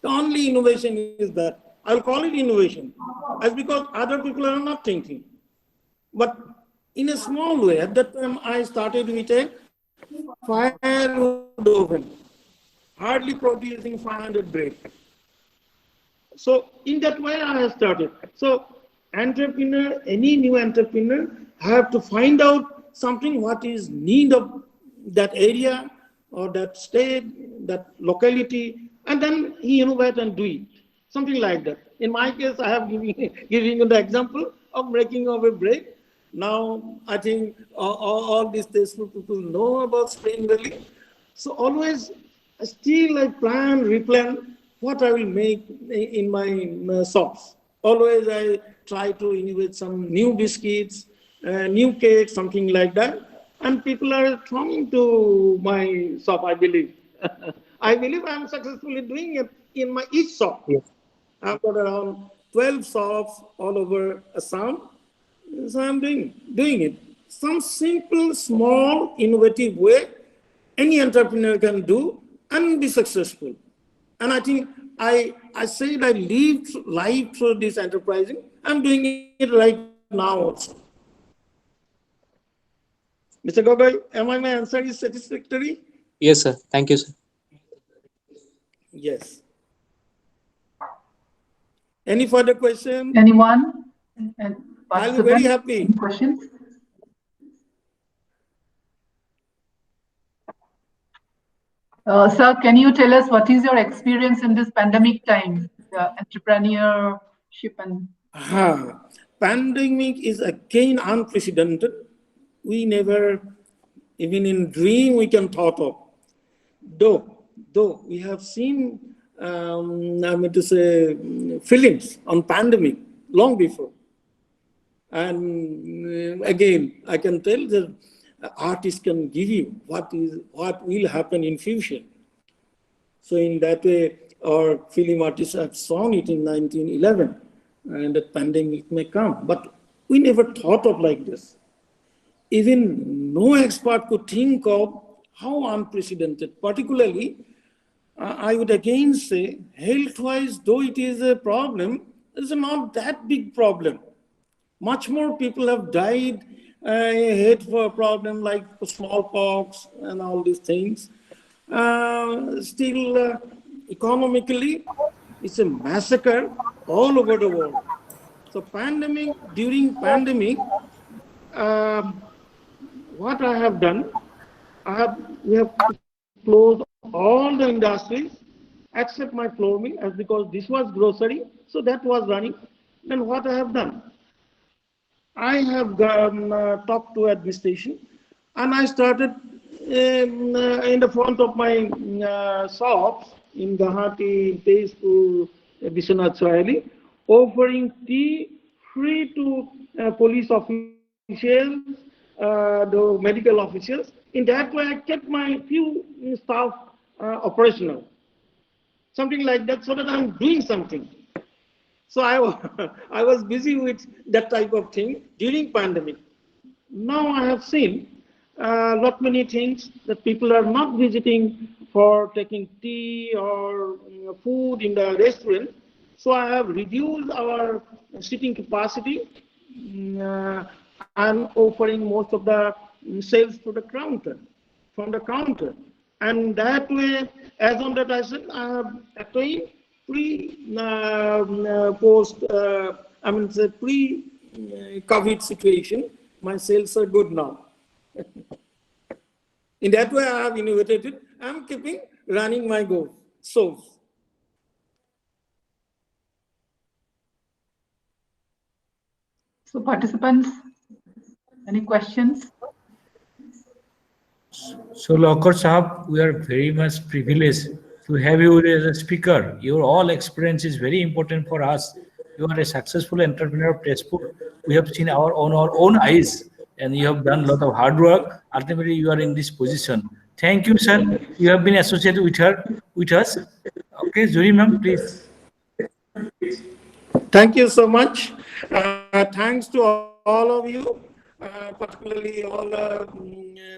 Speaker 9: The only innovation is that. I'll call it innovation, as because other people are not thinking. But in a small way, at that time I started with a firewood oven, hardly producing 500 bread. So in that way I have started. So entrepreneur, any new entrepreneur have to find out something what is need of that area or that state, that locality, and then he innovate and do it. Something like that. In my case, I have giving you the example of making of a bread. Now, I think all these tasteful people know about Spring Valley. So always, still I plan, replan what I will make in my shops. Always I try to innovate some new biscuits, new cakes, something like that. And people are coming to my shop, I believe. I believe I'm successfully doing it in my each shop.
Speaker 5: Yes.
Speaker 9: I've got around 12 shops all over Assam. So I'm doing it. Some simple, small, innovative way any entrepreneur can do and be successful. And I think I said I lived life through this enterprising. I'm doing it right now also. Mr. Gogoi, am I my answer is satisfactory?
Speaker 5: Yes, sir. Thank you, sir.
Speaker 9: Yes. Any further question?
Speaker 1: Anyone?
Speaker 9: I'll be very
Speaker 1: Participants?
Speaker 9: happy.
Speaker 1: Any questions? Sir, can you tell us what is your experience in this pandemic time, entrepreneurship and...
Speaker 9: Pandemic is again unprecedented. We never, even in dream, we can thought of. Though we have seen, I mean to say, films on pandemic long before. And again, I can tell that artists can give you what will happen in future. So in that way, our film artists have shown it in 1911, and that pandemic may come. But we never thought of like this. Even no expert could think of how unprecedented, particularly, I would again say, health-wise, though it is a problem, it's not that big problem. Much more people have died head for a problem like smallpox and all these things. Still, economically, it's a massacre all over the world. So during pandemic, what I have done, we have closed all the industries except my flour mill, as because this was grocery, so that was running. Then what I have done, I have talked to administration, and I started in the front of my shops in Guwahati, Tezpur, Bishwanath Sohali, offering tea free to police officials, the medical officials. In that way, I kept my few staff operational, something like that, so that I'm doing something. So I was busy with that type of thing during pandemic. Now I have seen lot many things that people are not visiting for taking tea or food in the restaurant. So I have reduced our sitting capacity and offering most of the sales to the counter, from the counter. And that way, as on that I said, I have attained pre-COVID situation, my sales are good now. In that way, I have innovated it. I'm keeping running my goals. So,
Speaker 1: participants, any questions?
Speaker 6: So, Lahkar Sahab, we are very much privileged to have you as a speaker. Your all experience is very important for us. You are a successful entrepreneur of Tezpur. We have seen our own eyes, and you have done a lot of hard work. Ultimately, you are in this position. Thank you, sir. You have been associated with us. Okay, Zuri ma'am, please.
Speaker 9: Thank you so much. Thanks to all of you, particularly all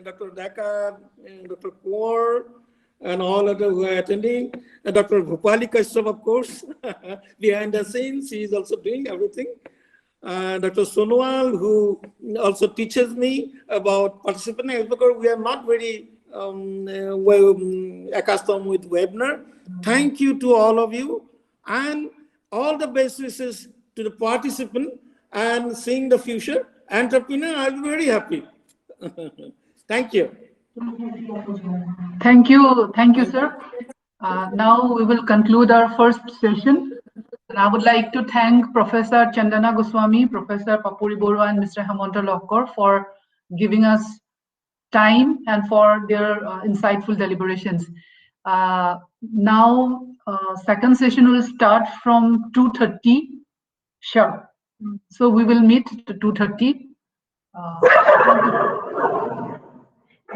Speaker 9: Dr. Dhaka, Dr. Kumar, and all of who are attending. Dr. Bhupali Kashyap, of course, behind the scenes, he is also doing everything. Dr. Sonowal, who also teaches me about participating, because we are not very accustomed with webinar. Thank you to all of you, and all the best wishes to the participant, and seeing the future entrepreneur. I'll be very happy. Thank you.
Speaker 1: Thank you, sir. Now we will conclude our first session. And I would like to thank Professor Chandana Goswami, Professor Papori Baruah, and Mr. Hemanta Lahkar for giving us time and for their insightful deliberations. Now, second session will start from 2:30 sharp. So we will meet to 2:30.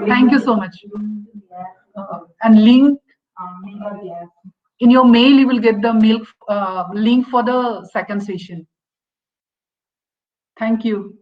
Speaker 1: Thank you so much. And link in your mail, you will get the link for the second session. Thank you.